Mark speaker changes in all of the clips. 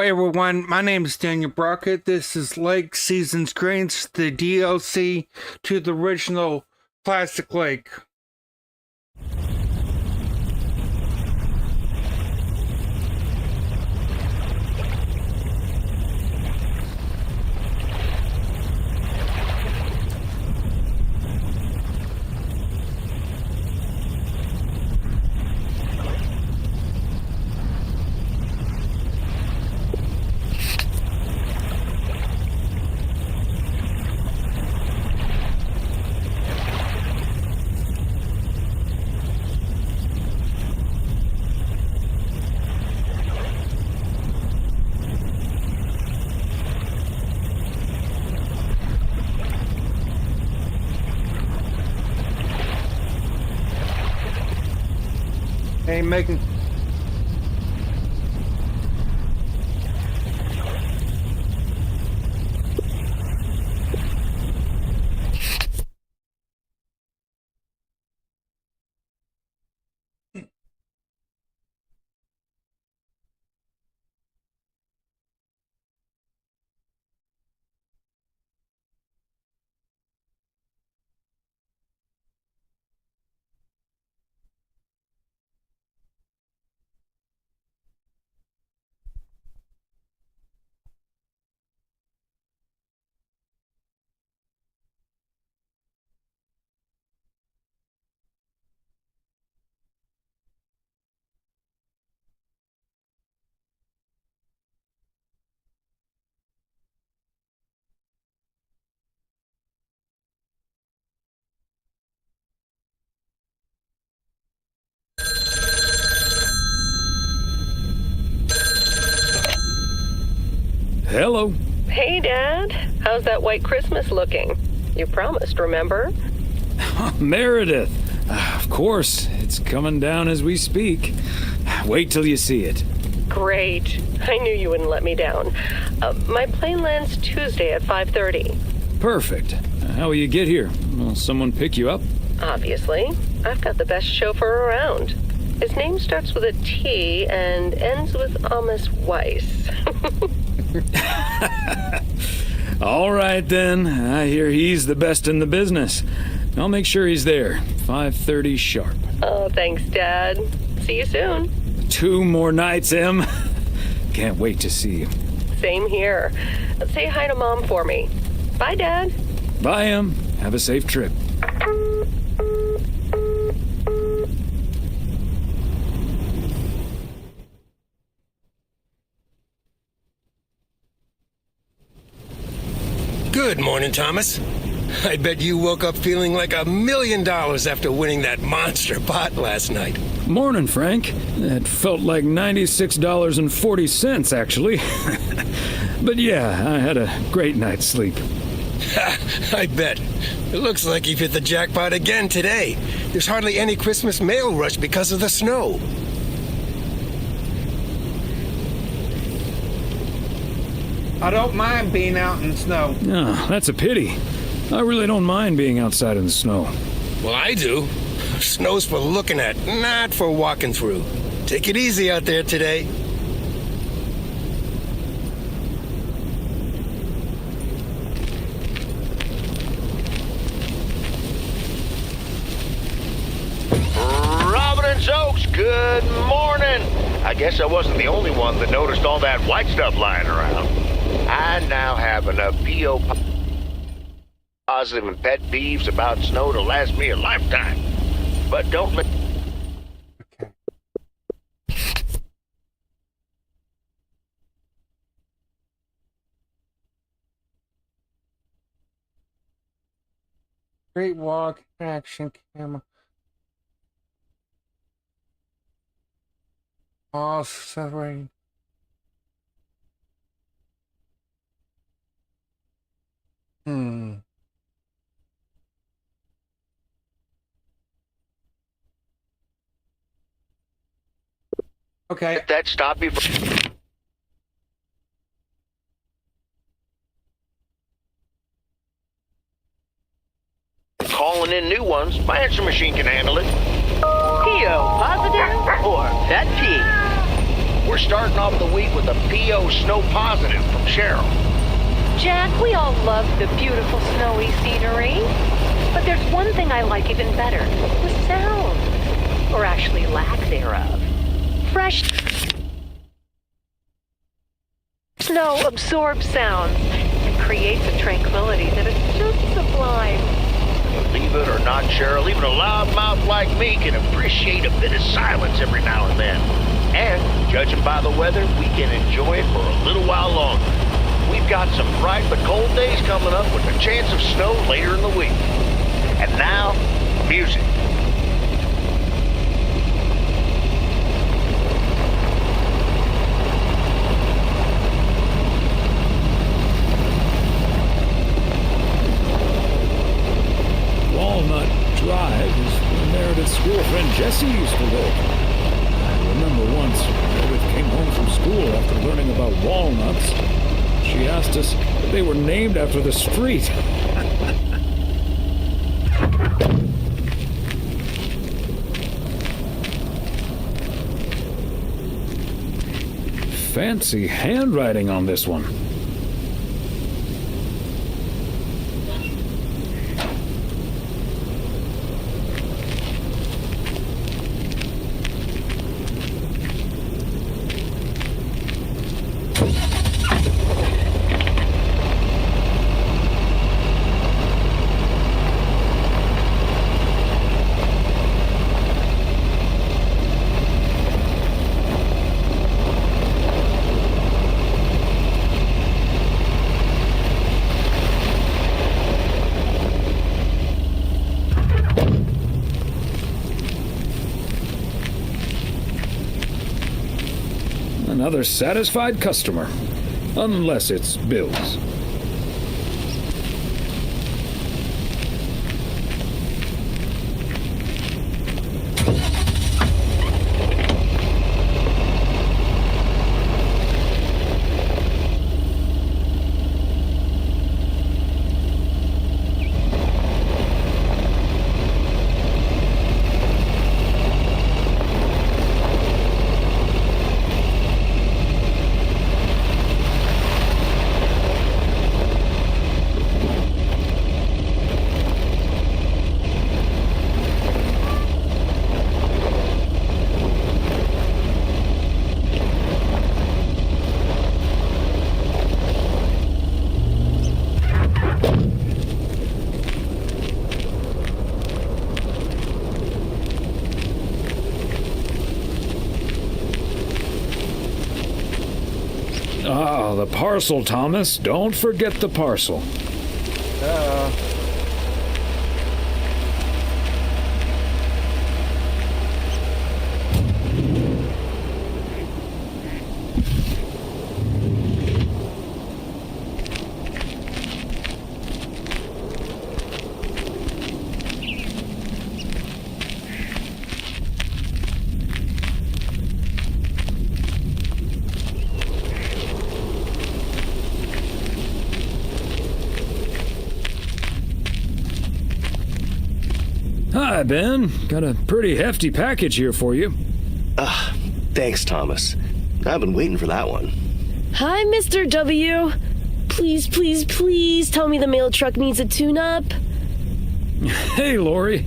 Speaker 1: everyone, my name is Daniel Brockett. This is Lake Seasons Grains, the DLC to the original Plastic Lake. Hey, Megan.
Speaker 2: Hello.
Speaker 3: Hey, Dad. How's that white Christmas looking? You promised, remember?
Speaker 2: Meredith. Of course, it's coming down as we speak. Wait till you see it.
Speaker 3: Great. I knew you wouldn't let me down. My plane lands Tuesday at 5:30.
Speaker 2: Perfect. How will you get here? Will someone pick you up?
Speaker 3: Obviously. I've got the best chauffeur around. His name starts with a T and ends with Amos Weiss.
Speaker 2: All right, then. I hear he's the best in the business. I'll make sure he's there. 5:30 sharp.
Speaker 3: Oh, thanks, Dad. See you soon.
Speaker 2: 2 more nights, Em. Can't wait to see you.
Speaker 3: Same here. Say hi to Mom for me. Bye, Dad.
Speaker 2: Bye, Em. Have a safe trip.
Speaker 4: Good morning, Thomas. I bet you woke up feeling like $1 million after winning that monster pot last night.
Speaker 2: Morning, Frank. It felt like $96.40, actually. But yeah, I had a great night's sleep.
Speaker 4: I bet. It looks like you've hit the jackpot again today. There's hardly any Christmas mail rush because of the snow.
Speaker 1: I don't mind being out in the snow.
Speaker 2: Oh, that's a pity. I really don't mind being outside in the snow.
Speaker 4: Well, I do. Snow's for looking at, not for walking through. Take it easy out there today.
Speaker 5: Providence Oaks, good morning. I guess I wasn't the only one that noticed all that white stuff lying around. I now have enough P.O. positive and pet peeves about snow to last me a lifetime. But don't let...
Speaker 1: Okay. Great walk, action camera. Oh, separating. Okay.
Speaker 5: Let that stop you from... calling in new ones. My answer machine can handle it.
Speaker 3: P.O. positive or pet peeve?
Speaker 5: We're starting off the week with a PO snow positive from Cheryl.
Speaker 6: Jack, we all love the beautiful snowy scenery. But there's one thing I like even better. The sound. Or actually lack thereof. Fresh snow absorbs sounds and creates a tranquility that is just sublime.
Speaker 5: Believe it or not, Cheryl, even a loudmouth like me can appreciate a bit of silence every now and then. And, judging by the weather, we can enjoy it for a little while longer. We've got some bright but cold days coming up with a chance of snow later in the week. And now, music.
Speaker 2: Walnut Drive is where Meredith's girlfriend Jessie used to live. I remember once Meredith came home from school after learning about walnuts. She asked us if they were named after the street. Fancy handwriting on this one. Another satisfied customer. Unless it's Bill's. Ah, the parcel, Thomas. Don't forget the parcel. Hi, Ben. Got a pretty hefty package here for you.
Speaker 7: Thanks, Thomas. I've been waiting for that one.
Speaker 8: Hi, Mr. W. Please, please, please tell me the mail truck needs a tune-up.
Speaker 2: Hey, Lori.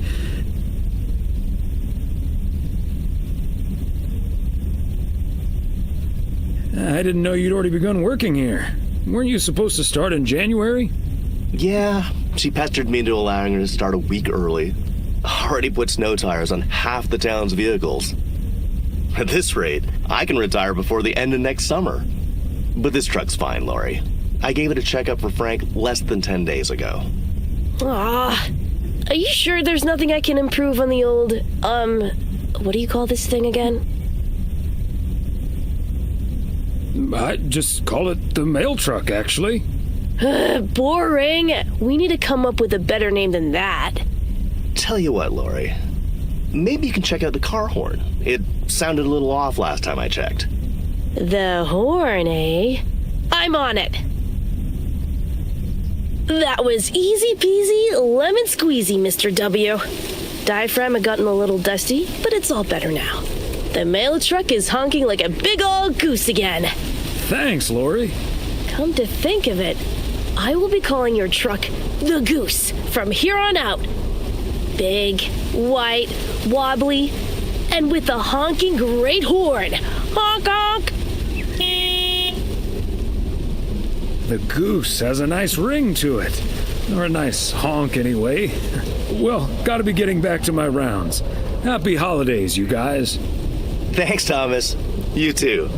Speaker 2: I didn't know you'd already begun working here. Weren't you supposed to start in January?
Speaker 7: Yeah, she pestered me into allowing her to start a week early. Already put snow tires on half the town's vehicles. At this rate, I can retire before the end of next summer. But this truck's fine, Lori. I gave it a checkup for Frank less than 10 days ago.
Speaker 8: Ah, are you sure there's nothing I can improve on the old, what do you call this thing again?
Speaker 2: I'd just call it the mail truck, actually.
Speaker 8: Boring. We need to come up with a better name than that.
Speaker 7: Tell you what, Lori. Maybe you can check out the car horn. It sounded a little off last time I checked.
Speaker 8: The horn, eh? I'm on it. That was easy peasy, lemon squeezy, Mr. W. Diaphragm had gotten a little dusty, but it's all better now. The mail truck is honking like a big old goose again.
Speaker 2: Thanks, Lori.
Speaker 8: Come to think of it, I will be calling your truck the Goose from here on out. Big, white, wobbly, and with a honking great horn. Honk honk!
Speaker 2: The Goose has a nice ring to it. Or a nice honk, anyway. Well, gotta be getting back to my rounds. Happy holidays, you guys.
Speaker 7: Thanks, Thomas. You too.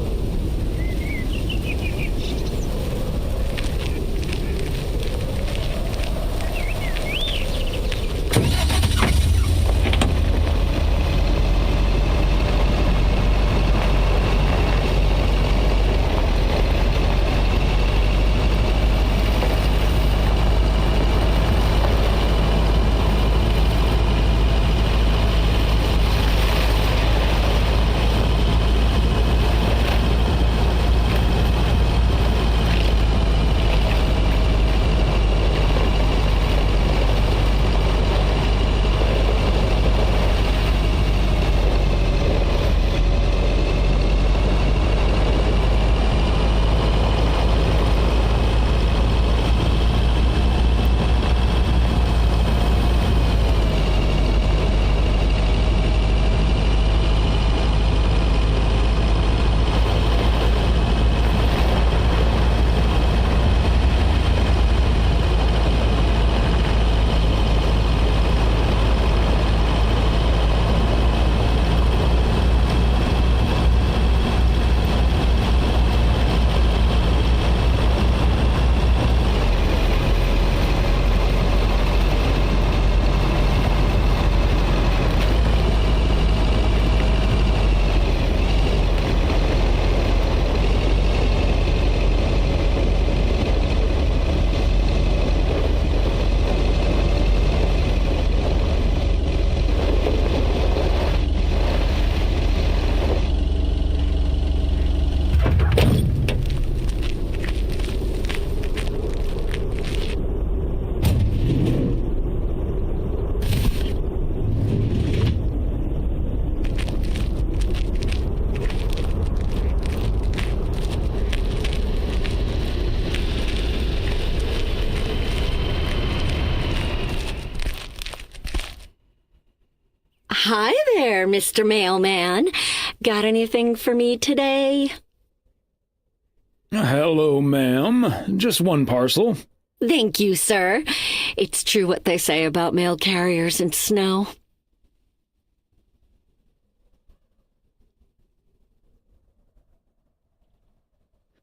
Speaker 9: Hi there, Mr. Mailman. Got anything for me today?
Speaker 2: Hello, ma'am. Just one parcel.
Speaker 9: Thank you, sir. It's true what they say about mail carriers and snow.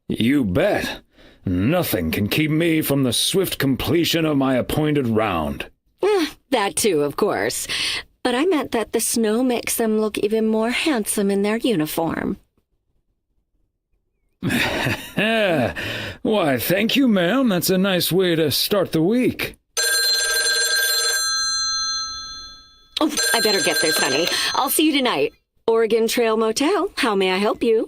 Speaker 2: You bet. Nothing can keep me from the swift completion of my appointed round.
Speaker 9: That too, of course. But I meant that the snow makes them look even more handsome in their uniform.
Speaker 2: Why, thank you, ma'am. That's a nice way to start the week.
Speaker 9: Oh, I better get this, honey. I'll see you tonight. Oregon Trail Motel. How may I help you?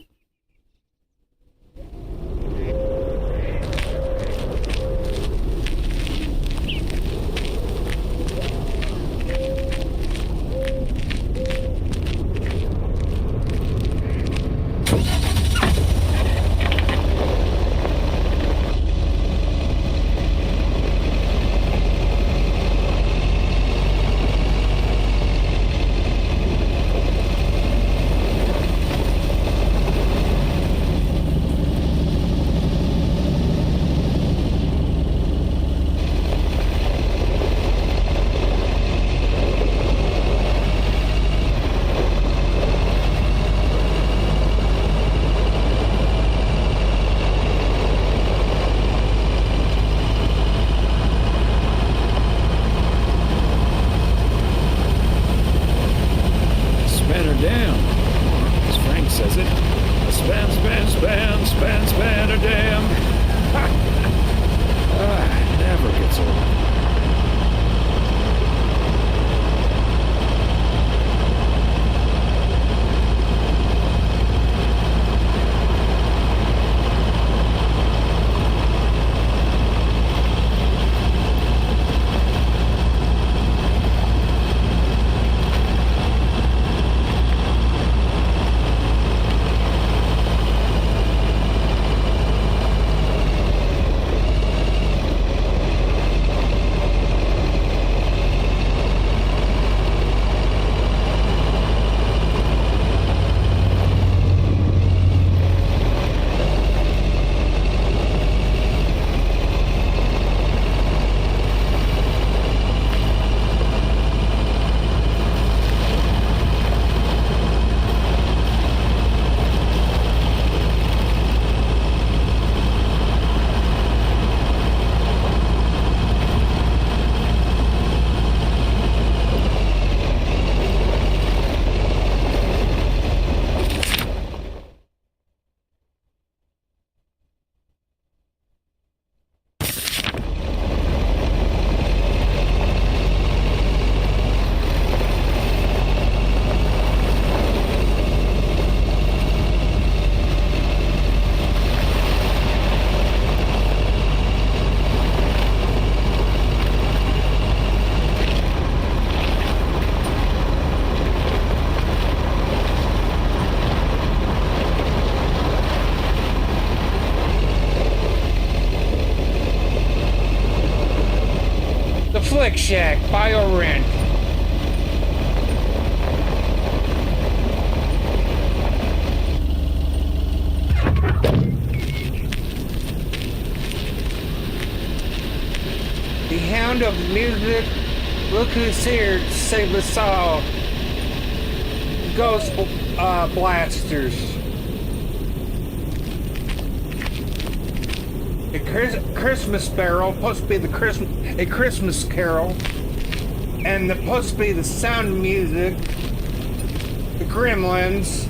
Speaker 1: Flick Shack, buy or rent. The Hound of Music, look who's here to save us all. Ghost Blasters. A Christmas barrel, supposed to be a Christmas carol, and supposed to be the Sound of Music, the Gremlins,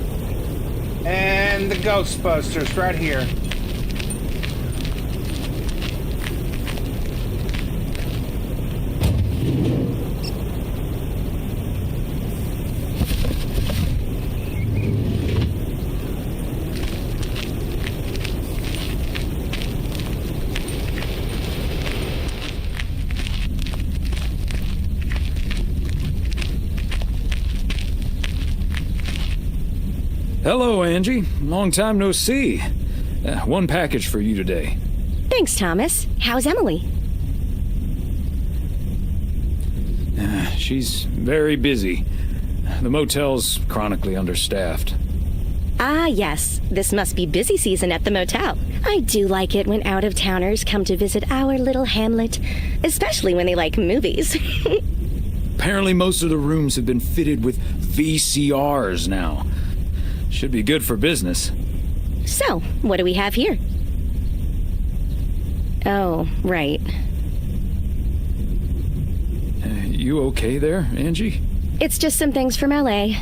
Speaker 1: and the Ghostbusters right here.
Speaker 2: Hello, Angie. Long time no see. One package for you today.
Speaker 8: Thanks, Thomas. How's Emily?
Speaker 2: She's very busy. The motel's chronically understaffed.
Speaker 8: Ah, yes. This must be busy season at the motel. I do like it when out-of-towners come to visit our little hamlet, especially when they like movies.
Speaker 2: Apparently most of the rooms have been fitted with VCRs now. Should be good for business.
Speaker 8: So, what do we have here? Oh, right.
Speaker 2: You okay there, Angie?
Speaker 8: It's just some things from LA.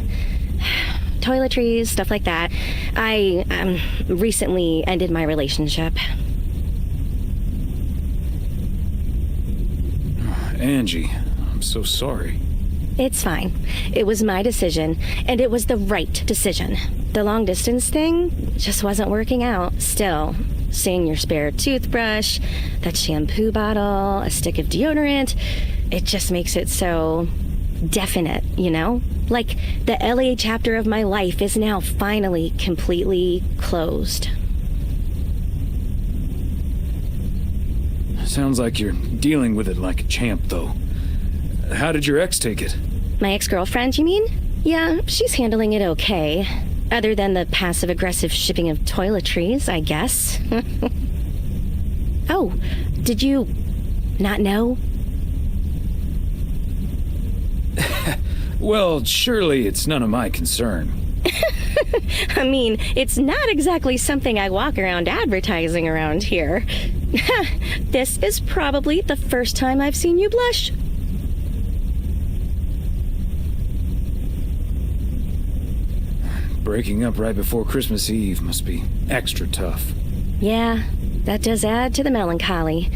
Speaker 8: Toiletries, stuff like that. I recently ended my relationship.
Speaker 2: Angie, I'm so sorry.
Speaker 8: It's fine. It was my decision, and it was the right decision. The long distance thing just wasn't working out. Still, seeing your spare toothbrush, that shampoo bottle, a stick of deodorant, it just makes it so definite, you know? Like the LA chapter of my life is now finally completely closed.
Speaker 2: Sounds like you're dealing with it like a champ, though. How did your ex take it?
Speaker 8: My ex-girlfriend, you mean? Yeah, she's handling it okay. Other than the passive-aggressive shipping of toiletries, I guess. Oh, did you not know?
Speaker 2: Well, surely it's none of my concern.
Speaker 8: I mean, it's not exactly something I walk around advertising around here. This is probably the first time I've seen you blush.
Speaker 2: Breaking up right before Christmas Eve must be extra tough.
Speaker 8: Yeah, that does add to the melancholy.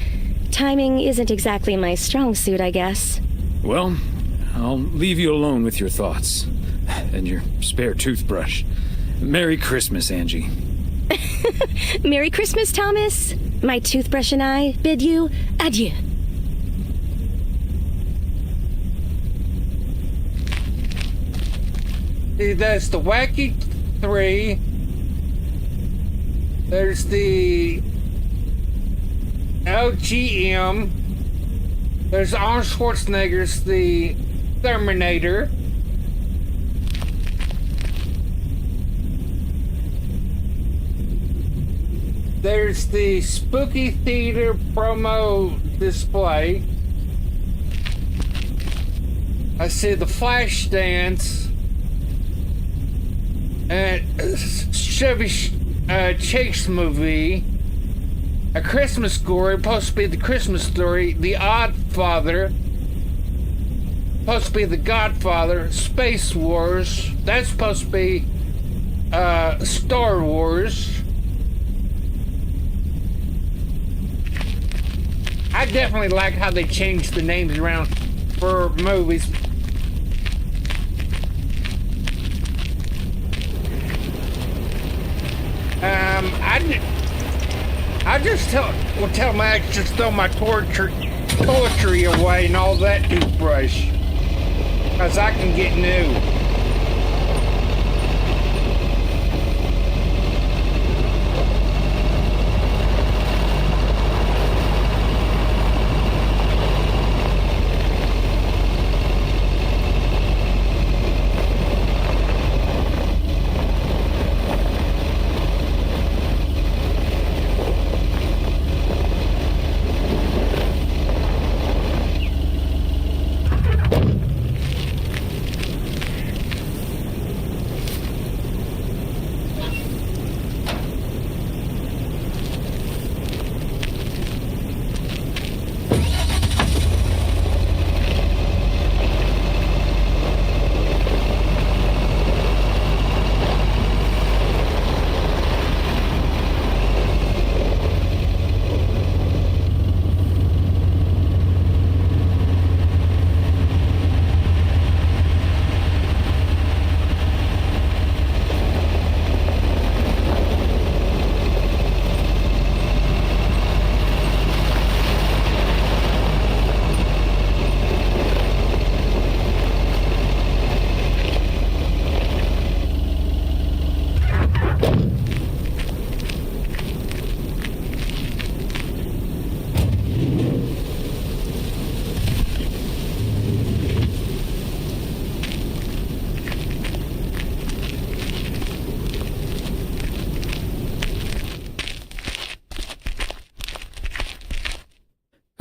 Speaker 8: Timing isn't exactly my strong suit, I guess.
Speaker 2: Well, I'll leave you alone with your thoughts. And your spare toothbrush. Merry Christmas, Angie.
Speaker 8: Merry Christmas, Thomas. My toothbrush and I bid you adieu.
Speaker 1: There's the Wacky 3. There's the LGM. There's Arnold Schwarzenegger's The Terminator. There's the Spooky Theater promo display. I see the Flashdance. Chevy Chase movie, A Christmas Story, supposed to be the Christmas Story, The Odd Father, supposed to be The Godfather, Space Wars, that's supposed to be Star Wars. I definitely like how they changed the names around for movies. I just will tell my ex just throw my poetry away and all that toothbrush, cause I can get new.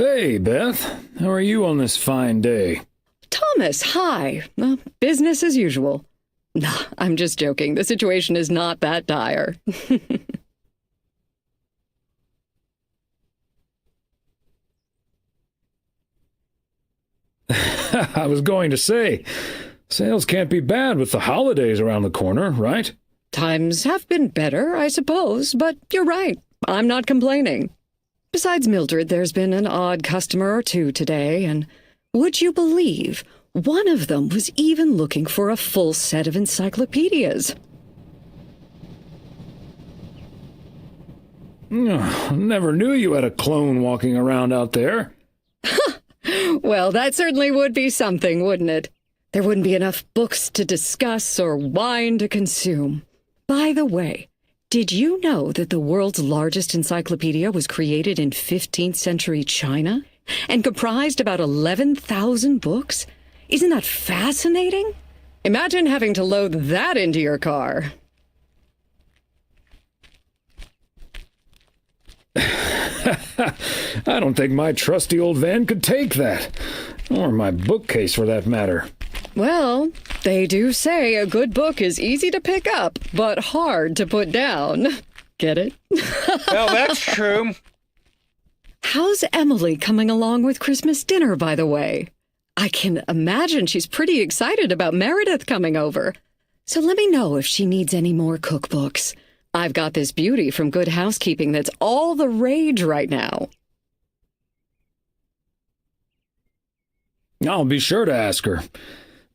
Speaker 2: Hey, Beth. How are you on this fine day?
Speaker 10: Thomas, hi. Business as usual. Nah, I'm just joking. The situation is not that dire.
Speaker 2: I was going to say, sales can't be bad with the holidays around the corner, right?
Speaker 10: Times have been better, I suppose, but you're right. I'm not complaining. Besides Mildred, there's been an odd customer or two today, and would you believe one of them was even looking for a full set of encyclopedias?
Speaker 2: Never knew you had a clone walking around out there.
Speaker 10: Well, that certainly would be something, wouldn't it? There wouldn't be enough books to discuss or wine to consume. By the way, did you know that the world's largest encyclopedia was created in 15th century China and comprised about 11,000 books? Isn't that fascinating? Imagine having to load that into your car.
Speaker 2: I don't think my trusty old van could take that. Or my bookcase, for that matter.
Speaker 10: Well, they do say a good book is easy to pick up, but hard to put down. Get it?
Speaker 1: Well, that's true.
Speaker 10: How's Emily coming along with Christmas dinner, by the way? I can imagine she's pretty excited about Meredith coming over. So let me know if she needs any more cookbooks. I've got this beauty from Good Housekeeping that's all the rage right now.
Speaker 2: I'll be sure to ask her.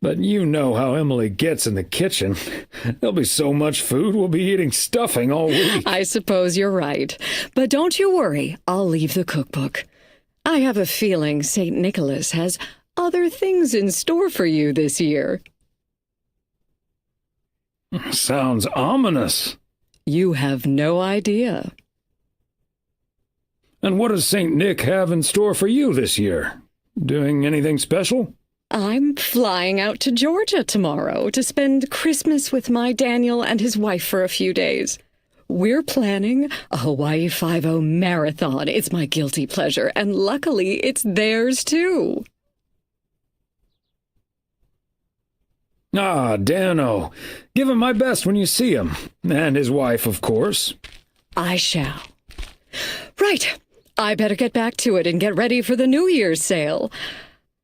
Speaker 2: But you know how Emily gets in the kitchen. There'll be so much food, we'll be eating stuffing all week.
Speaker 10: I suppose you're right. But don't you worry, I'll leave the cookbook. I have a feeling St. Nicholas has other things in store for you this year.
Speaker 2: Sounds ominous.
Speaker 10: You have no idea.
Speaker 2: And what does St. Nick have in store for you this year? Doing anything special?
Speaker 10: I'm flying out to Georgia tomorrow to spend Christmas with my Daniel and his wife for a few days. We're planning a Hawaii 5-0 marathon. It's my guilty pleasure, and luckily it's theirs too.
Speaker 2: Ah, Dano. Give him my best when you see him. And his wife, of course.
Speaker 10: I shall. Right. I better get back to it and get ready for the New Year's sale.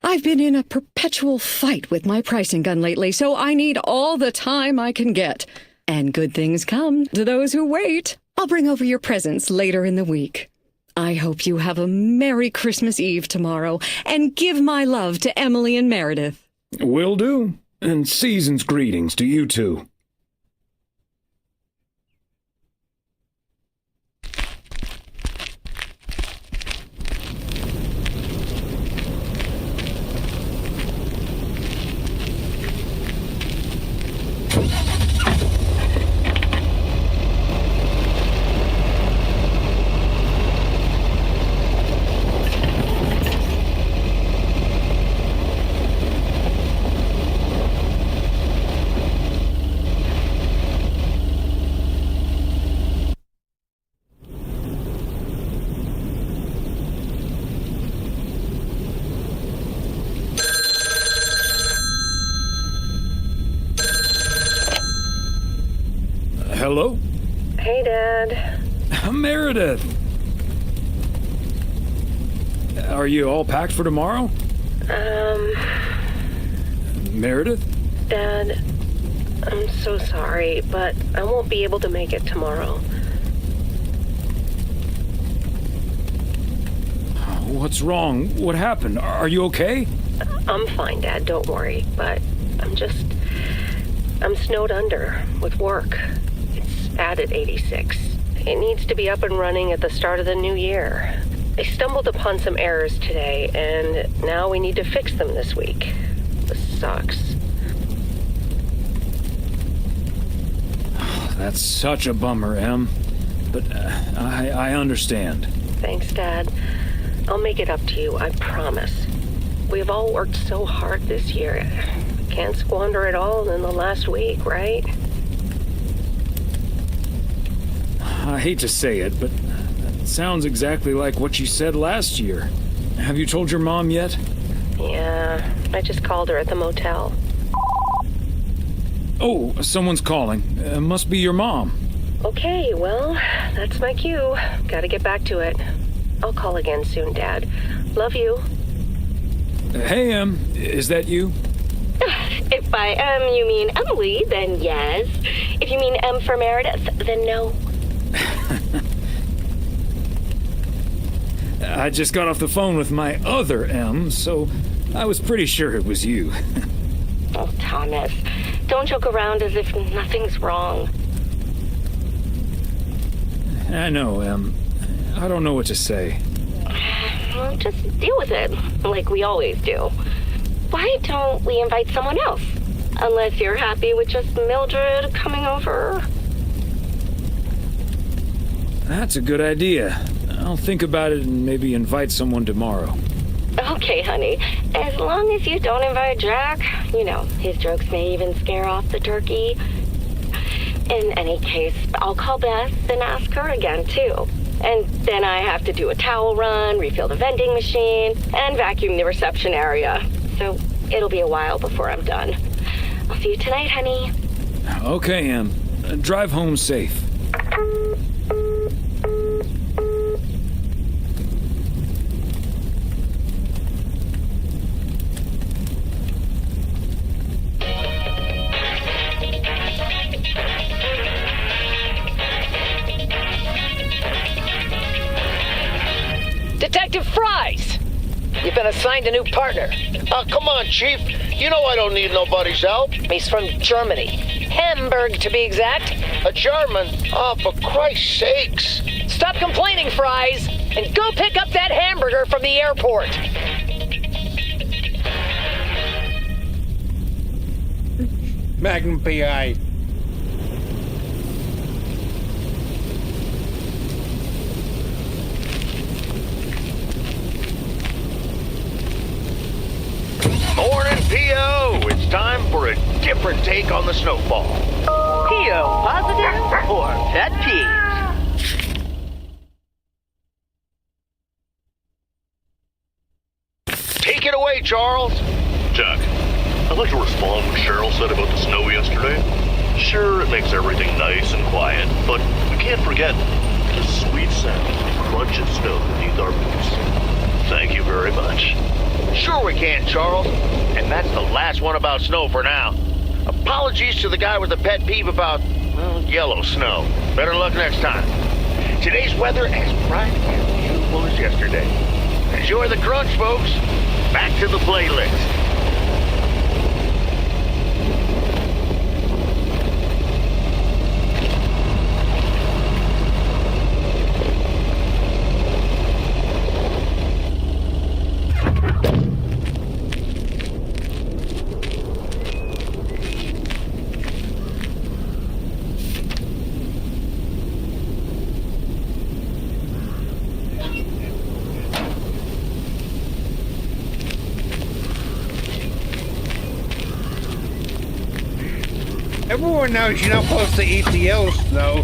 Speaker 10: I've been in a perpetual fight with my pricing gun lately, so I need all the time I can get. And good things come to those who wait. I'll bring over your presents later in the week. I hope you have a Merry Christmas Eve tomorrow, and give my love to Emily and Meredith.
Speaker 2: Will do. And season's greetings to you too. Hello?
Speaker 3: Hey, Dad.
Speaker 2: Meredith! Are you all packed for tomorrow? Meredith?
Speaker 3: Dad, I'm so sorry, but I won't be able to make it tomorrow.
Speaker 2: What's wrong? What happened? Are you okay?
Speaker 3: I'm fine, Dad, don't worry, but I'm snowed under with work. It's at 86. It needs to be up and running at the start of the new year. I stumbled upon some errors today, and now we need to fix them this week. This sucks.
Speaker 2: That's such a bummer, Em. But I understand.
Speaker 3: Thanks, Dad. I'll make it up to you, I promise. We've all worked so hard this year. Can't squander it all in the last week, right?
Speaker 2: I hate to say it, but it sounds exactly like what you said last year. Have you told your mom yet?
Speaker 3: Yeah, I just called her at the motel.
Speaker 2: Oh, someone's calling. Must be your mom.
Speaker 3: Okay, well, that's my cue. Gotta get back to it. I'll call again soon, Dad. Love you.
Speaker 2: Hey, is that you?
Speaker 9: If by you mean Emily, then yes. If you mean M for Meredith, then no.
Speaker 2: I just got off the phone with my other M, so I was pretty sure it was you.
Speaker 9: Oh, Thomas, don't joke around as if nothing's wrong.
Speaker 2: I know, Em. I don't know what to say.
Speaker 9: Well, just deal with it, like we always do. Why don't we invite someone else? Unless you're happy with just Mildred coming over.
Speaker 2: That's a good idea. I'll think about it and maybe invite someone tomorrow.
Speaker 9: Okay, honey. As long as you don't invite Jack, you know, his jokes may even scare off the turkey. In any case, I'll call Beth and ask her again, too. And then I have to do a towel run, refill the vending machine, and vacuum the reception area. So it'll be a while before I'm done. I'll see you tonight, honey.
Speaker 2: Okay, Em. Drive home safe.
Speaker 11: Detective Fries! You've been assigned a new partner.
Speaker 5: Oh, come on, Chief. You know I don't need nobody's help.
Speaker 11: He's from Germany. Hamburg, to be exact.
Speaker 5: A German? Oh, for Christ's sakes.
Speaker 11: Stop complaining, Fries, and go pick up that hamburger from the airport.
Speaker 1: Magnum PI.
Speaker 5: Morning, P.O. It's time for a different take on the snowfall.
Speaker 12: P.O. positive or pet peeve?
Speaker 5: Take it away, Charles.
Speaker 13: Jack, I'd like to respond what Cheryl said about the snow yesterday. Sure, it makes everything nice and quiet, but we can't forget the sweet sound of crunch and snow beneath our boots. Thank you very much.
Speaker 5: Sure we can, Charles. And that's the last one about snow for now. Apologies to the guy with the pet peeve about, well, yellow snow. Better luck next time. Today's weather as bright and beautiful as yesterday. Enjoy the crunch, folks. Back to the playlist.
Speaker 1: Everyone knows you're not supposed to eat the yellow snow.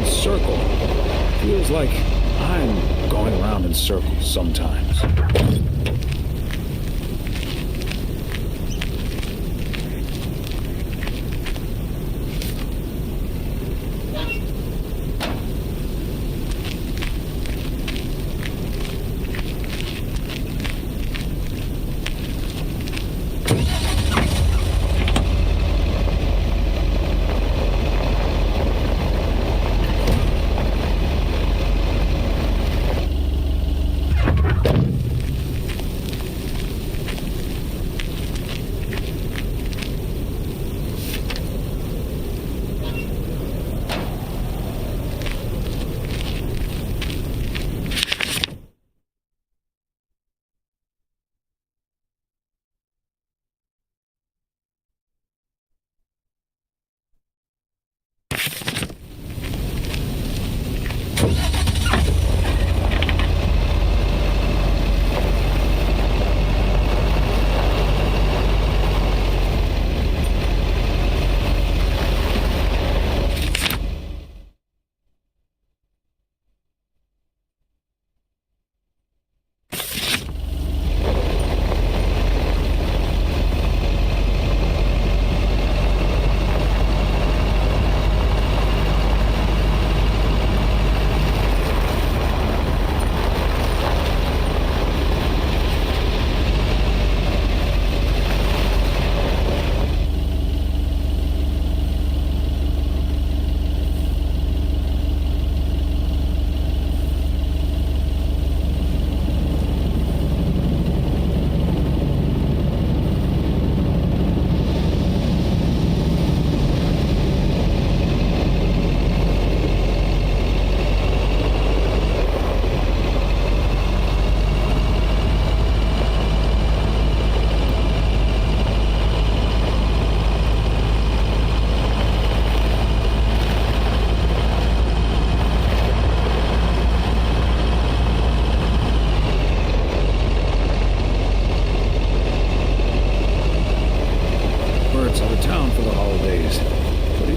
Speaker 2: Circle. Feels like I'm going around in circles sometimes.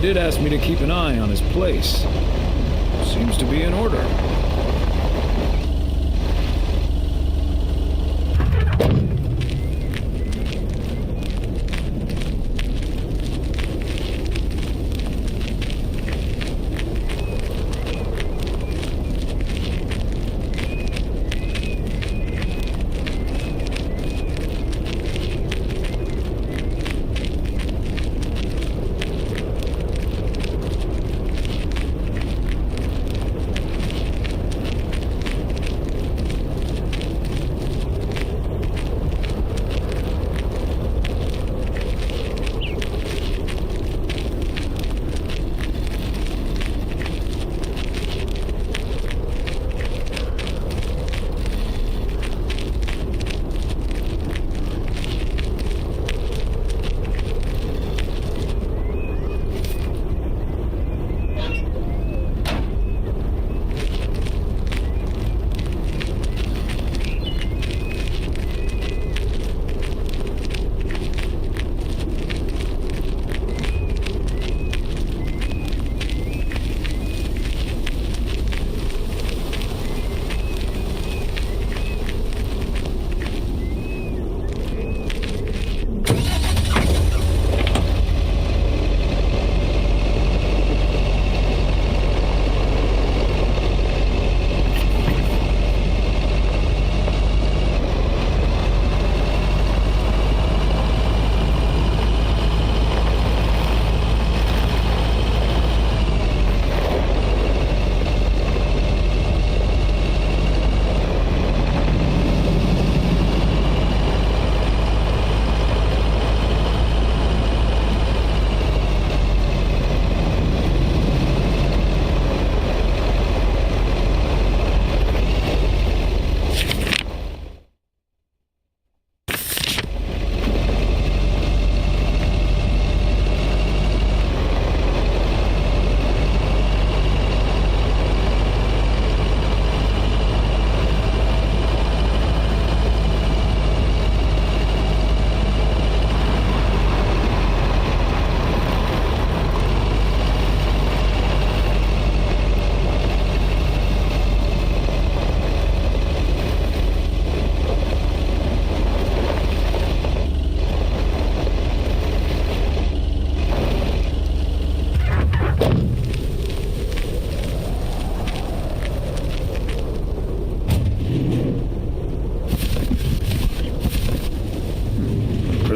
Speaker 2: did ask me to keep an eye on his place. Seems to be in order.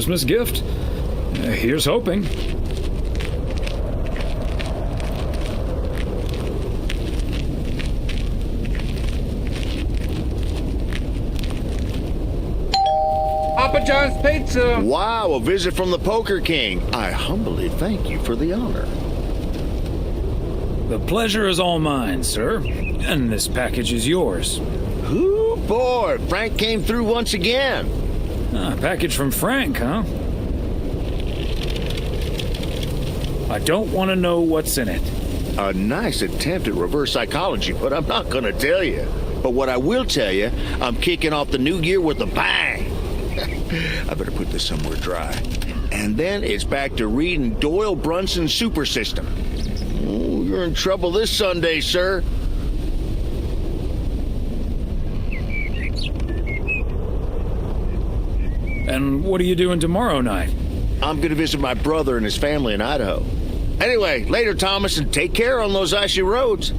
Speaker 2: Christmas gift? Here's hoping.
Speaker 1: Papa John's Pizza.
Speaker 14: Wow, a visit from the Poker King. I humbly thank you for the honor.
Speaker 2: The pleasure is all mine, sir. And this package is yours.
Speaker 14: Ooh, boy, Frank came through once again.
Speaker 2: A package from Frank, huh? I don't want to know what's in it.
Speaker 14: A nice attempt at reverse psychology, but I'm not going to tell you. But what I will tell you, I'm kicking off the new year with a bang. I better put this somewhere dry. And then it's back to reading Doyle Brunson's Super System. Oh, you're in trouble this Sunday, sir.
Speaker 2: And what are you doing tomorrow night?
Speaker 14: I'm going to visit my brother and his family in Idaho. Anyway, later, Thomas, and take care on those icy roads.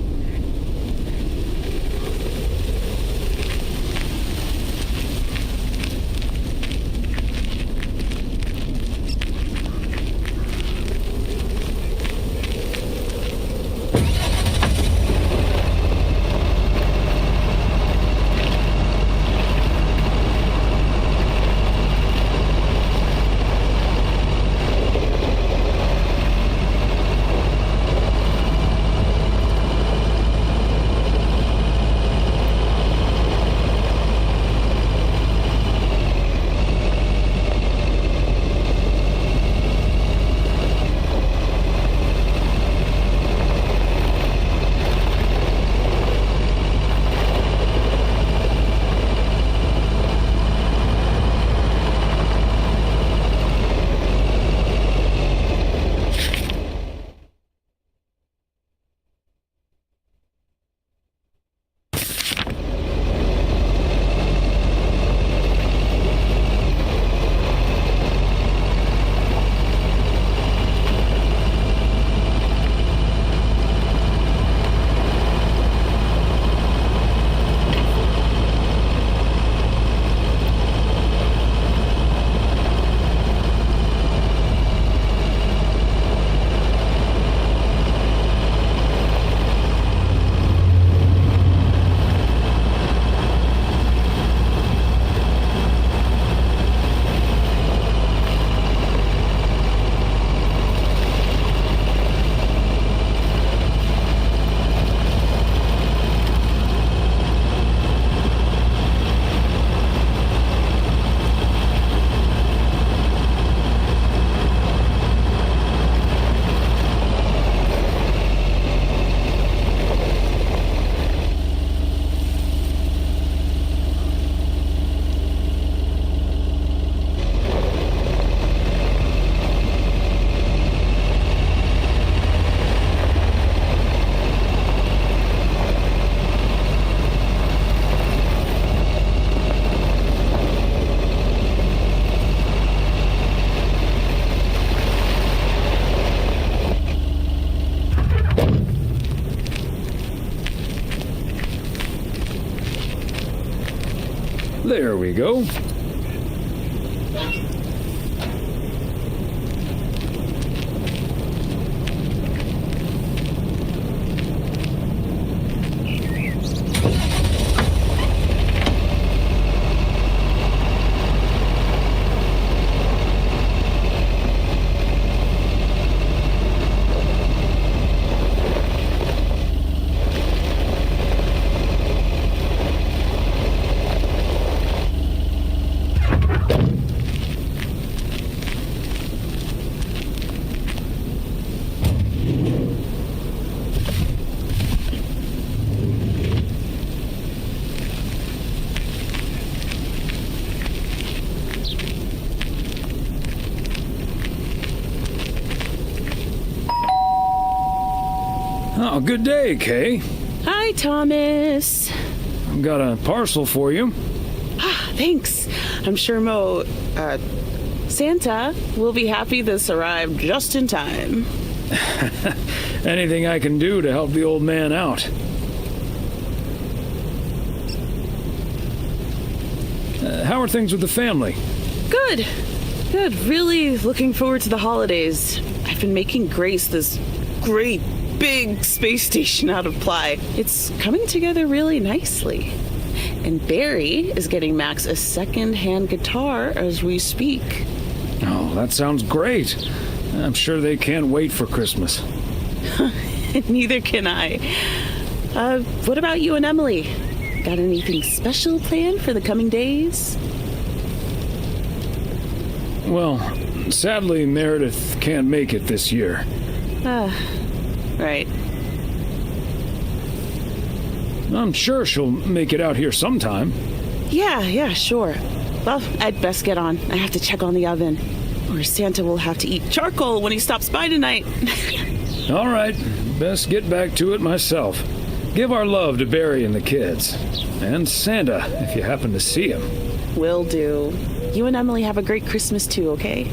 Speaker 2: go. Oh, good day, Kay.
Speaker 15: Hi, Thomas.
Speaker 2: I've got a parcel for you.
Speaker 15: Thanks. I'm sure Santa will be happy this arrived just in time.
Speaker 2: Anything I can do to help the old man out. How are things with the family?
Speaker 15: Good. Good. Really looking forward to the holidays. I've been making Grace this great big space station out of ply. It's coming together really nicely. And Barry is getting Max a second-hand guitar as we speak.
Speaker 2: Oh, that sounds great. I'm sure they can't wait for Christmas.
Speaker 15: Neither can I. What about you and Emily? Got anything special planned for the coming days?
Speaker 2: Well, sadly, Meredith can't make it this year.
Speaker 15: Right.
Speaker 2: I'm sure she'll make it out here sometime.
Speaker 15: Yeah, sure. Well, I'd best get on. I have to check on the oven. Or Santa will have to eat charcoal when he stops by tonight.
Speaker 2: All right, best get back to it myself. Give our love to Barry and the kids. And Santa, if you happen to see him.
Speaker 15: Will do. You and Emily have a great Christmas too, okay?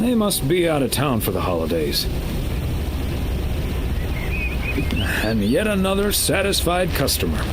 Speaker 2: They must be out of town for the holidays. And yet another satisfied customer.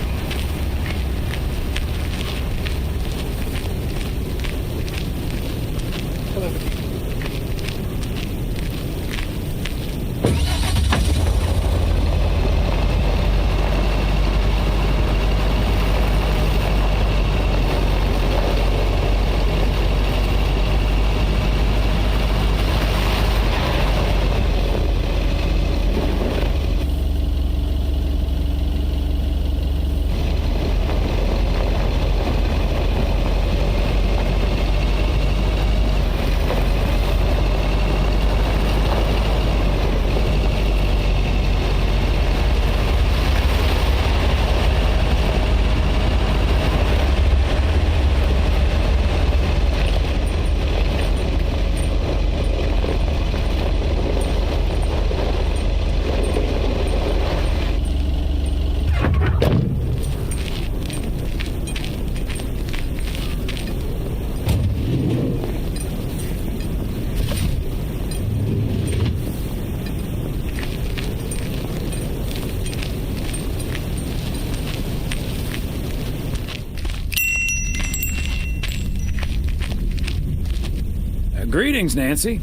Speaker 2: Greetings, Nancy.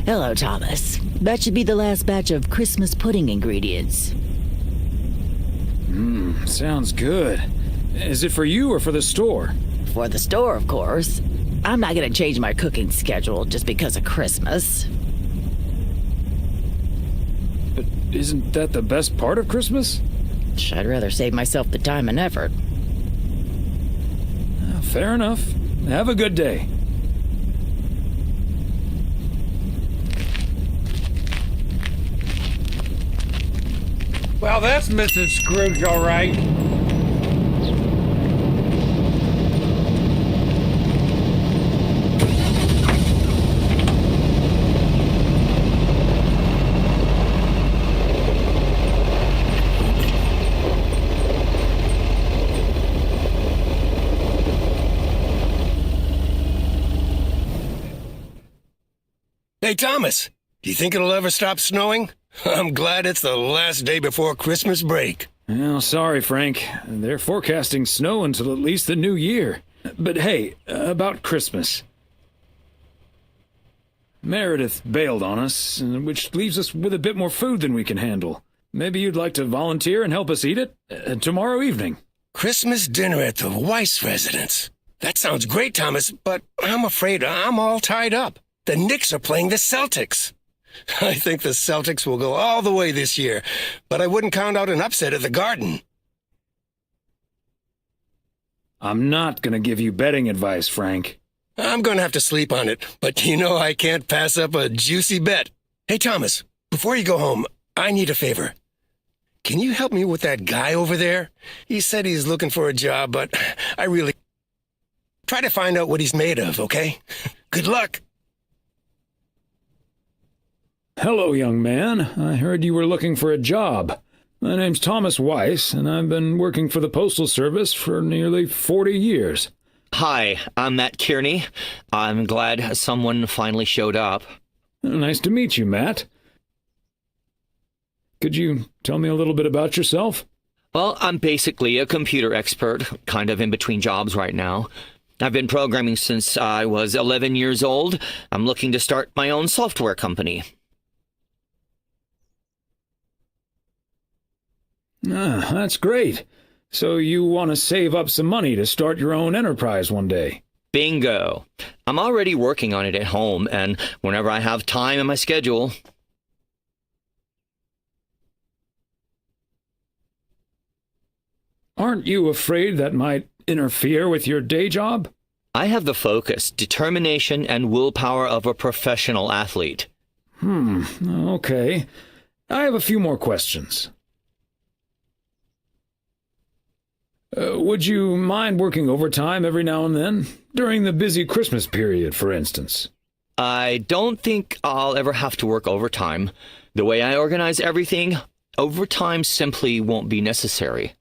Speaker 16: Hello, Thomas. That should be the last batch of Christmas pudding ingredients.
Speaker 2: Sounds good. Is it for you or for the store?
Speaker 16: For the store, of course. I'm not gonna change my cooking schedule just because of Christmas.
Speaker 2: But isn't that the best part of Christmas?
Speaker 16: I'd rather save myself the time and effort.
Speaker 2: Fair enough. Have a good day.
Speaker 1: Well, that's Mrs. Scrooge, all right.
Speaker 4: Hey, Thomas, do you think it'll ever stop snowing? I'm glad it's the last day before Christmas break.
Speaker 2: Well, sorry, Frank. They're forecasting snow until at least the new year. But hey, about Christmas. Meredith bailed on us, which leaves us with a bit more food than we can handle. Maybe you'd like to volunteer and help us eat it tomorrow evening.
Speaker 4: Christmas dinner at the Weiss residence. That sounds great, Thomas, but I'm afraid I'm all tied up. The Knicks are playing the Celtics. I think the Celtics will go all the way this year, but I wouldn't count out an upset at the Garden.
Speaker 2: I'm not going to give you betting advice, Frank.
Speaker 4: I'm going to have to sleep on it, but you know I can't pass up a juicy bet. Hey, Thomas, before you go home, I need a favor. Can you help me with that guy over there? He said he's looking for a job, but I really... Try to find out what he's made of, okay? Good luck.
Speaker 2: Hello, young man. I heard you were looking for a job. My name's Thomas Weiss, and I've been working for the Postal Service for nearly 40 years.
Speaker 17: Hi, I'm Matt Kearney. I'm glad someone finally showed up.
Speaker 2: Nice to meet you, Matt. Could you tell me a little bit about yourself?
Speaker 17: Well, I'm basically a computer expert, kind of in between jobs right now. I've been programming since I was 11 years old. I'm looking to start my own software company.
Speaker 2: Ah, that's great. So you want to save up some money to start your own enterprise one day?
Speaker 17: Bingo. I'm already working on it at home, and whenever I have time in my schedule.
Speaker 2: Aren't you afraid that might interfere with your day job?
Speaker 17: I have the focus, determination, and willpower of a professional athlete.
Speaker 2: Okay. I have a few more questions. Would you mind working overtime every now and then? During the busy Christmas period, for instance?
Speaker 17: I don't think I'll ever have to work overtime. The way I organize everything, overtime simply won't be necessary.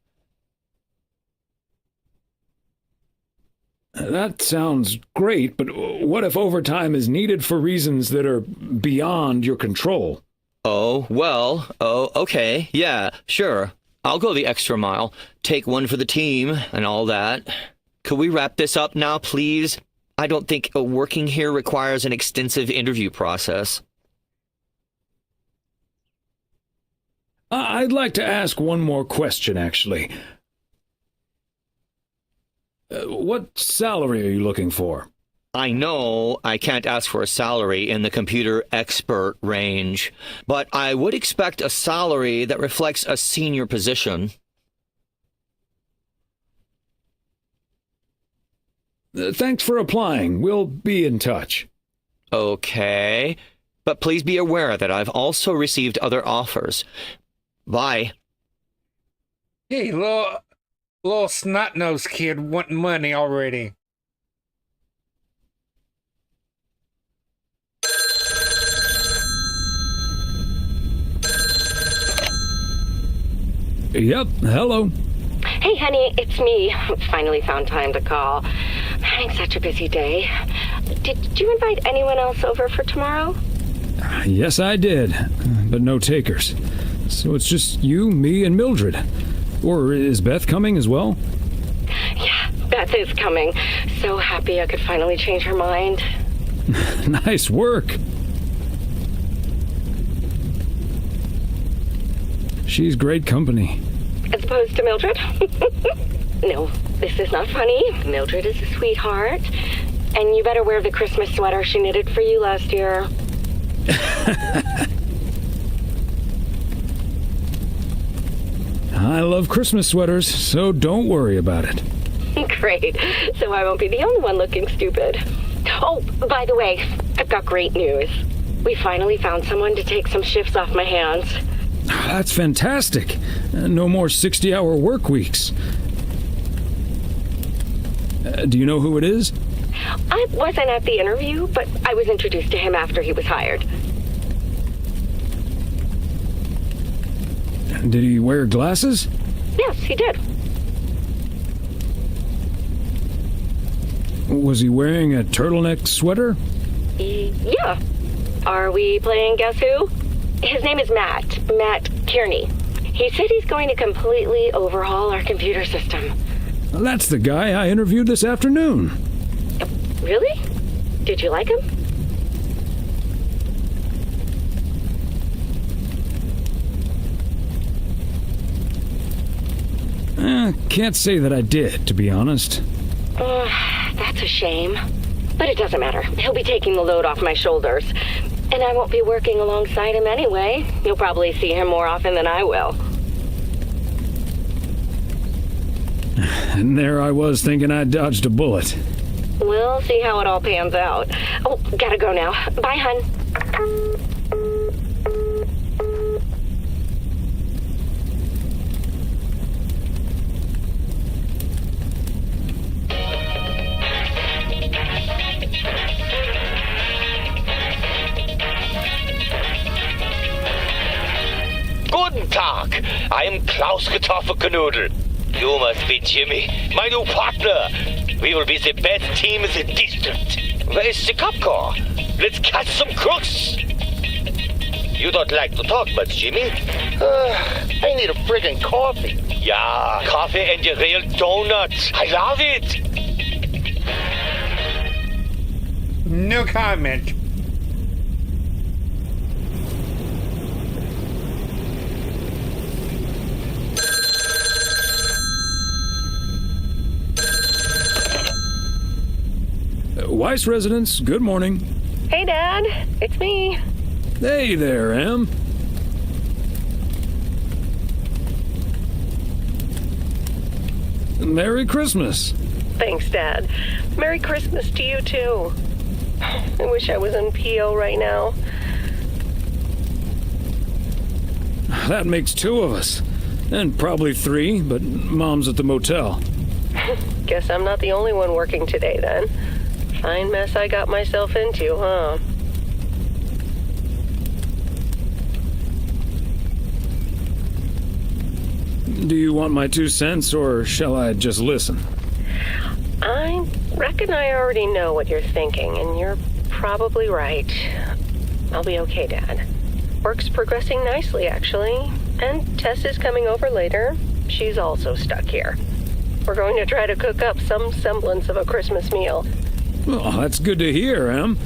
Speaker 2: That sounds great, but what if overtime is needed for reasons that are beyond your control?
Speaker 17: Okay, yeah, sure. I'll go the extra mile, take one for the team, and all that. Could we wrap this up now, please? I don't think working here requires an extensive interview process.
Speaker 2: I'd like to ask one more question, actually. What salary are you looking for?
Speaker 17: I know I can't ask for a salary in the computer expert range, but I would expect a salary that reflects a senior position.
Speaker 2: Thanks for applying. We'll be in touch.
Speaker 17: Okay, but please be aware that I've also received other offers. Bye.
Speaker 1: Hey, little snot-nosed kid wanting money already.
Speaker 2: Yep, hello.
Speaker 9: Hey, honey, it's me. Finally found time to call. I'm having such a busy day. Did you invite anyone else over for tomorrow?
Speaker 2: Yes, I did, but no takers. So it's just you, me, and Mildred. Or is Beth coming as well?
Speaker 9: Yeah, Beth is coming. So happy I could finally change her mind.
Speaker 2: Nice work. She's great company.
Speaker 9: As opposed to Mildred? No, this is not funny. Mildred is a sweetheart. And you better wear the Christmas sweater she knitted for you last year.
Speaker 2: I love Christmas sweaters, so don't worry about it.
Speaker 9: Great. So I won't be the only one looking stupid. Oh, by the way, I've got great news. We finally found someone to take some shifts off my hands.
Speaker 2: That's fantastic. No more 60-hour work weeks. Do you know who it is?
Speaker 9: I wasn't at the interview, but I was introduced to him after he was hired.
Speaker 2: Did he wear glasses?
Speaker 9: Yes, he did.
Speaker 2: Was he wearing a turtleneck sweater?
Speaker 9: Yeah. Are we playing Guess Who? His name is Matt Kearney. He said he's going to completely overhaul our computer system.
Speaker 2: That's the guy I interviewed this afternoon.
Speaker 9: Really? Did you like him?
Speaker 2: Can't say that I did, to be honest.
Speaker 9: That's a shame. But it doesn't matter. He'll be taking the load off my shoulders. And I won't be working alongside him anyway. You'll probably see him more often than I will.
Speaker 2: And there I was thinking I dodged a bullet.
Speaker 9: We'll see how it all pans out. Oh, gotta go now. Bye, hun.
Speaker 18: Guten Tag. I am Klaus Kartoffelkanoodle. You must be Jimmy, my new partner. We will be the best team in the district. Where is the cop car? Let's catch some crooks. You don't like to talk much, Jimmy.
Speaker 14: I need a friggin' coffee.
Speaker 18: Yeah, coffee and your real donuts. I love it.
Speaker 1: No comment.
Speaker 2: Weiss residence, good morning.
Speaker 3: Hey, Dad. It's me.
Speaker 2: Hey there, Em. Merry Christmas.
Speaker 3: Thanks, Dad. Merry Christmas to you, too. I wish I was in PO right now.
Speaker 2: That makes two of us. And probably three, but Mom's at the motel.
Speaker 3: Guess I'm not the only one working today, then. Fine mess I got myself into, huh?
Speaker 2: Do you want my 2 cents, or shall I just listen?
Speaker 3: I reckon I already know what you're thinking, and you're probably right. I'll be okay, Dad. Work's progressing nicely, actually. And Tess is coming over later. She's also stuck here. We're going to try to cook up some semblance of a Christmas meal.
Speaker 2: Oh, that's good to hear, Em.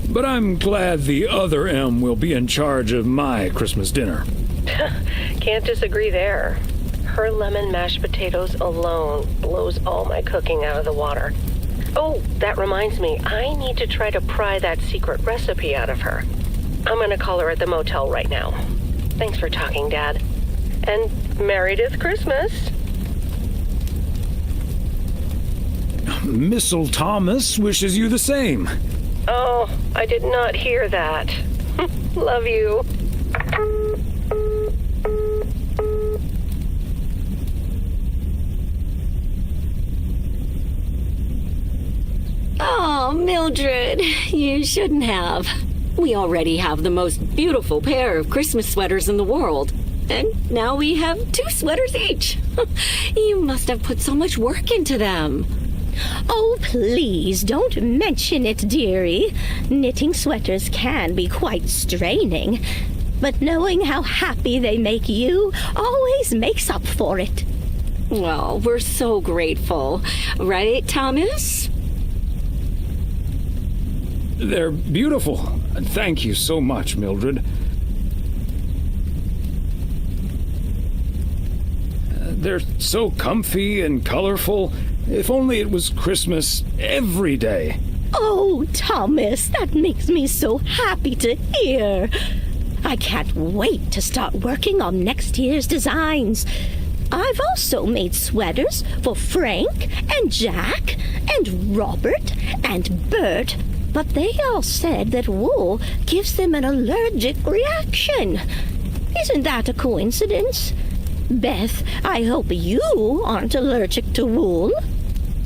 Speaker 2: But I'm glad the other Em will be in charge of my Christmas dinner.
Speaker 3: Can't disagree there. Her lemon mashed potatoes alone blows all my cooking out of the water. Oh, that reminds me, I need to try to pry that secret recipe out of her. I'm gonna call her at the motel right now. Thanks for talking, Dad. And Meredith Christmas.
Speaker 2: Missile Thomas wishes you the same.
Speaker 3: Oh, I did not hear that. Love you.
Speaker 19: Oh, Mildred, you shouldn't have. We already have the most beautiful pair of Christmas sweaters in the world. And now we have 2 sweaters each. You must have put so much work into them.
Speaker 8: Oh, please don't mention it, dearie. Knitting sweaters can be quite straining, but knowing how happy they make you always makes up for it.
Speaker 19: Well, we're so grateful. Right, Thomas?
Speaker 2: They're beautiful. Thank you so much, Mildred. They're so comfy and colorful. If only it was Christmas every day.
Speaker 8: Oh, Thomas, that makes me so happy to hear. I can't wait to start working on next year's designs. I've also made sweaters for Frank and Jack and Robert and Bert, but they all said that wool gives them an allergic reaction. Isn't that a coincidence? Beth, I hope you aren't allergic to wool.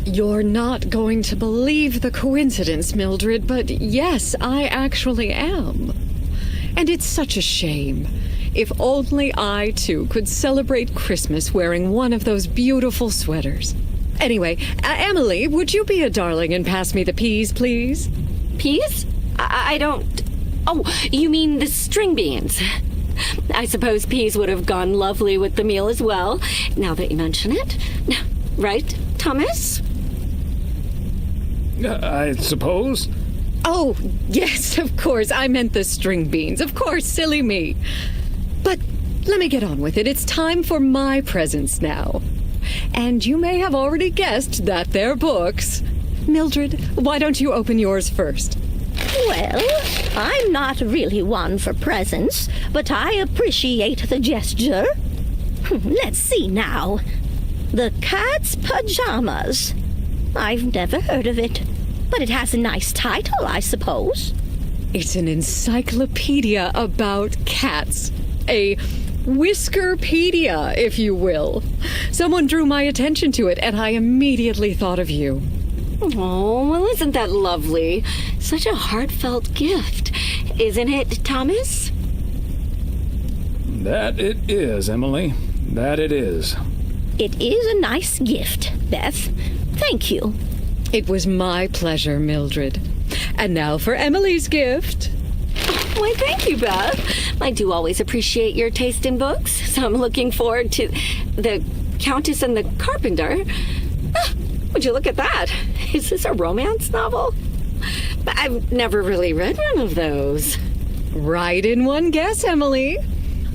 Speaker 10: You're not going to believe the coincidence, Mildred, but yes, I actually am. And it's such a shame. If only I, too, could celebrate Christmas wearing one of those beautiful sweaters. Anyway, Emily, would you be a darling and pass me the peas, please?
Speaker 19: Peas? I don't... Oh, you mean the string beans. I suppose peas would have gone lovely with the meal as well, now that you mention it. Right, Thomas?
Speaker 2: I suppose.
Speaker 10: Oh, yes, of course. I meant the string beans. Of course, silly me. But let me get on with it. It's time for my presents now. And you may have already guessed that they're books. Mildred, why don't you open yours first?
Speaker 8: Well, I'm not really one for presents, but I appreciate the gesture. Let's see now. The Cat's Pajamas. I've never heard of it, but it has a nice title, I suppose.
Speaker 10: It's an encyclopedia about cats. A Whiskerpedia, if you will. Someone drew my attention to it, and I immediately thought of you.
Speaker 19: Oh, well, isn't that lovely? Such a heartfelt gift. Isn't it, Thomas?
Speaker 2: That it is, Emily. That it is.
Speaker 8: It is a nice gift, Beth. Thank you.
Speaker 10: It was my pleasure, Mildred. And now for Emily's gift.
Speaker 19: Why, thank you, Beth. I do always appreciate your taste in books, so I'm looking forward to The Countess and the Carpenter. Would you look at that? Is this a romance novel? I've never really read one of those.
Speaker 10: Right in one guess, Emily.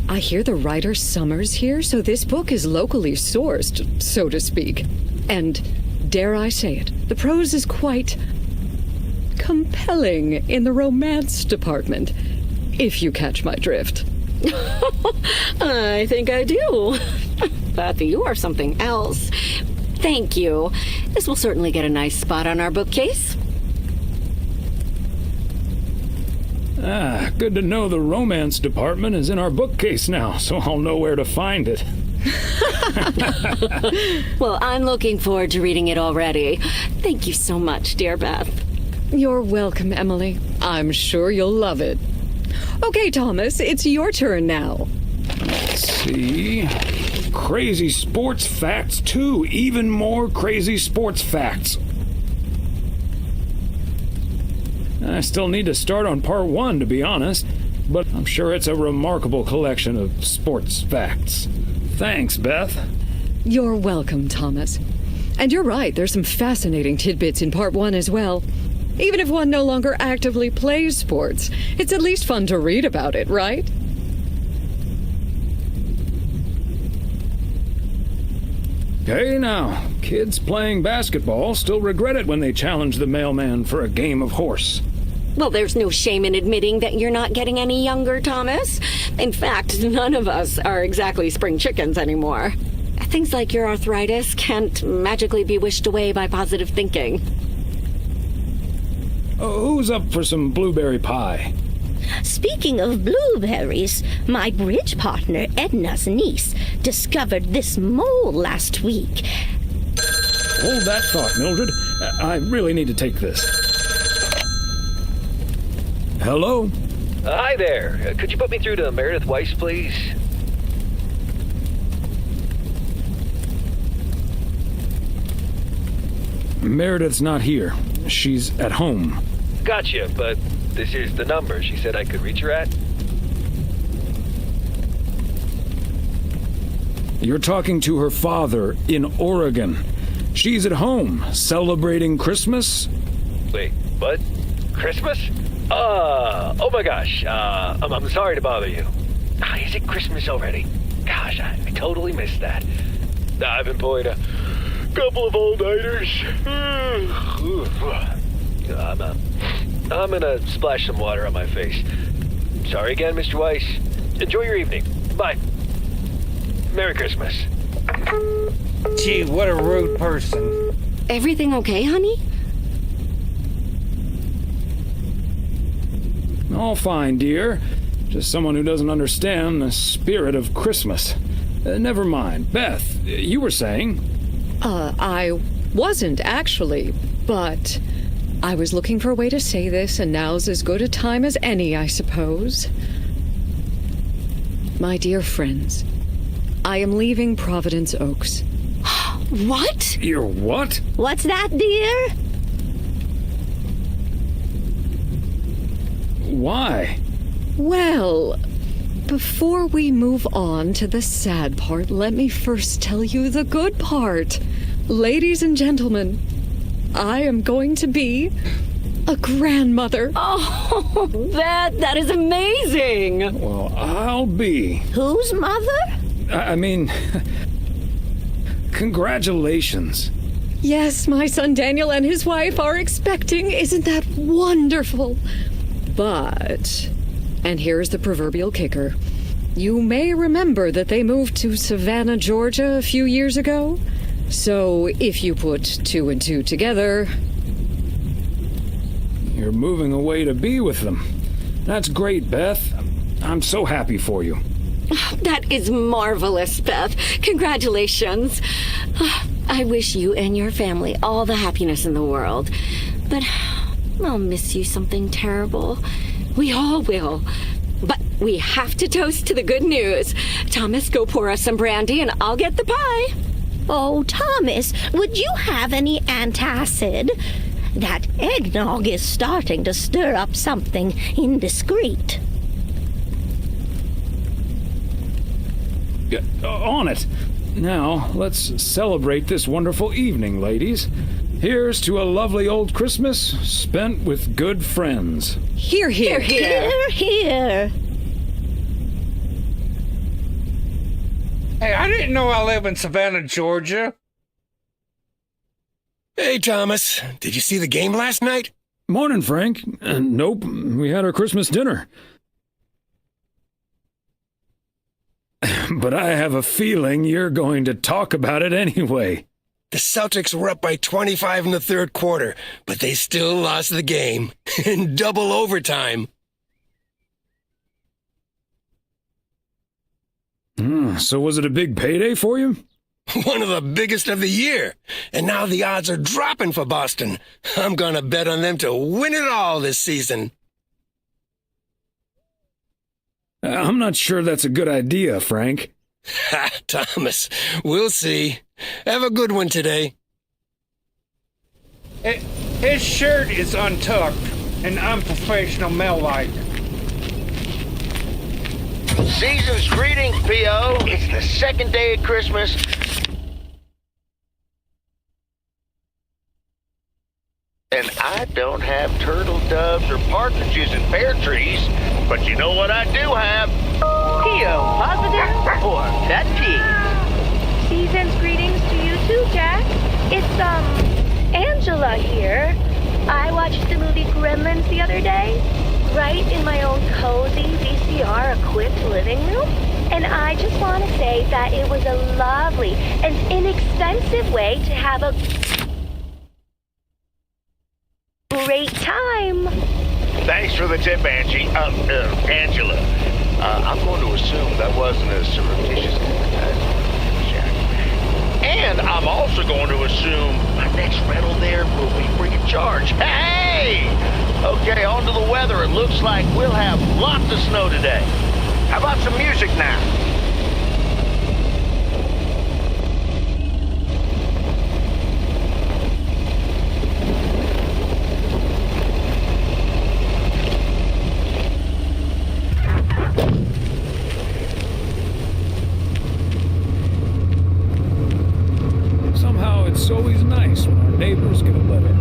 Speaker 10: I hear the writer Summers here, so this book is locally sourced, so to speak. And dare I say it, the prose is quite compelling in the romance department, if you catch my drift.
Speaker 19: I think I do. Beth, you are something else. Thank you. This will certainly get a nice spot on our bookcase.
Speaker 2: Good to know the romance department is in our bookcase now, so I'll know where to find it.
Speaker 19: Well, I'm looking forward to reading it already. Thank you so much, dear Beth.
Speaker 10: You're welcome, Emily. I'm sure you'll love it. Okay, Thomas, it's your turn now.
Speaker 2: Let's see. Crazy sports facts 2. Even more crazy sports facts. I still need to start on part 1, to be honest, but I'm sure it's a remarkable collection of sports facts. Thanks, Beth.
Speaker 10: You're welcome, Thomas. And you're right, there's some fascinating tidbits in part 1 as well. Even if one no longer actively plays sports, it's at least fun to read about it, right?
Speaker 2: Hey now, kids playing basketball still regret it when they challenge the mailman for a game of horse.
Speaker 19: Well, there's no shame in admitting that you're not getting any younger, Thomas. In fact, none of us are exactly spring chickens anymore. Things like your arthritis can't magically be wished away by positive thinking.
Speaker 2: Who's up for some blueberry pie?
Speaker 8: Speaking of blueberries, my bridge partner Edna's niece discovered this mole last week.
Speaker 2: Hold that thought, Mildred. I really need to take this. Hello?
Speaker 20: Hi there. Could you put me through to Meredith Weiss, please?
Speaker 2: Meredith's not here. She's at home.
Speaker 20: Gotcha, but this is the number she said I could reach her at.
Speaker 2: You're talking to her father in Oregon. She's at home, celebrating Christmas.
Speaker 20: Wait, what? Christmas? Oh my gosh. I'm sorry to bother you. Is it Christmas already? Gosh, I totally missed that. I've been pulling a couple of all-nighters. I'm gonna splash some water on my face. Sorry again, Mr. Weiss. Enjoy your evening. Bye. Merry Christmas.
Speaker 1: Gee, what a rude person.
Speaker 19: Everything okay, honey?
Speaker 2: All fine, dear. Just someone who doesn't understand the spirit of Christmas. Never mind. Beth, you were saying?
Speaker 10: I wasn't actually, but I was looking for a way to say this, and now's as good a time as any, I suppose. My dear friends, I am leaving Providence Oaks.
Speaker 19: What?
Speaker 2: You're what?
Speaker 19: What's that, dear?
Speaker 2: Why?
Speaker 10: Well, before we move on to the sad part, let me first tell you the good part. Ladies and gentlemen, I am going to be a grandmother.
Speaker 19: Oh, that is amazing.
Speaker 2: Well, I'll be.
Speaker 19: Whose mother?
Speaker 2: I mean, congratulations.
Speaker 10: Yes, my son Daniel and his wife are expecting. Isn't that wonderful? But, and here's the proverbial kicker. You may remember that they moved to Savannah, Georgia a few years ago. So if you put 2 and 2 together...
Speaker 2: You're moving away to be with them. That's great, Beth. I'm so happy for you.
Speaker 19: That is marvelous, Beth. Congratulations. I wish you and your family all the happiness in the world. But I'll miss you something terrible. We all will. But we have to toast to the good news. Thomas, go pour us some brandy and I'll get the pie.
Speaker 21: Oh, Thomas, would you have any antacid? That eggnog is starting to stir up something indiscreet.
Speaker 2: On it. Now, let's celebrate this wonderful evening, ladies. Here's to a lovely old Christmas spent with good friends.
Speaker 10: Hear, hear, hear.
Speaker 21: Hear, hear.
Speaker 1: Hey, I didn't know I live in Savannah, Georgia.
Speaker 4: Hey, Thomas. Did you see the game last night?
Speaker 2: Morning, Frank. Nope, we had our Christmas dinner. But I have a feeling you're going to talk about it anyway.
Speaker 4: The Celtics were up by 25 in the third quarter, but they still lost the game in double overtime.
Speaker 2: So was it a big payday for you?
Speaker 4: One of the biggest of the year. And now the odds are dropping for Boston. I'm gonna bet on them to win it all this season.
Speaker 2: I'm not sure that's a good idea, Frank.
Speaker 4: Ha, Thomas, we'll see. Have a good one today.
Speaker 1: His shirt is untucked and unprofessional male-like.
Speaker 5: Season's greetings, P.O. It's the second day of Christmas. And I don't have turtle doves or partridges in pear trees, but you know what I do have?
Speaker 12: P.O. positive or pet peeve?
Speaker 6: Season's greetings to you too, Jack. It's, Angela here. I watched the movie Gremlins the other day, right in my own cozy VCR-equipped living room. And I just want to say that it was a lovely and inexpensive way to have a great time.
Speaker 5: Thanks for the tip, Angie. Angela. I'm going to assume that wasn't a surreptitious Jack. And I'm also going to assume my next rental there will be free of charge. Hey! Okay, on to the weather. It looks like we'll have lots of snow today. How about some music now?
Speaker 2: Somehow it's always nice when our neighbors get a letter.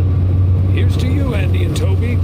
Speaker 2: Here's to you, Andy and Toby.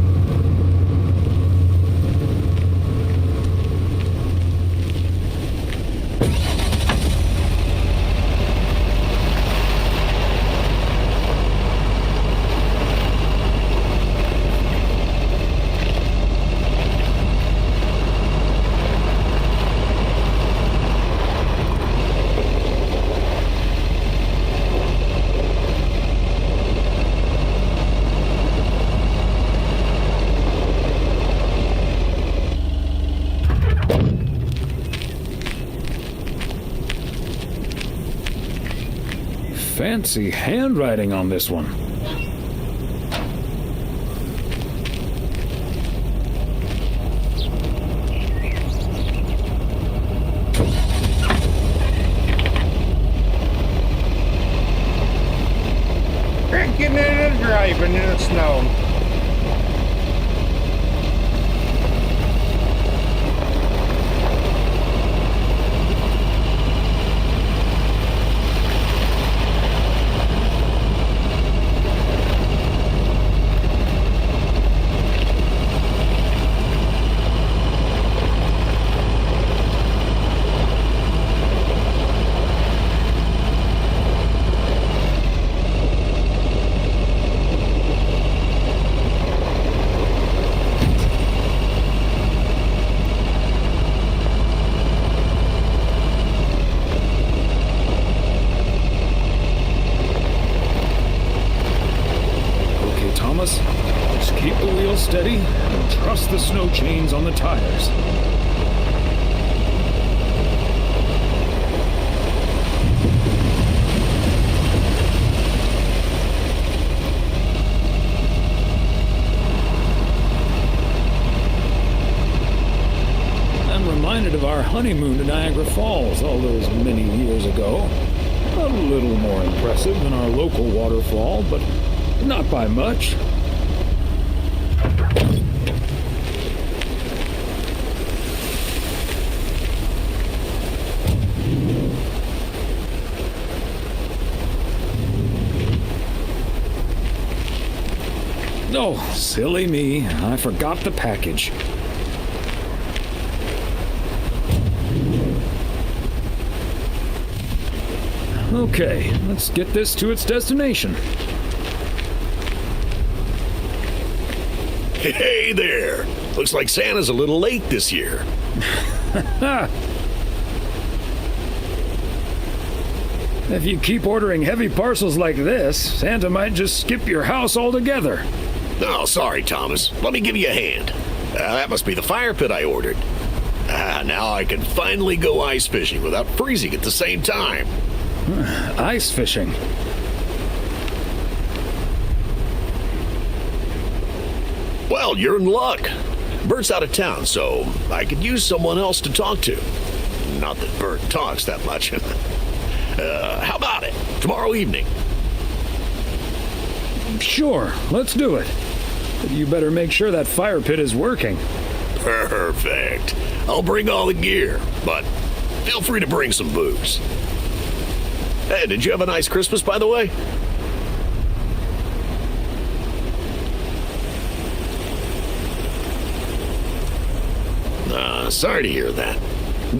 Speaker 2: fancy handwriting on this one.
Speaker 1: Drinking and driving in the snow.
Speaker 2: Just keep the wheel steady and trust the snow chains on the tires. I'm reminded of our honeymoon to Niagara Falls all those many years ago. A little more impressive than our local waterfall, but not by much. Oh, silly me. I forgot the package. Okay, let's get this to its destination.
Speaker 7: Hey there! Looks like Santa's a little late this year.
Speaker 2: If you keep ordering heavy parcels like this, Santa might just skip your house altogether.
Speaker 7: Oh, sorry, Thomas. Let me give you a hand. That must be the fire pit I ordered. Now I can finally go ice fishing without freezing at the same time.
Speaker 2: Ice fishing?
Speaker 7: Well, you're in luck. Bert's out of town, so I could use someone else to talk to. Not that Bert talks that much. How about it? Tomorrow evening?
Speaker 2: Sure, let's do it. But you better make sure that fire pit is working.
Speaker 7: Perfect. I'll bring all the gear, but feel free to bring some booze. Hey, did you have a nice Christmas, by the way? Sorry to hear that.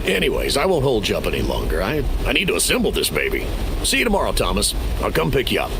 Speaker 7: Anyways, I won't hold you up any longer. I need to assemble this baby. See you tomorrow, Thomas. I'll come pick you up.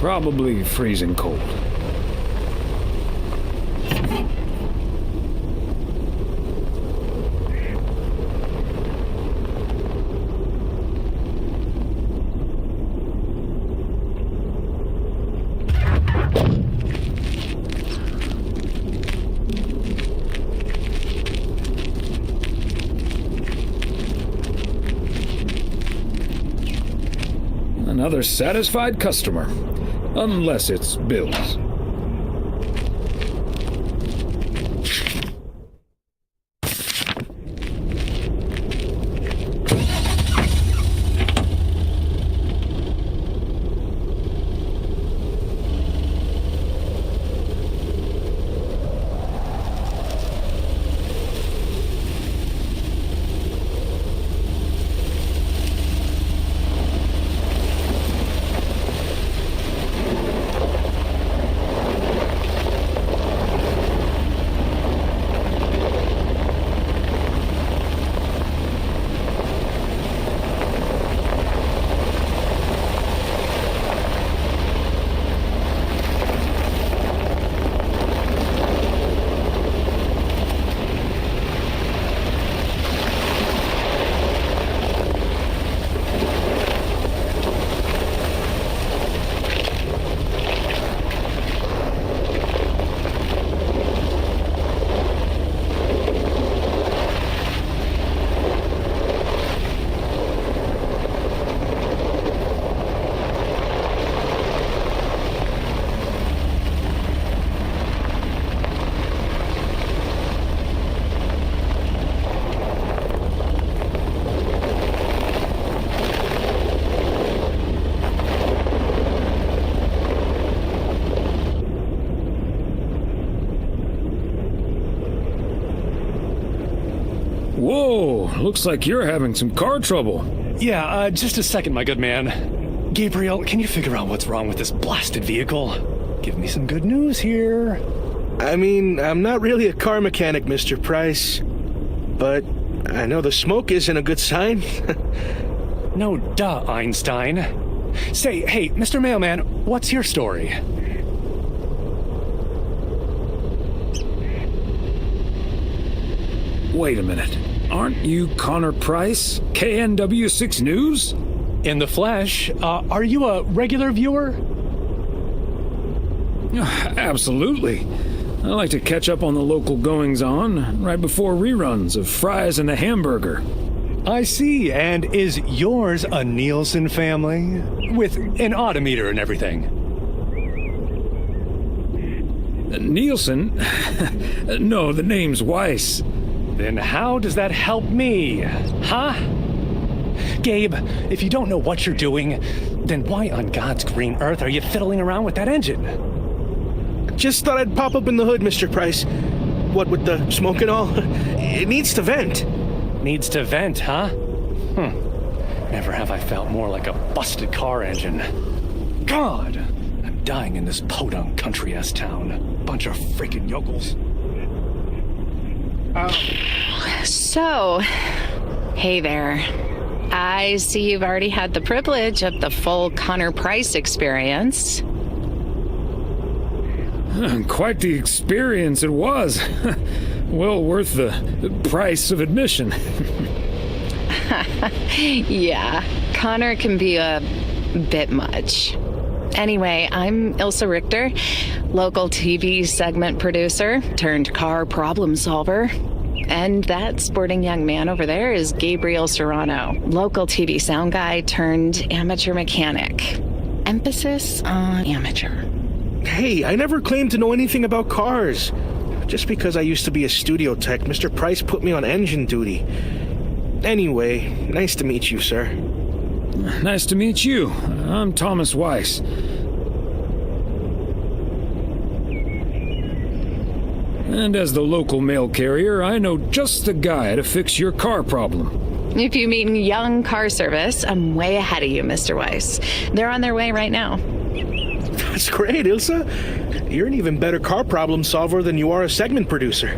Speaker 2: Probably freezing cold. Another satisfied customer. Unless it's Bill's. Whoa, looks like you're having some car trouble.
Speaker 11: Yeah, just a second, my good man. Gabriel, can you figure out what's wrong with this blasted vehicle? Give me some good news here.
Speaker 22: I mean, I'm not really a car mechanic, Mr. Price, but I know the smoke isn't a good sign.
Speaker 11: No, duh, Einstein. Say, hey, Mr. Mailman, what's your story?
Speaker 2: Wait a minute. Aren't you Connor Price, KNW6 News?
Speaker 11: In the flesh. Are you a regular viewer?
Speaker 2: Absolutely. I like to catch up on the local goings-on right before reruns of Fries and the Hamburger.
Speaker 11: I see. And is yours a Nielsen family? With an odometer and everything?
Speaker 2: Nielsen? No, the name's Weiss.
Speaker 11: Then how does that help me? Huh? Gabe, if you don't know what you're doing, then why on God's green earth are you fiddling around with that engine?
Speaker 22: Just thought I'd pop up in the hood, Mr. Price. What with the smoke and all? It needs to vent.
Speaker 11: Needs to vent, huh? Never have I felt more like a busted car engine. God! I'm dying in this podunk country-ass town. Bunch of freaking yokels.
Speaker 23: So, hey there. I see you've already had the privilege of the full Connor Price experience.
Speaker 2: Quite the experience it was. Well worth the price of admission.
Speaker 23: Yeah, Connor can be a bit much. Anyway, I'm Ilsa Richter, local TV segment producer turned car problem solver. And that sporting young man over there is Gabriel Serrano, local TV sound guy turned amateur mechanic. Emphasis on amateur.
Speaker 22: Hey, I never claimed to know anything about cars. Just because I used to be a studio tech, Mr. Price put me on engine duty. Anyway, nice to meet you, sir.
Speaker 2: Nice to meet you. I'm Thomas Weiss. And as the local mail carrier, I know just the guy to fix your car problem.
Speaker 23: If you mean young car service, I'm way ahead of you, Mr. Weiss. They're on their way right now.
Speaker 22: That's great, Ilsa. You're an even better car problem solver than you are a segment producer.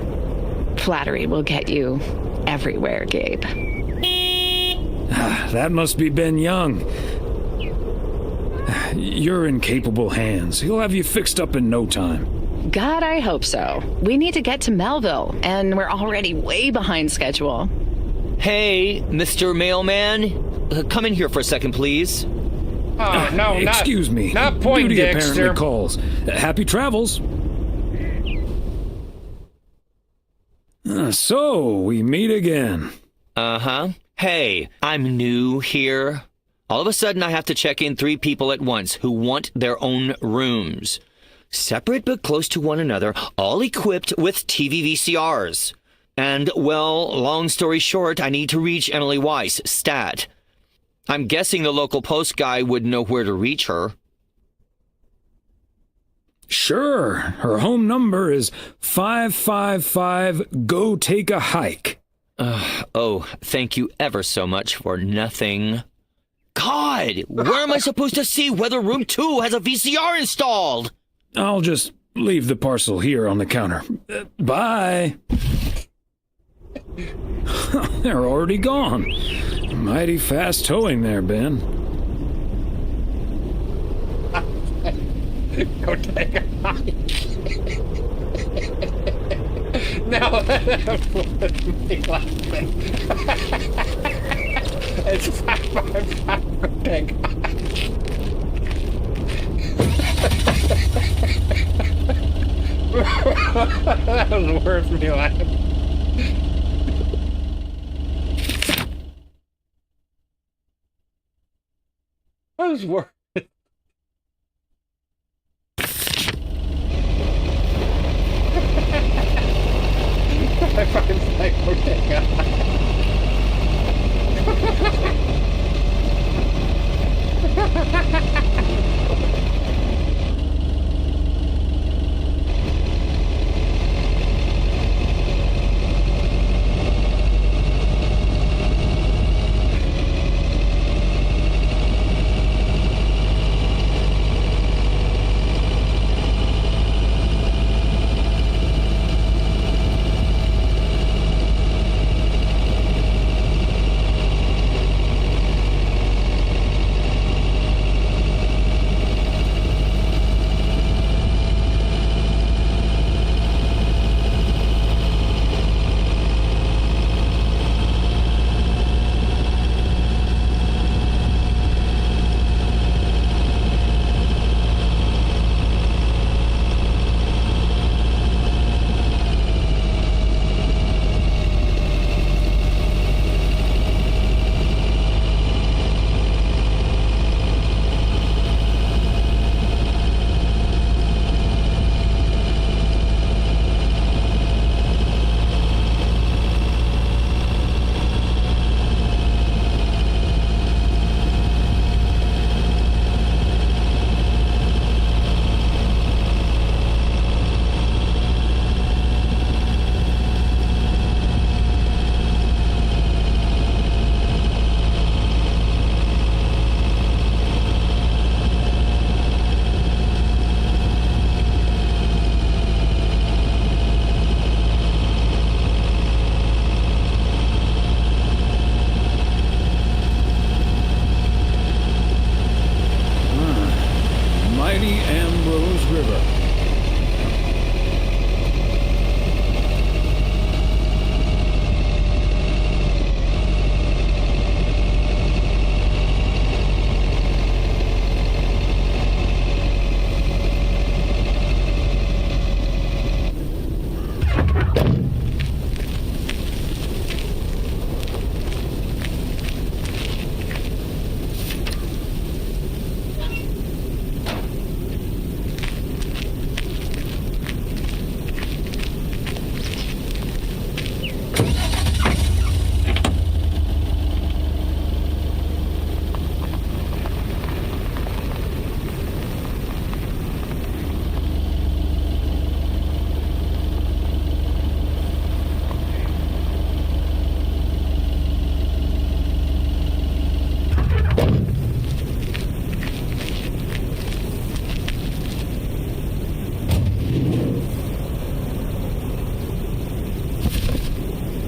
Speaker 23: Flattery will get you everywhere, Gabe.
Speaker 2: That must be Ben Young. You're in capable hands. He'll have you fixed up in no time.
Speaker 23: God, I hope so. We need to get to Melville, and we're already way behind schedule.
Speaker 17: Hey, Mr. Mailman. Come in here for a second, please.
Speaker 1: Oh, no,
Speaker 2: excuse me.
Speaker 1: Not
Speaker 2: Duty
Speaker 1: Poindexter.
Speaker 2: apparently calls. Happy travels. So, we meet again.
Speaker 17: Uh-huh. Hey, I'm new here. All of a sudden, I have to check in 3 people at once who want their own rooms. Separate but close to one another, all equipped with TV VCRs. And, well, long story short, I need to reach Emily Weiss, stat. I'm guessing the local post guy would know where to reach her.
Speaker 2: Sure. Her home number is 555 Go Take a Hike.
Speaker 17: Oh, thank you ever so much for nothing. God, where am I supposed to see whether room 2 has a VCR installed?
Speaker 2: I'll just leave the parcel here on the counter. Bye. They're already gone. Mighty fast towing there, Ben.
Speaker 1: Go take a hike. Now that me laughing. It's 555. Go take a hike. That was worth me laughing. That was worth it. I fucking like Ortega.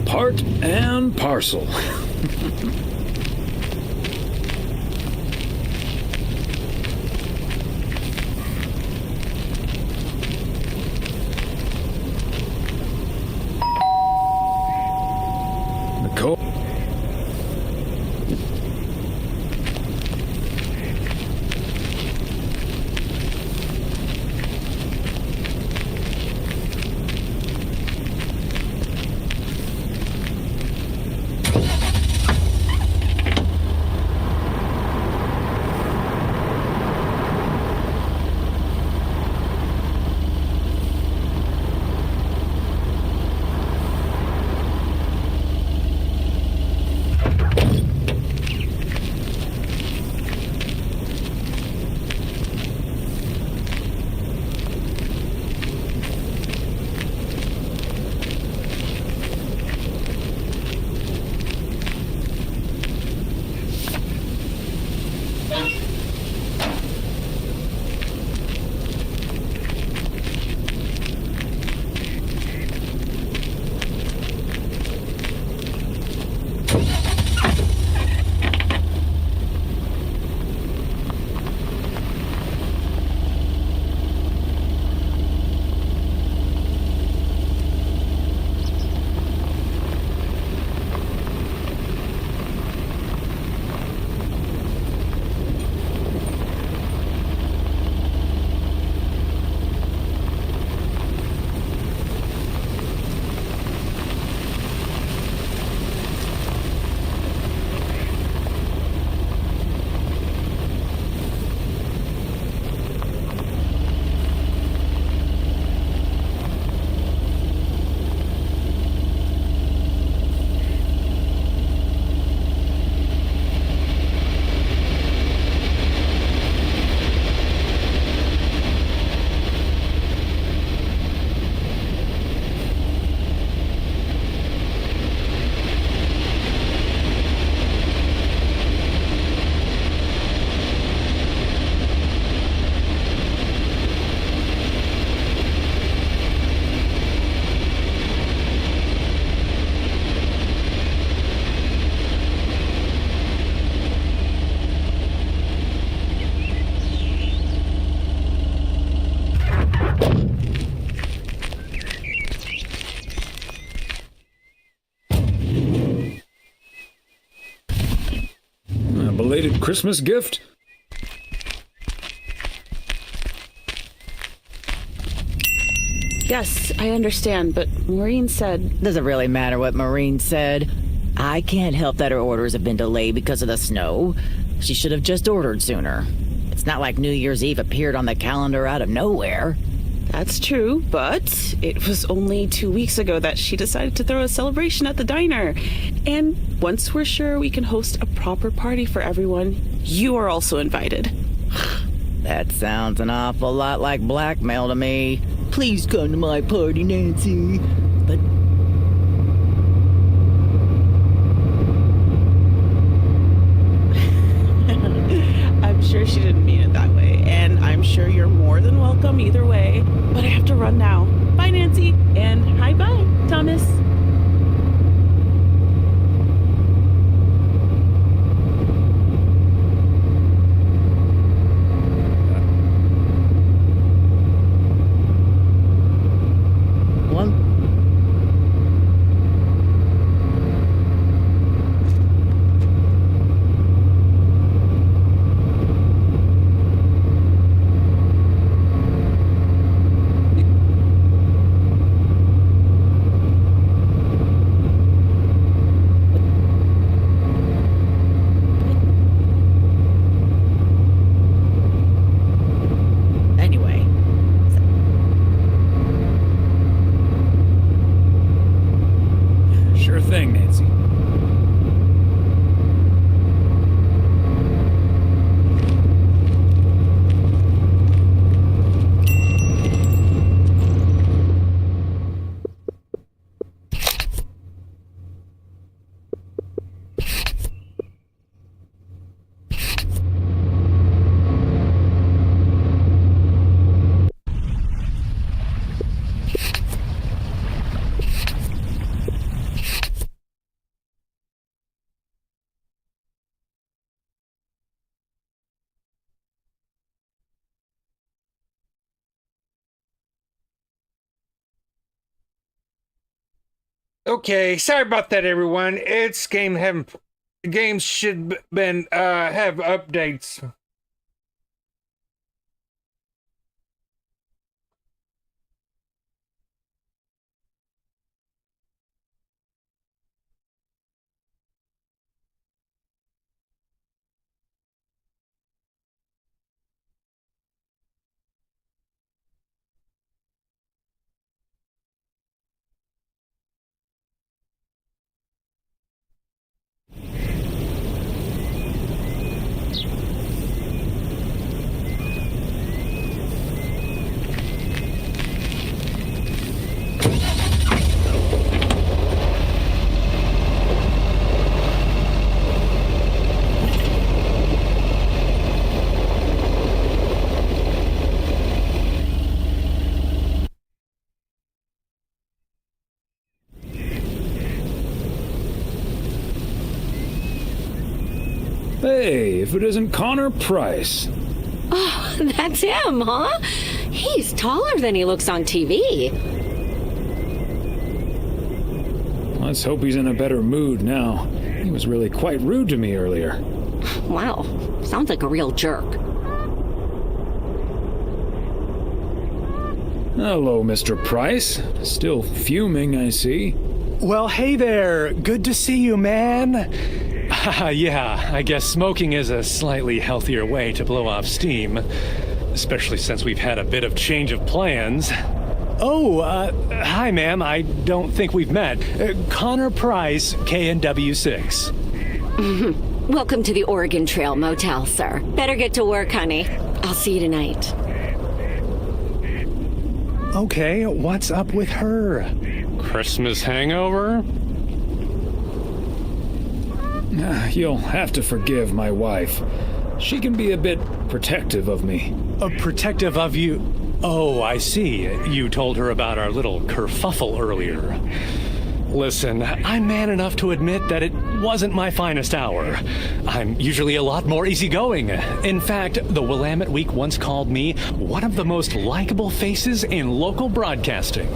Speaker 2: Part and parcel. Nicole. A belated Christmas gift?
Speaker 13: Yes, I understand, but Maureen said...
Speaker 15: Does it really matter what Maureen said? I can't help that her orders have been delayed because of the snow. She should have just ordered sooner. It's not like New Year's Eve appeared on the calendar out of nowhere.
Speaker 13: That's true, but it was only 2 weeks ago that she decided to throw a celebration at the diner. And once we're sure we can host a proper party for everyone, you are also invited.
Speaker 15: That sounds an awful lot like blackmail to me. Please come to my party, Nancy. But
Speaker 13: I'm sure she didn't mean it that way, and I'm sure you're more than welcome either way. But I have to run now. Bye, Nancy, and hi-bye, Thomas.
Speaker 1: Okay, sorry about that, everyone. It's games should been have updates.
Speaker 2: Hey, if it isn't Connor Price.
Speaker 19: Oh, that's him, huh? He's taller than he looks on TV.
Speaker 2: Let's hope he's in a better mood now. He was really quite rude to me earlier.
Speaker 19: Wow, sounds like a real jerk.
Speaker 2: Hello, Mr. Price. Still fuming, I see.
Speaker 11: Well, hey there. Good to see you, man. Yeah, I guess smoking is a slightly healthier way to blow off steam, especially since we've had a bit of change of plans. Oh, hi, ma'am. I don't think we've met. Connor Price, KNW6.
Speaker 19: Welcome to the Oregon Trail Motel, sir. Better get to work, honey. I'll see you tonight.
Speaker 11: Okay, what's up with her? Christmas hangover?
Speaker 2: You'll have to forgive my wife. She can be a bit protective of me.
Speaker 11: Protective of you? Oh, I see. You told her about our little kerfuffle earlier. Listen, I'm man enough to admit that it wasn't my finest hour. I'm usually a lot more easygoing. In fact, the Willamette Week once called me one of the most likable faces in local broadcasting.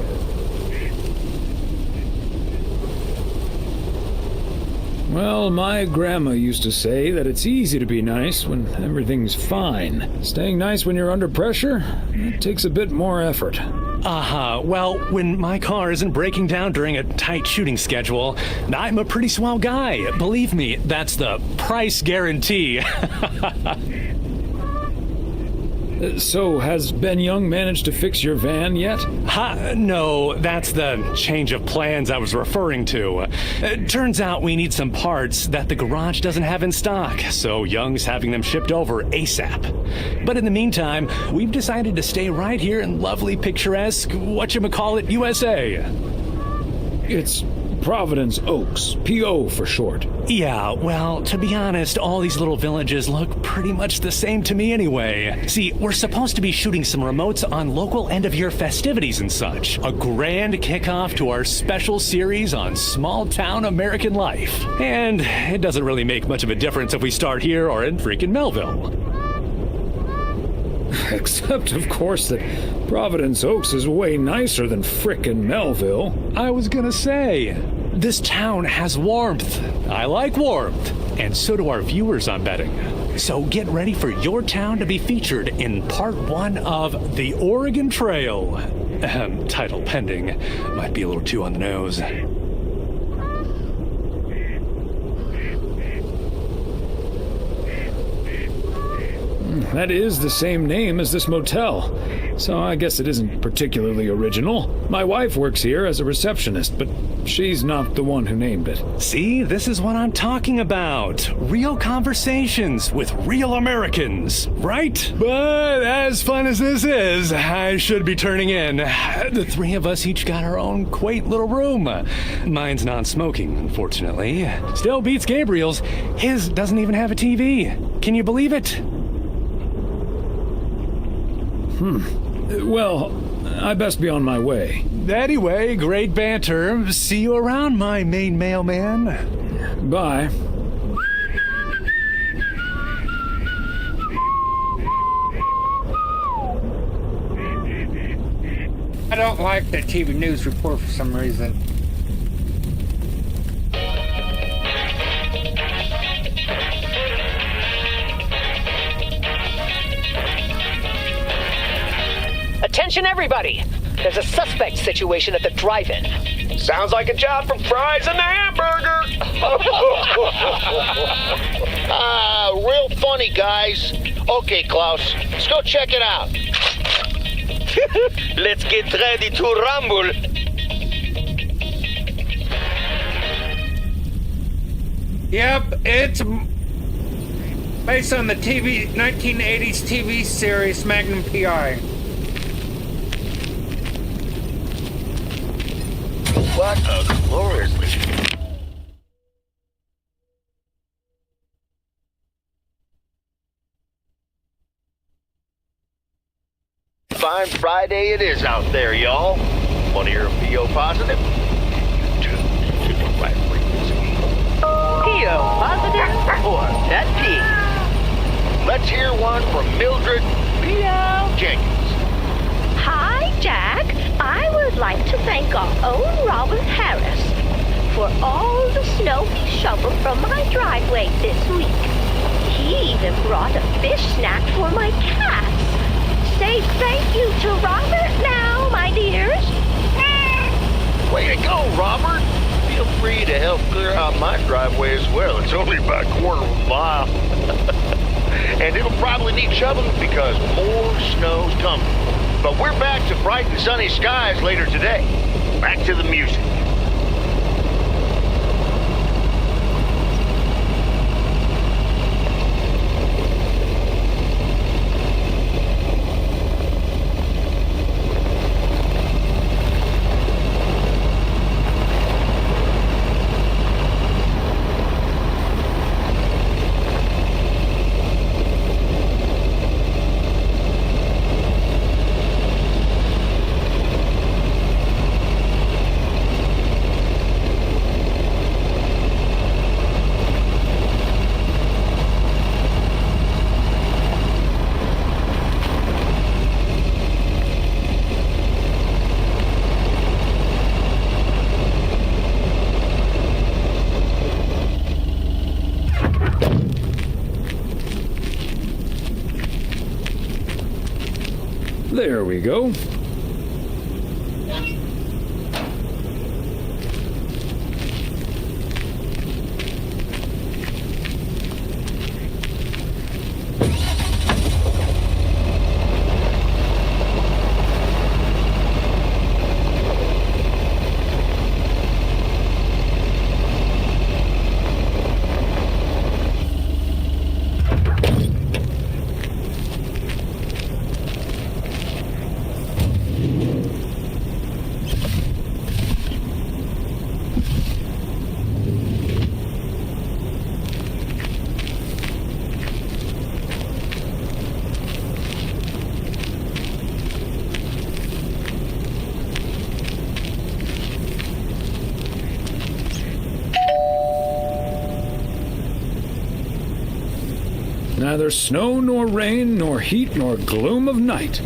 Speaker 2: Well, my grandma used to say that it's easy to be nice when everything's fine. Staying nice when you're under pressure, it takes a bit more effort.
Speaker 11: Well, when my car isn't breaking down during a tight shooting schedule, I'm a pretty swell guy. Believe me, that's the price guarantee.
Speaker 2: So, has Ben Young managed to fix your van yet?
Speaker 11: No, that's the change of plans I was referring to. Turns out we need some parts that the garage doesn't have in stock, so Young's having them shipped over ASAP. But in the meantime, we've decided to stay right here in lovely, picturesque, whatchamacallit, USA.
Speaker 2: It's Providence Oaks, P.O. for short.
Speaker 11: Yeah, well, to be honest, all these little villages look pretty much the same to me anyway. See, we're supposed to be shooting some remotes on local end-of-year festivities and such. A grand kickoff to our special series on small-town American life. And it doesn't really make much of a difference if we start here or in freaking Melville.
Speaker 2: Except, of course, that Providence Oaks is way nicer than frickin' Melville.
Speaker 11: I was gonna say, this town has warmth. I like warmth. And so do our viewers, I'm betting. So get ready for your town to be featured in part 1 of The Oregon Trail. Title pending. Might be a little too on the nose.
Speaker 2: That is the same name as this motel, so I guess it isn't particularly original. My wife works here as a receptionist, but she's not the one who named it.
Speaker 11: See, this is what I'm talking about. Real conversations with real Americans, right? But as fun as this is, I should be turning in. The three of us each got our own quaint little room. Mine's non-smoking, unfortunately. Still beats Gabriel's. His doesn't even have a TV. Can you believe it?
Speaker 2: Well, I best be on my way.
Speaker 11: Anyway, great banter. See you around, my main mailman.
Speaker 2: Bye.
Speaker 1: I don't like that TV news report for some reason.
Speaker 12: Attention everybody! There's a suspect situation at the drive-in.
Speaker 20: Sounds like a job for fries and the hamburger.
Speaker 5: Real funny, guys. Okay, Klaus, let's go check it out.
Speaker 18: Let's get ready to rumble.
Speaker 1: Yep, it's based on the 1980s TV series Magnum PI.
Speaker 5: What a gloriously... Fine Friday it is out there, y'all. Want to hear a PO positive? You tuned to the right frequency.
Speaker 12: PO positive or pet peeve?
Speaker 5: Let's hear one from Mildred Meow Jenkins.
Speaker 6: Hi, Jack. I would like to thank our own Robert Harris for all the snow he shoveled from my driveway this week. He even brought a fish snack for my cats. Say thank you to Robert now, my dears.
Speaker 5: Way to go, Robert. Feel free to help clear out my driveway as well. It's only about a quarter of a mile. And it'll probably need shoveling because more snow's coming. But we're back to bright and sunny skies later today. Back to the music.
Speaker 2: There we go. Neither snow nor rain, nor heat nor gloom of night.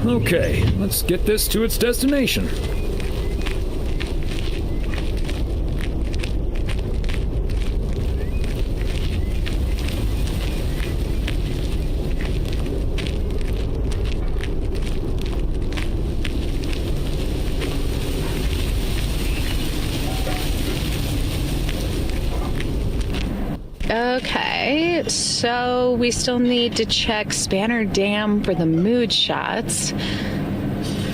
Speaker 2: Okay, let's get this to its destination.
Speaker 23: Okay, so we still need to check Spanner Dam for the mood shots.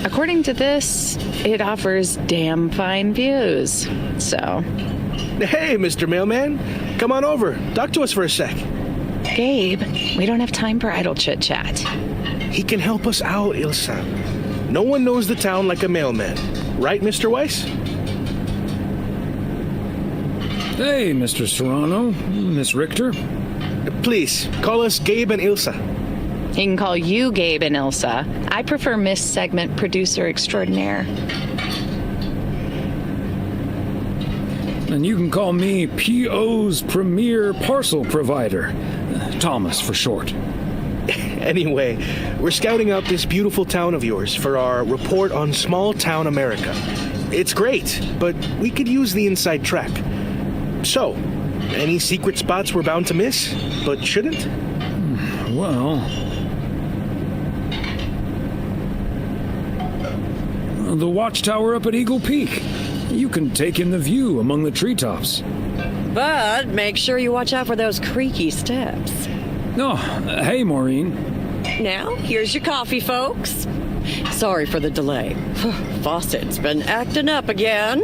Speaker 23: According to this, it offers damn fine views. So.
Speaker 22: Hey, Mr. Mailman. Come on over. Talk to us for a sec.
Speaker 23: Gabe, we don't have time for idle chit-chat.
Speaker 22: He can help us out, Ilsa. No one knows the town like a mailman. Right, Mr. Weiss?
Speaker 2: Hey, Mr. Serrano, Miss Richter.
Speaker 22: Please, call us Gabe and Ilsa.
Speaker 23: He can call you Gabe and Ilsa. I prefer Miss Segment Producer Extraordinaire.
Speaker 2: And you can call me PO's Premier Parcel Provider. Thomas for short.
Speaker 22: Anyway, we're scouting out this beautiful town of yours for our report on small town America. It's great, but we could use the inside track. So, any secret spots we're bound to miss, but shouldn't?
Speaker 2: Well, the watchtower up at Eagle Peak. You can take in the view among the treetops.
Speaker 9: But make sure you watch out for those creaky steps.
Speaker 2: Oh, hey, Maureen.
Speaker 9: Now, here's your coffee, folks. Sorry for the delay. Faucet's been acting up again,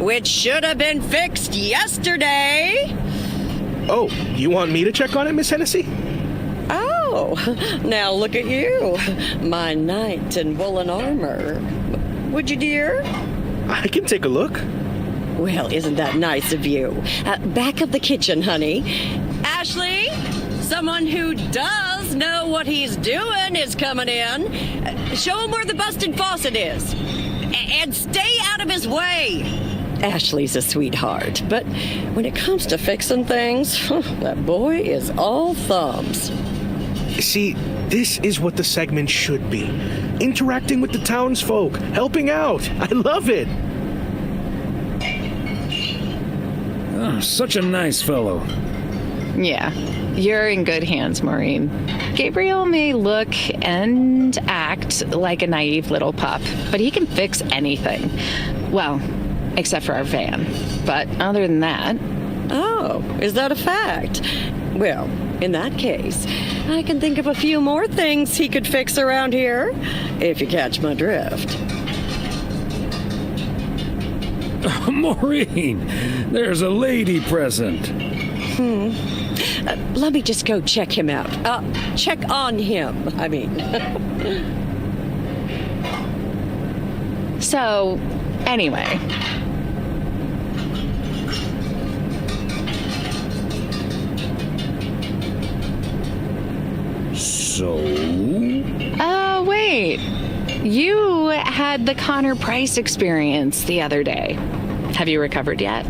Speaker 9: which should have been fixed yesterday.
Speaker 22: Oh, you want me to check on it, Miss Hennessy?
Speaker 9: Oh, now look at you. My knight in woolen armor. Would you, dear?
Speaker 22: I can take a look.
Speaker 9: Well, isn't that nice of you? Back of the kitchen, honey. Ashley, someone who does know what he's doing is coming in. Show him where the busted faucet is. And stay out of his way. Ashley's a sweetheart, but when it comes to fixing things, that boy is all thumbs.
Speaker 22: See, this is what the segment should be. Interacting with the townsfolk, helping out. I love it.
Speaker 2: Oh, such a nice fellow.
Speaker 23: Yeah, you're in good hands, Maureen. Gabriel may look and act like a naive little pup, but he can fix anything. Well, except for our van. But other than that...
Speaker 9: Oh, is that a fact? Well, in that case, I can think of a few more things he could fix around here, if you catch my drift.
Speaker 2: Oh, Maureen, there's a lady present.
Speaker 9: Let me just go check him out. Check on him, I mean.
Speaker 23: So, anyway.
Speaker 2: So?
Speaker 23: Wait. You had the Connor Price experience the other day. Have you recovered yet?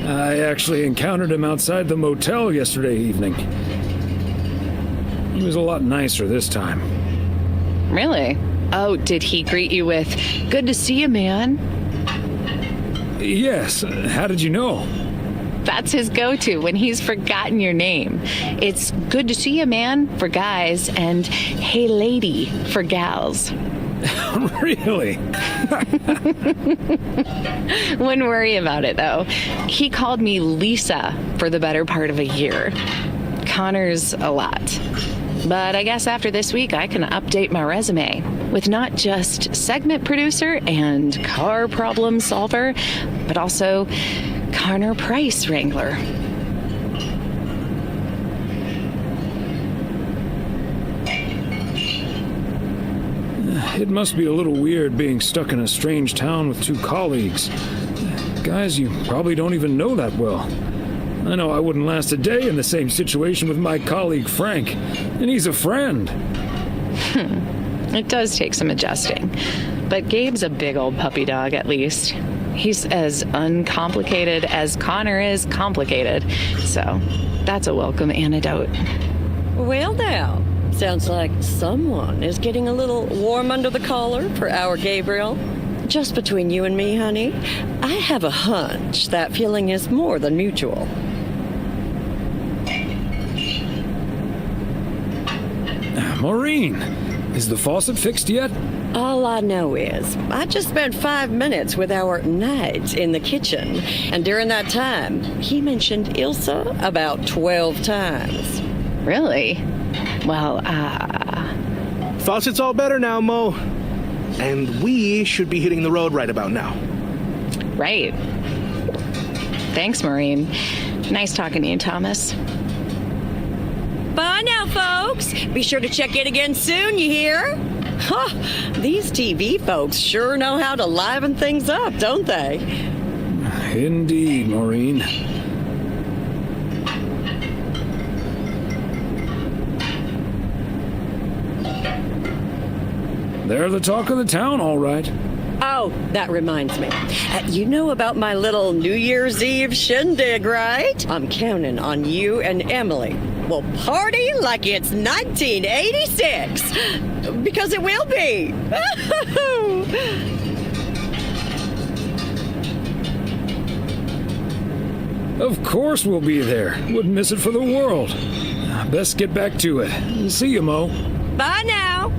Speaker 2: I actually encountered him outside the motel yesterday evening. He was a lot nicer this time.
Speaker 23: Really? Oh, did he greet you with, "Good to see you, man"?
Speaker 2: Yes. How did you know?
Speaker 23: That's his go-to when he's forgotten your name. It's "Good to see you, man" for guys and "Hey, lady" for gals.
Speaker 2: Really?
Speaker 23: Wouldn't worry about it, though. He called me Lisa for the better part of a year. Connor's a lot. But I guess after this week, I can update my resume with not just segment producer and car problem solver, but also Connor Price wrangler.
Speaker 2: It must be a little weird being stuck in a strange town with two colleagues. Guys you probably don't even know that well. I know I wouldn't last a day in the same situation with my colleague Frank, and he's a friend.
Speaker 23: It does take some adjusting. But Gabe's a big old puppy dog, at least. He's as uncomplicated as Connor is complicated. So that's a welcome antidote.
Speaker 9: Well now, Sounds like someone is getting a little warm under the collar for our Gabriel. Just between you and me, honey, I have a hunch that feeling is more than mutual.
Speaker 2: Maureen, is the faucet fixed yet?
Speaker 9: All I know is I just spent 5 minutes with our knight in the kitchen, and during that time, he mentioned Ilsa about 12 times.
Speaker 23: Really? Well,
Speaker 22: Faucet's all better now, Mo. And we should be hitting the road right about now.
Speaker 23: Right. Thanks, Maureen. Nice talking to you, Thomas.
Speaker 9: Bye now, folks. Be sure to check in again soon, you hear? Huh, these TV folks sure know how to liven things up, don't they?
Speaker 2: Indeed, Maureen. They're the talk of the town, all right.
Speaker 9: Oh, that reminds me. You know about my little New Year's Eve shindig, right? I'm counting on you and Emily. We'll party like it's 1986. Because it will be.
Speaker 2: Of course we'll be there. Wouldn't miss it for the world. Best get back to it. See you, Mo.
Speaker 9: Bye now.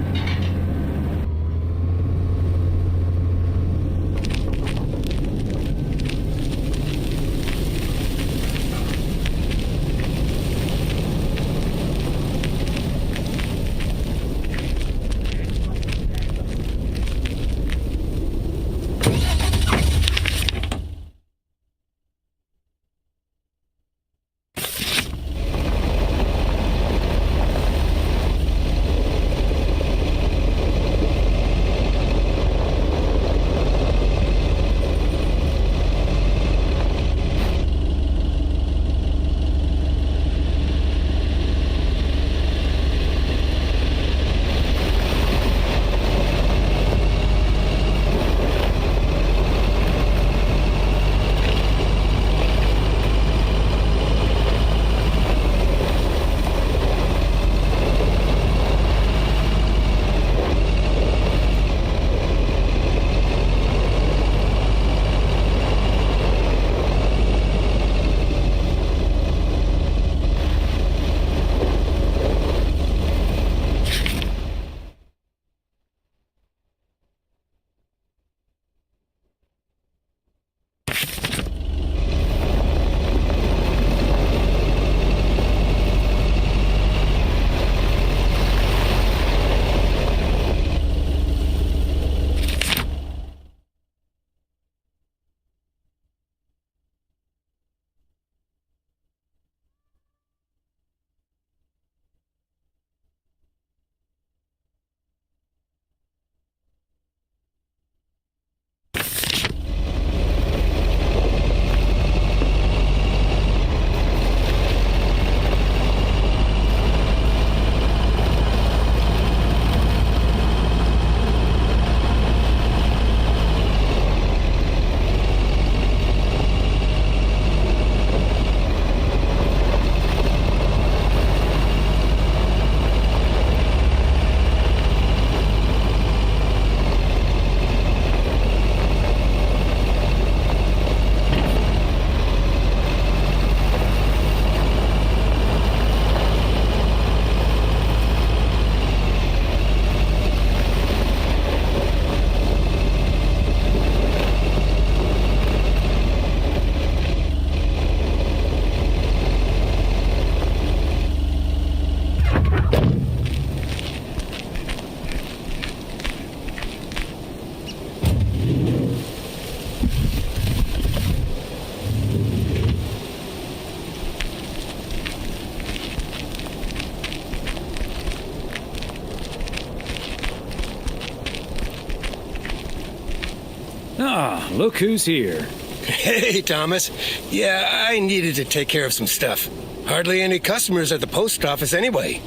Speaker 2: Ah, look who's here.
Speaker 4: Hey, Thomas. Yeah, I needed to take care of some stuff. Hardly any customers at the post office anyway.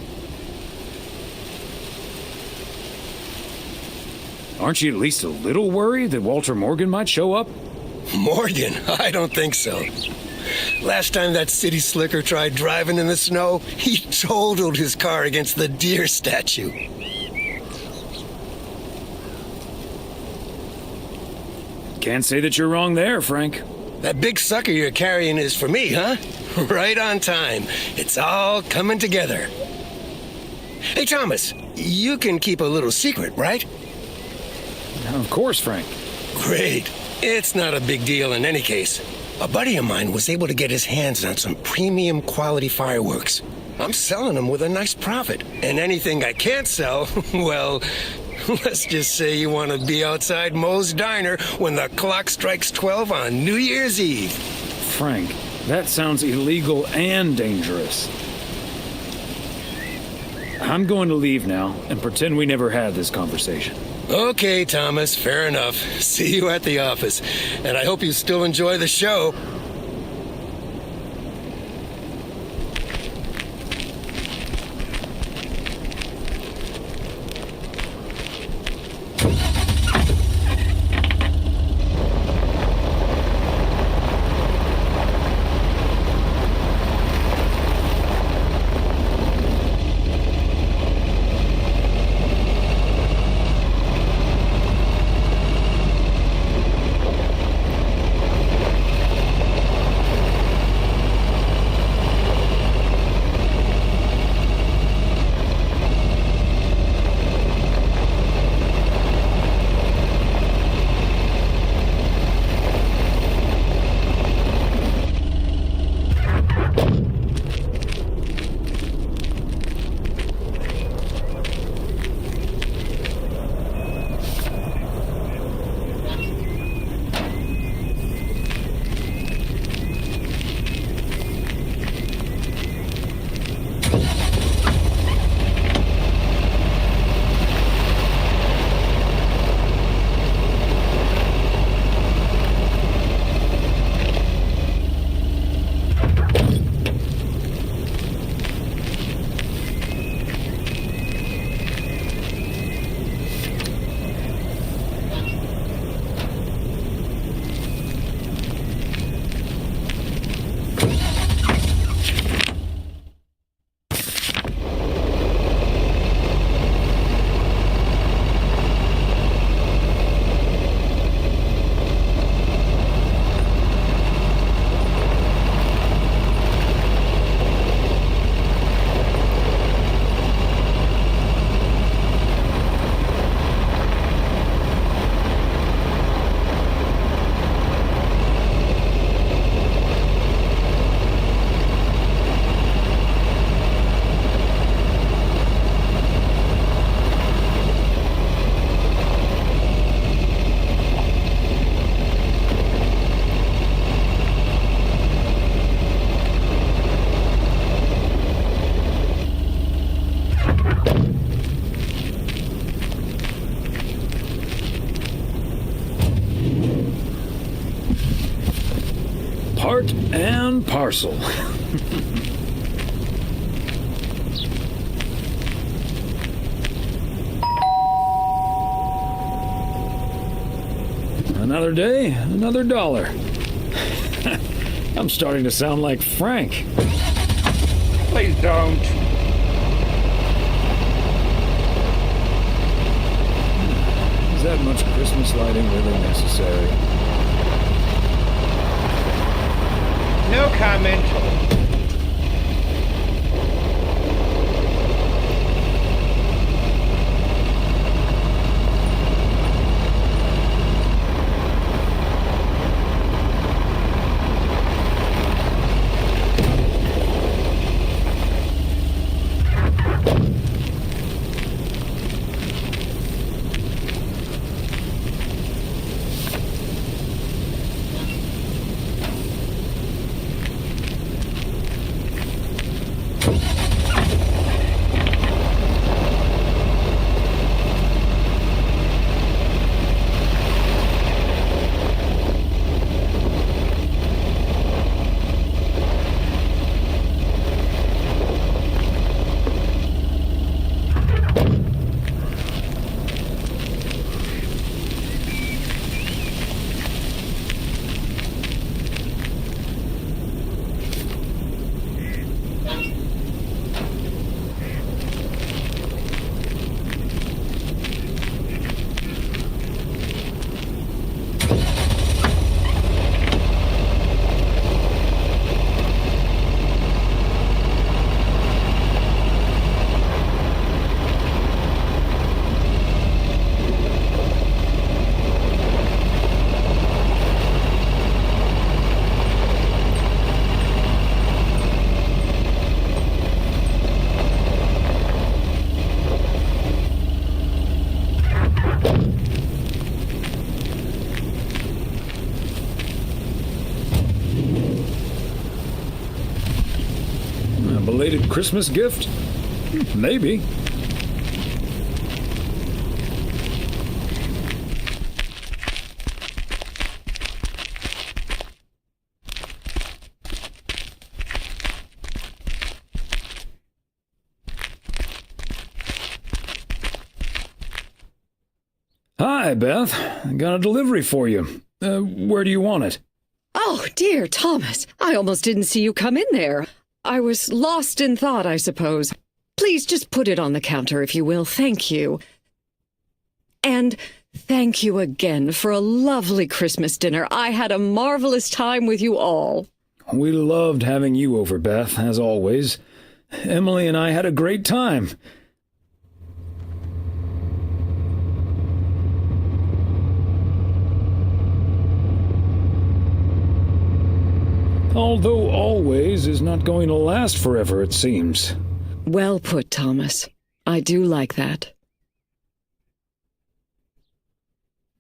Speaker 2: Aren't you at least a little worried that Walter Morgan might show up?
Speaker 4: Morgan? I don't think so. Last time that city slicker tried driving in the snow, he totaled his car against the deer statue.
Speaker 2: Can't say that you're wrong there, Frank.
Speaker 4: That big sucker you're carrying is for me, huh? Right on time. It's all coming together. Hey, Thomas, you can keep a little secret, right?
Speaker 2: Of course, Frank.
Speaker 4: Great. It's not a big deal in any case. A buddy of mine was able to get his hands on some premium quality fireworks. I'm selling them with a nice profit. And anything I can't sell, well, let's just say you want to be outside Moe's Diner when the clock strikes 12 on New Year's Eve.
Speaker 2: Frank, that sounds illegal and dangerous. I'm going to leave now and pretend we never had this conversation.
Speaker 4: Okay, Thomas, fair enough. See you at the office. And I hope you still enjoy the show.
Speaker 2: Part and parcel. Another day, another dollar. I'm starting to sound like Frank.
Speaker 1: Please don't.
Speaker 2: Is that much Christmas lighting really necessary?
Speaker 1: No comment.
Speaker 2: belated Christmas gift? Maybe. Hi, Beth. I got a delivery for you. Where do you want it?
Speaker 10: Oh, dear Thomas, I almost didn't see you come in there. I was lost in thought, I suppose. Please just put it on the counter, if you will. Thank you. And thank you again for a lovely Christmas dinner. I had a marvelous time with you all.
Speaker 2: We loved having you over, Beth, as always. Emily and I had a great time. Although always is not going to last forever, it seems.
Speaker 10: Well put, Thomas. I do like that.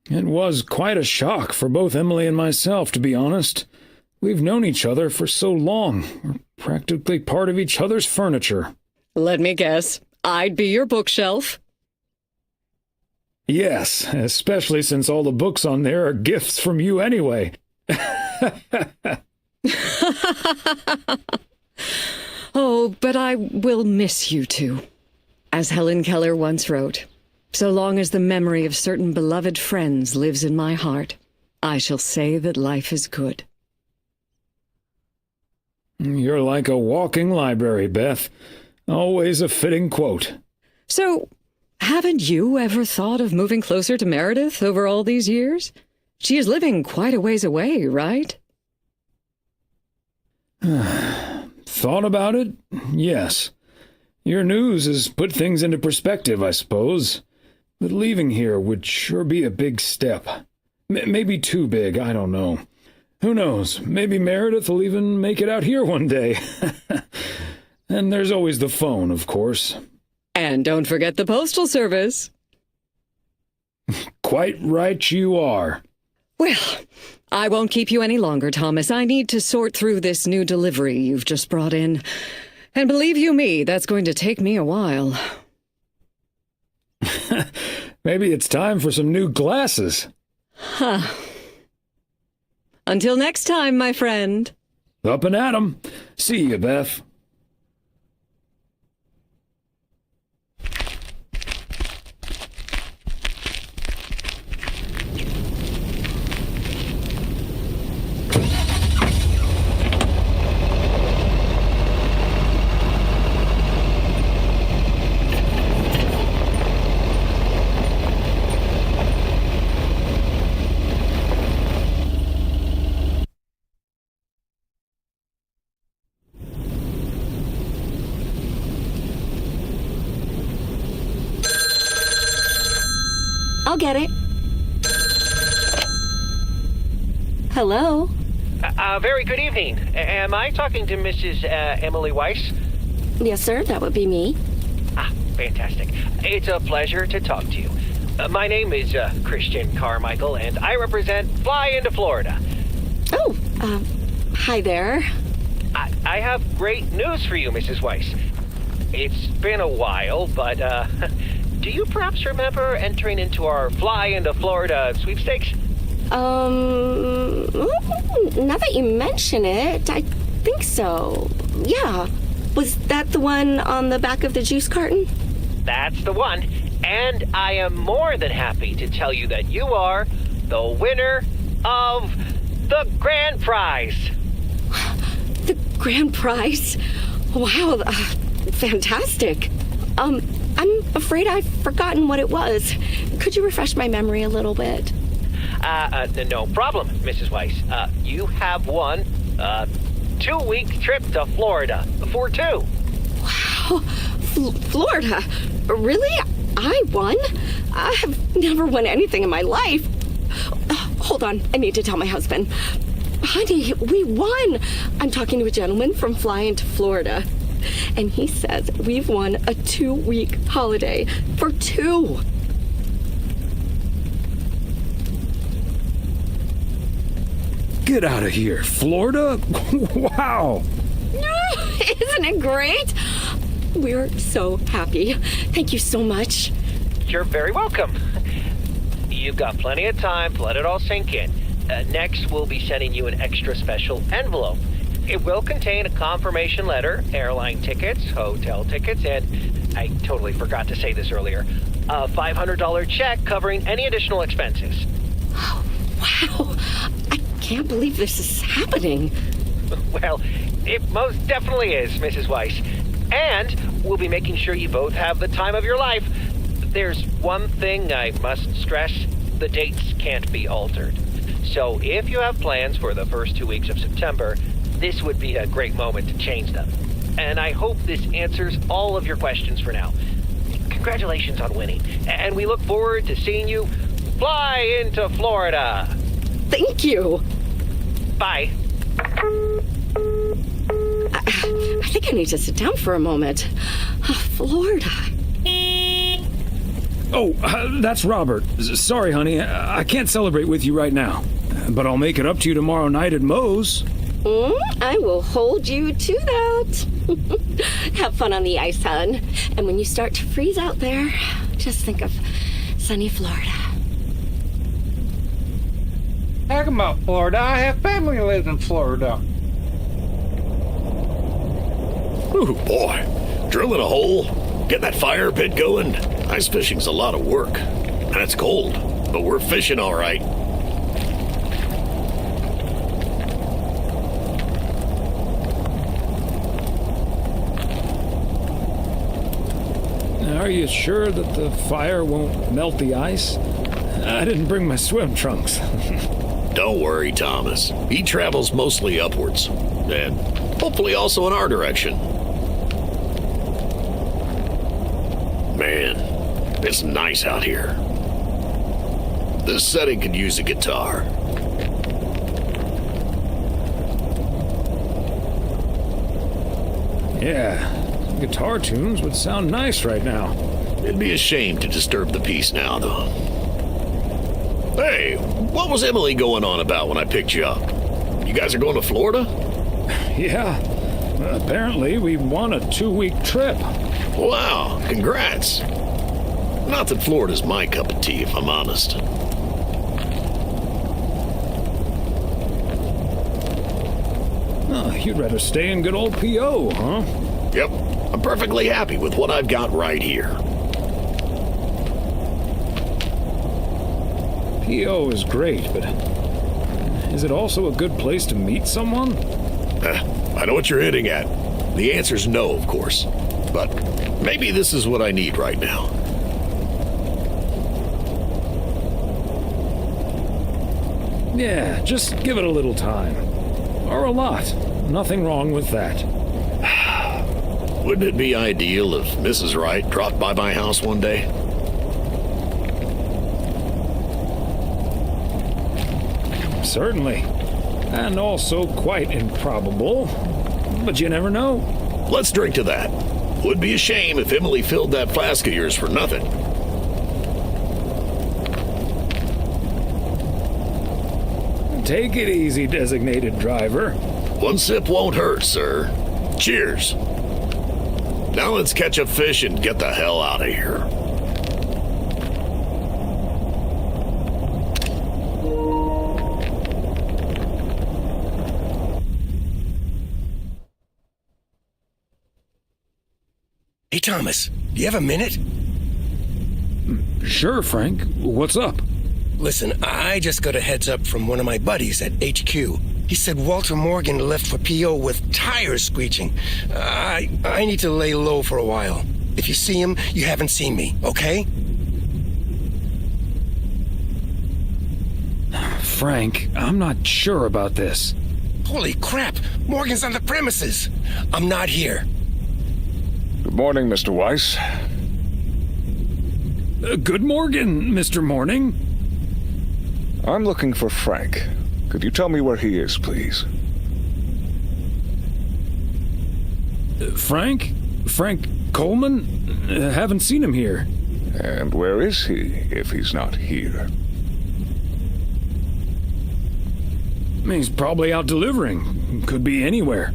Speaker 2: It was quite a shock for both Emily and myself, to be honest. We've known each other for so long. We're practically part of each other's furniture.
Speaker 10: Let me guess. I'd be your bookshelf.
Speaker 2: Yes, especially since all the books on there are gifts from you anyway.
Speaker 10: Oh, but I will miss you two. As Helen Keller once wrote, so long as the memory of certain beloved friends lives in my heart, I shall say that life is good.
Speaker 2: You're like a walking library, Beth. Always a fitting quote.
Speaker 10: So, haven't you ever thought of moving closer to Meredith over all these years? She is living quite a ways away, right?
Speaker 2: Thought about it? Yes. Your news has put things into perspective, I suppose. But leaving here would sure be a big step. Maybe too big, I don't know. Who knows? Maybe Meredith will even make it out here one day. And there's always the phone, of course.
Speaker 10: And don't forget the postal service.
Speaker 2: Quite right you are.
Speaker 10: Well, I won't keep you any longer, Thomas. I need to sort through this new delivery you've just brought in. And believe you me, that's going to take me a while.
Speaker 2: Maybe it's time for some new glasses.
Speaker 10: Huh. Until next time, my friend.
Speaker 2: Up and at 'em. See you, Beth.
Speaker 19: I'll get it. Hello?
Speaker 12: Very good evening. Am I talking to Mrs. Emily Weiss?
Speaker 19: Yes, sir, that would be me.
Speaker 12: Ah, fantastic. It's a pleasure to talk to you. My name is Christian Carmichael, and I represent Fly into Florida.
Speaker 19: Oh, hi there.
Speaker 12: I have great news for you, Mrs. Weiss. It's been a while, but, do you perhaps remember entering into our Fly into Florida sweepstakes?
Speaker 19: Now that you mention it, I think so. Yeah. Was that the one on the back of the juice carton?
Speaker 12: That's the one. And I am more than happy to tell you that you are the winner of the grand prize.
Speaker 19: The grand prize? Wow, fantastic. I'm afraid I've forgotten what it was. Could you refresh my memory a little bit?
Speaker 12: No problem, Mrs. Weiss. You have won a 2-week trip to Florida for two.
Speaker 19: Wow, Florida? Really? I won? I have never won anything in my life. Hold on, I need to tell my husband. Honey, we won. I'm talking to a gentleman from Fly into Florida. And he says we've won a 2-week holiday for two.
Speaker 2: Get out of here, Florida? Wow.
Speaker 19: Isn't it great? We're so happy. Thank you so much.
Speaker 12: You're very welcome. You've got plenty of time to let it all sink in. Next, we'll be sending you an extra special envelope. It will contain a confirmation letter, airline tickets, hotel tickets, and I totally forgot to say this earlier, a $500 check covering any additional expenses.
Speaker 19: Oh, wow. I can't believe this is happening.
Speaker 12: Well, it most definitely is, Mrs. Weiss. And we'll be making sure you both have the time of your life. There's one thing I must stress. The dates can't be altered. So if you have plans for the first 2 weeks of September, this would be a great moment to change them. And I hope this answers all of your questions for now. Congratulations on winning. And we look forward to seeing you fly into Florida.
Speaker 19: Thank you.
Speaker 12: Bye.
Speaker 19: I think I need to sit down for a moment. Florida.
Speaker 2: Oh, that's Robert. Sorry, honey. I can't celebrate with you right now. But I'll make it up to you tomorrow night at Moe's.
Speaker 19: I will hold you to that. Have fun on the ice, hon. And when you start to freeze out there, just think of sunny Florida.
Speaker 1: Talk about Florida. I have family who lives in Florida.
Speaker 7: Ooh, boy. Drilling a hole, getting that fire pit going. Ice fishing's a lot of work. And it's cold, but we're fishing all right.
Speaker 2: Are you sure that the fire won't melt the ice? I didn't bring my swim trunks.
Speaker 7: Don't worry, Thomas. He travels mostly upwards. And hopefully also in our direction. Man, it's nice out here. This setting could use a guitar.
Speaker 2: Yeah, guitar tunes would sound nice right now.
Speaker 7: It'd be a shame to disturb the peace now, though. Hey, what was Emily going on about when I picked you up? You guys are going to Florida?
Speaker 2: Yeah, apparently we won a 2-week trip.
Speaker 7: Wow, congrats. Not that Florida's my cup of tea, if I'm honest.
Speaker 2: Oh, you'd rather stay in good old P.O., huh?
Speaker 7: Yep, I'm perfectly happy with what I've got right here.
Speaker 2: P.O. is great, but is it also a good place to meet someone?
Speaker 7: I know what you're hitting at. The answer's no, of course. But maybe this is what I need right now.
Speaker 2: Yeah, just give it a little time. Or a lot. Nothing wrong with that.
Speaker 7: Wouldn't it be ideal if Mrs. Wright dropped by my house one day?
Speaker 2: Certainly. And also quite improbable. But you never know.
Speaker 7: Let's drink to that. Would be a shame if Emily filled that flask of yours for nothing.
Speaker 2: Take it easy, designated driver.
Speaker 7: One sip won't hurt, sir. Cheers. Now let's catch a fish and get the hell out of here.
Speaker 4: Hey, Thomas, do you have a minute?
Speaker 2: Sure, Frank. What's up?
Speaker 4: Listen, I just got a heads up from one of my buddies at HQ. He said Walter Morgan left for P.O. with tires screeching. I need to lay low for a while. If you see him, you haven't seen me, okay?
Speaker 2: Frank, I'm not sure about this.
Speaker 4: Holy crap! Morgan's on the premises! I'm not here.
Speaker 3: Good morning, Mr. Weiss.
Speaker 2: Good morning, Mr. Morning.
Speaker 3: I'm looking for Frank. Could you tell me where he is, please?
Speaker 2: Frank? Frank Coleman? Haven't seen him here.
Speaker 3: And where is he, if he's not here?
Speaker 2: He's probably out delivering. Could be anywhere.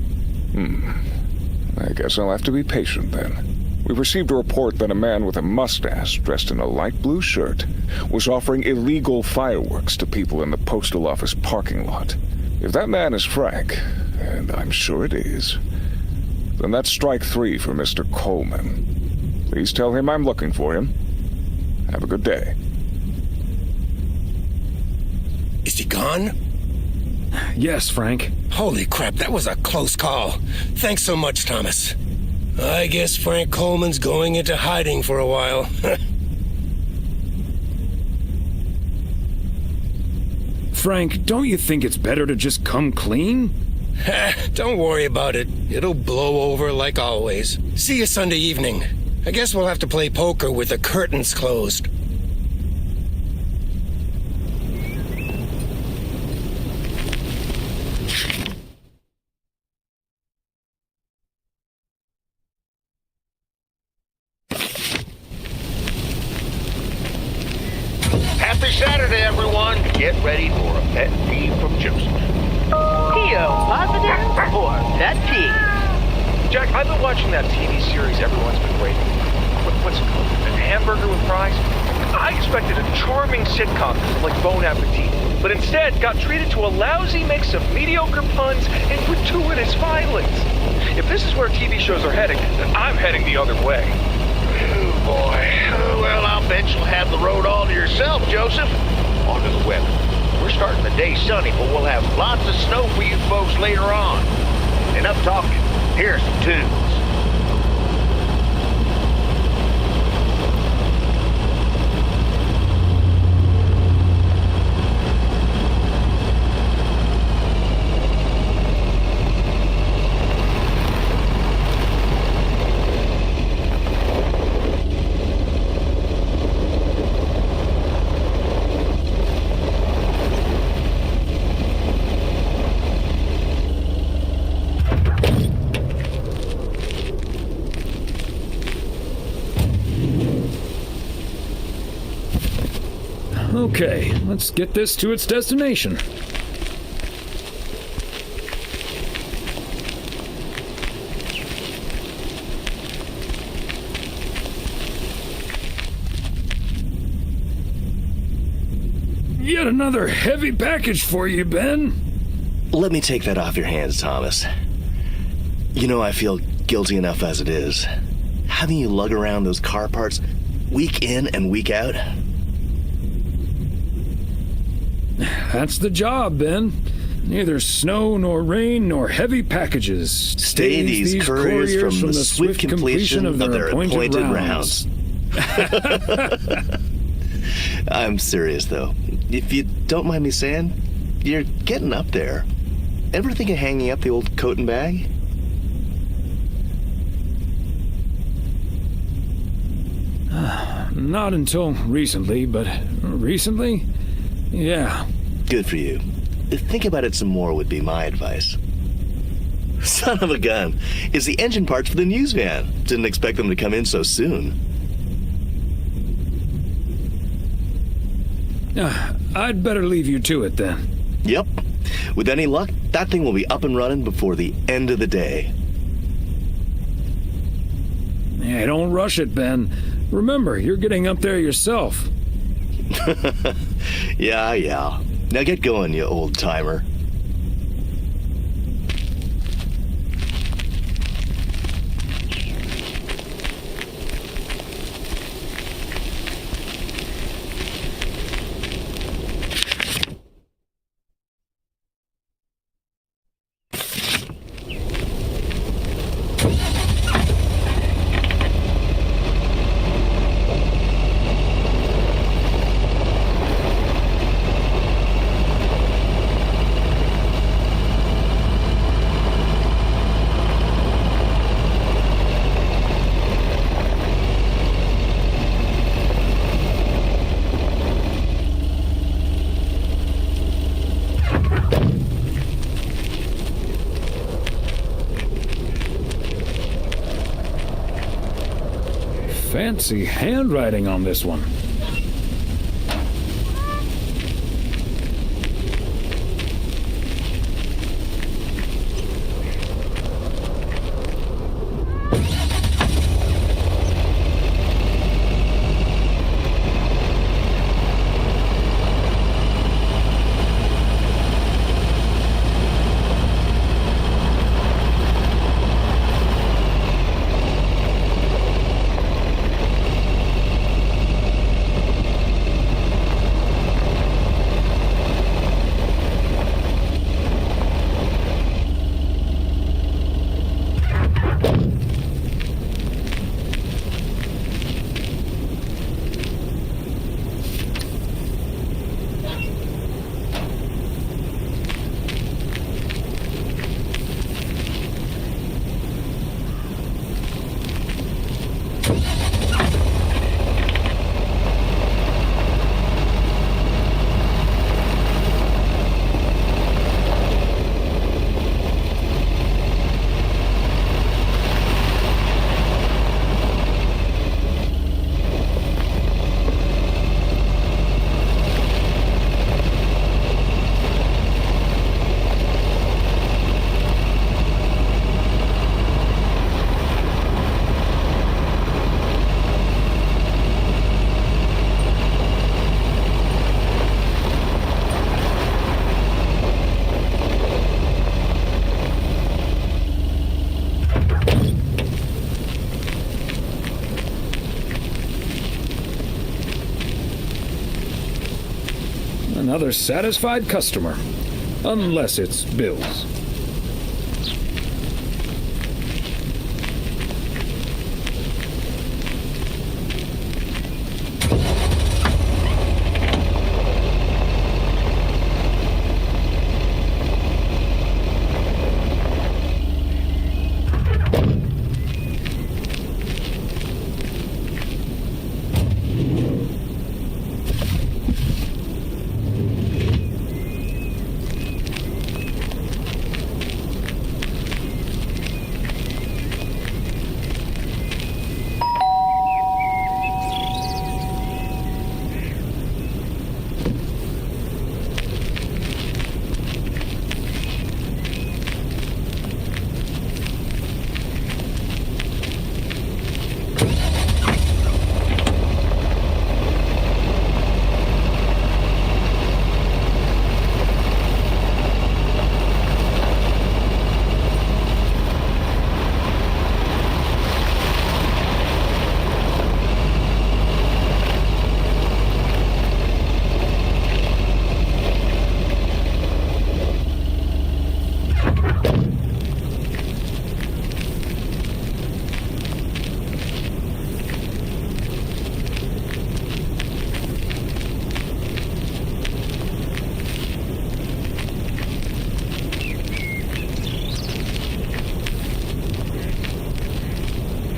Speaker 3: I guess I'll have to be patient then. We received a report that a man with a mustache dressed in a light blue shirt was offering illegal fireworks to people in the postal office parking lot. If that man is Frank, and I'm sure it is, then that's strike 3 for Mr. Coleman. Please tell him I'm looking for him. Have a good day.
Speaker 4: Is he gone?
Speaker 2: Yes, Frank.
Speaker 4: Holy crap, that was a close call. Thanks so much, Thomas. I guess Frank Coleman's going into hiding for a while.
Speaker 2: Frank, don't you think it's better to just come clean?
Speaker 4: Don't worry about it. It'll blow over like always. See you Sunday evening. I guess we'll have to play poker with the curtains closed.
Speaker 5: Happy Saturday, everyone. Get ready for a pet peeve from Joseph.
Speaker 12: Theo, positive or pet peeve? Jack, I've been watching that TV series everyone's been waiting for. What's it called? A hamburger with fries? I expected a charming sitcom like Bon Appetit, but instead got treated to a lousy mix of mediocre puns and gratuitous violence. If this is where TV shows are heading, then I'm heading the other way.
Speaker 5: Oh, boy. Well, I'll bet you'll have the road all to yourself, Joseph. On to the weather. We're starting the day sunny, but we'll have lots of snow for you folks later on. Enough talking. Here are some tunes.
Speaker 2: Okay, let's get this to its destination. Yet another heavy package for you, Ben.
Speaker 8: Let me take that off your hands, Thomas. You know I feel guilty enough as it is. Having you lug around those car parts week in and week out.
Speaker 2: That's the job, Ben. Neither snow nor rain nor heavy packages.
Speaker 8: Stay these couriers from the swift completion of their appointed rounds. I'm serious, though. If you don't mind me saying, you're getting up there. Ever think of hanging up the old coat and bag?
Speaker 2: Not until recently, but recently? Yeah.
Speaker 8: Good for you. Think about it some more would be my advice. Son of a gun. It's the engine parts for the news van. Didn't expect them to come in so soon.
Speaker 2: I'd better leave you to it then.
Speaker 8: Yep. With any luck, that thing will be up and running before the end of the day.
Speaker 2: Hey, don't rush it, Ben. Remember, you're getting up there yourself.
Speaker 8: Yeah. Now get going, you old timer.
Speaker 2: Fancy handwriting on this one. Another satisfied customer. Unless it's Bill's.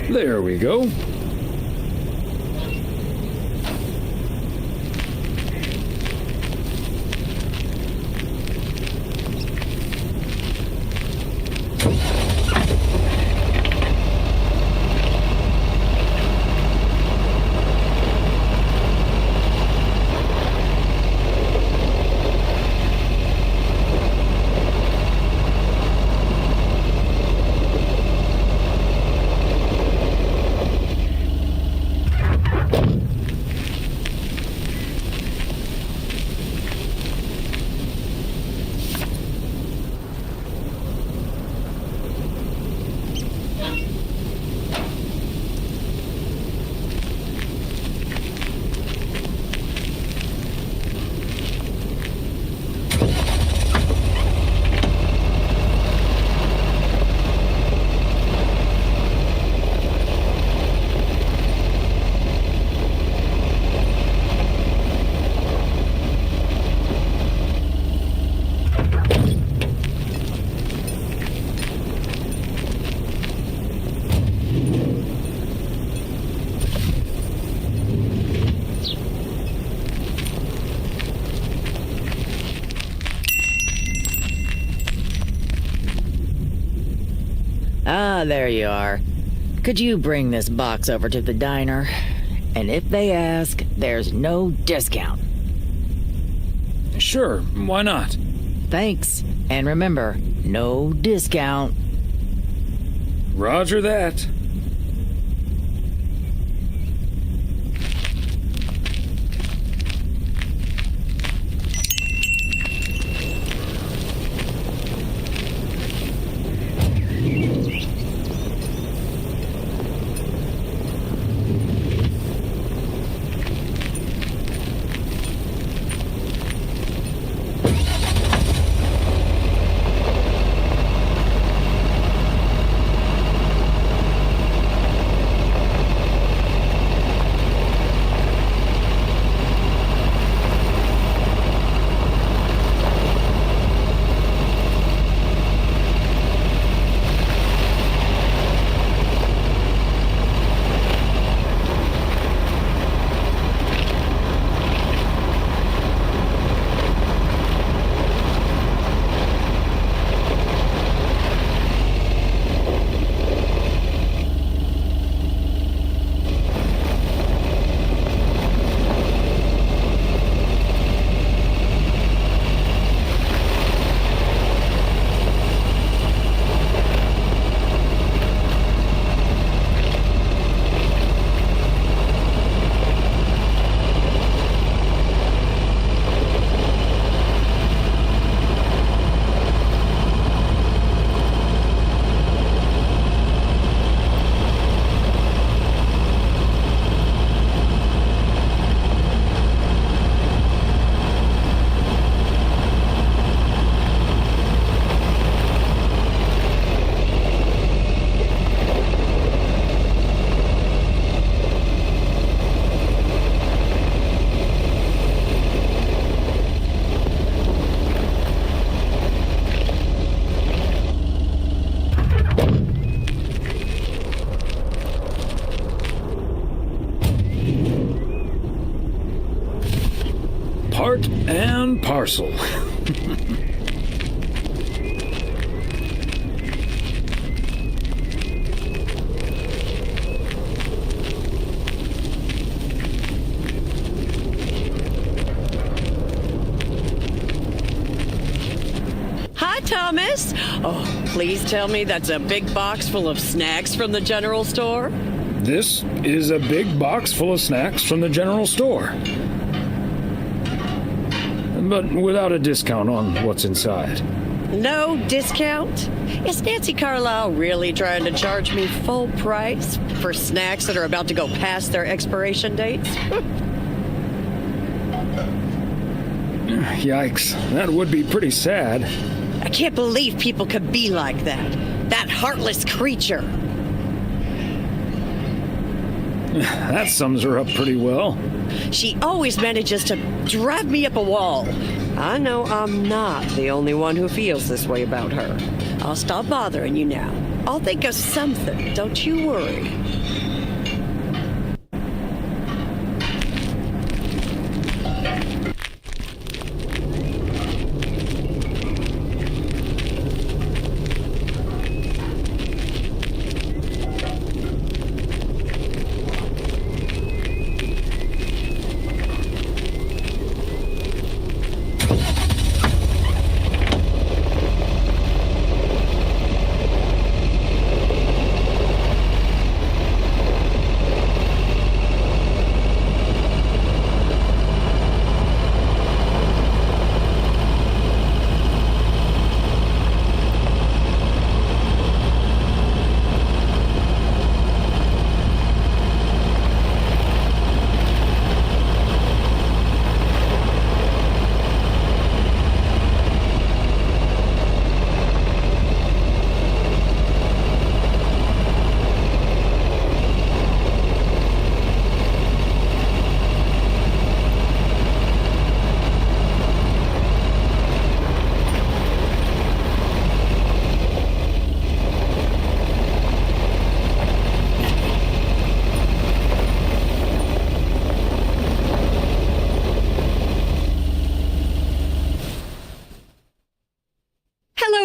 Speaker 2: There we go.
Speaker 15: Ah, there you are. Could you bring this box over to the diner? And if they ask, there's no discount.
Speaker 2: Sure, why not?
Speaker 15: Thanks. And remember, no discount.
Speaker 2: Roger that. part and parcel.
Speaker 9: Hi, Thomas. Oh, please tell me that's a big box full of snacks from the general store.
Speaker 2: This is a big box full of snacks from the general store. But without a discount on what's inside.
Speaker 9: No discount? Is Nancy Carlisle really trying to charge me full price for snacks that are about to go past their expiration dates?
Speaker 2: Yikes, that would be pretty sad.
Speaker 9: I can't believe people could be like that. That heartless creature.
Speaker 2: That sums her up pretty well.
Speaker 9: She always manages to drive me up a wall. I know I'm not the only one who feels this way about her. I'll stop bothering you now. I'll think of something, don't you worry.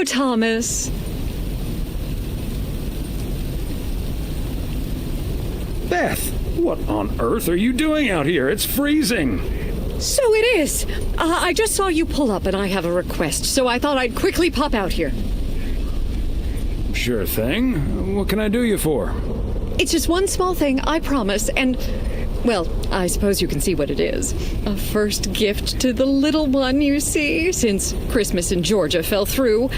Speaker 10: Thomas.
Speaker 2: Beth, what on earth are you doing out here? It's freezing.
Speaker 10: So it is. I just saw you pull up and I have a request, so I thought I'd quickly pop out here.
Speaker 2: Sure thing. What can I do you for?
Speaker 10: It's just one small thing, I promise, and, well, I suppose you can see what it is. A first gift to the little one, you see, since Christmas in Georgia fell through.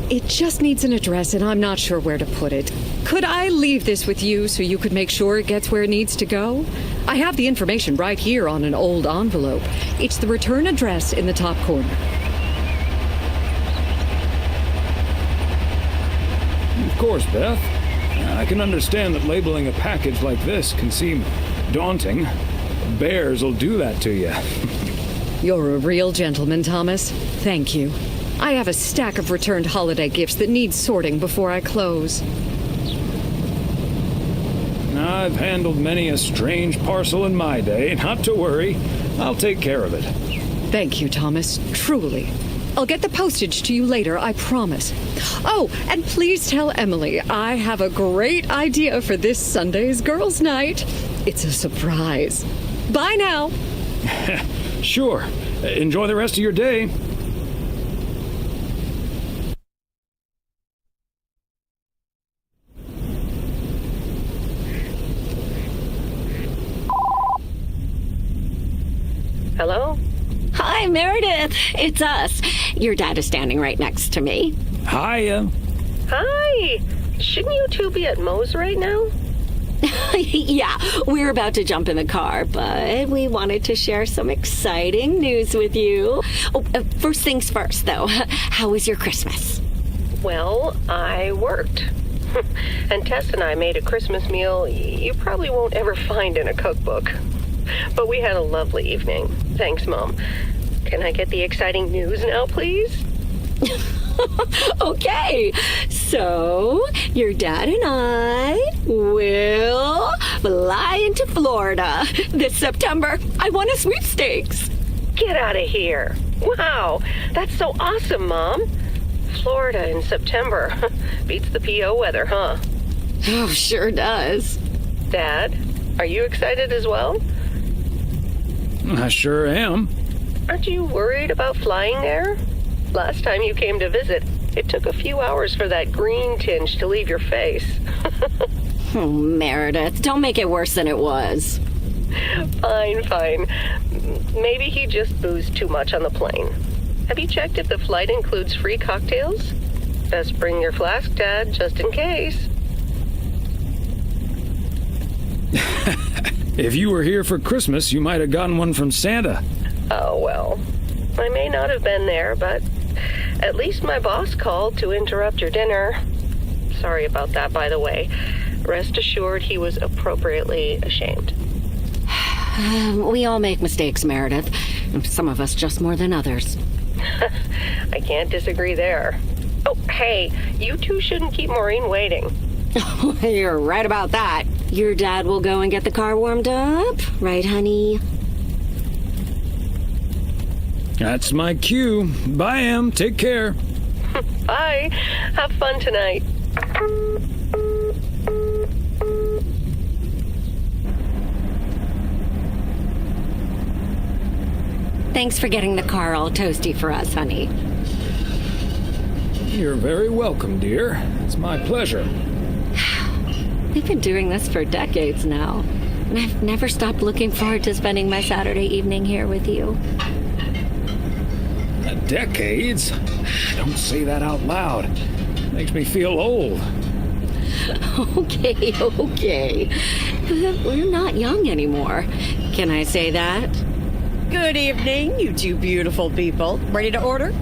Speaker 10: It just needs an address, and I'm not sure where to put it. Could I leave this with you so you could make sure it gets where it needs to go? I have the information right here on an old envelope. It's the return address in the top corner.
Speaker 2: Of course, Beth. I can understand that labeling a package like this can seem daunting. Bears will do that to you.
Speaker 10: You're a real gentleman, Thomas. Thank you. I have a stack of returned holiday gifts that need sorting before I close.
Speaker 2: I've handled many a strange parcel in my day. Not to worry. I'll take care of it.
Speaker 10: Thank you, Thomas. Truly. I'll get the postage to you later, I promise. Oh, and please tell Emily I have a great idea for this Sunday's girls' night. It's a surprise. Bye now.
Speaker 2: Sure. Enjoy the rest of your day.
Speaker 19: Hello? Hi, Meredith. It's us. Your dad is standing right next to me.
Speaker 2: Hiya.
Speaker 14: Hi. Shouldn't you two be at Moe's right now?
Speaker 19: Yeah, we're about to jump in the car, but we wanted to share some exciting news with you. Oh, first things first, though. How was your Christmas?
Speaker 14: Well, I worked. And Tess and I made a Christmas meal you probably won't ever find in a cookbook. But we had a lovely evening. Thanks, Mom. Can I get the exciting news now, please?
Speaker 19: Okay, so your dad and I will fly into Florida this September. I won a sweepstakes.
Speaker 14: Get out of here. Wow, that's so awesome, Mom. Florida in September. Beats the PO weather, huh?
Speaker 19: Oh, sure does.
Speaker 14: Dad, are you excited as well?
Speaker 2: I sure am.
Speaker 14: Aren't you worried about flying there? Last time you came to visit, it took a few hours for that green tinge to leave your face.
Speaker 19: Oh, Meredith, don't make it worse than it was.
Speaker 14: Fine. Maybe he just boozed too much on the plane. Have you checked if the flight includes free cocktails? Best bring your flask, Dad, just in case.
Speaker 2: If you were here for Christmas, you might have gotten one from Santa.
Speaker 14: Oh, well. I may not have been there, but at least my boss called to interrupt your dinner. Sorry about that, by the way. Rest assured he was appropriately ashamed.
Speaker 19: We all make mistakes, Meredith. Some of us just more than others.
Speaker 14: I can't disagree there. Oh, hey, you two shouldn't keep Maureen waiting.
Speaker 19: You're right about that. Your dad will go and get the car warmed up, right, honey?
Speaker 2: That's my cue. Bye, Em. Take care.
Speaker 14: Bye. Have fun tonight.
Speaker 19: Thanks for getting the car all toasty for us, honey.
Speaker 2: You're very welcome, dear. It's my pleasure.
Speaker 19: We've been doing this for decades now, and I've never stopped looking forward to spending my Saturday evening here with you.
Speaker 2: Decades? Don't say that out loud. Makes me feel old.
Speaker 19: Okay. But we're not young anymore. Can I say that?
Speaker 9: Good evening, you two beautiful people. Ready to order?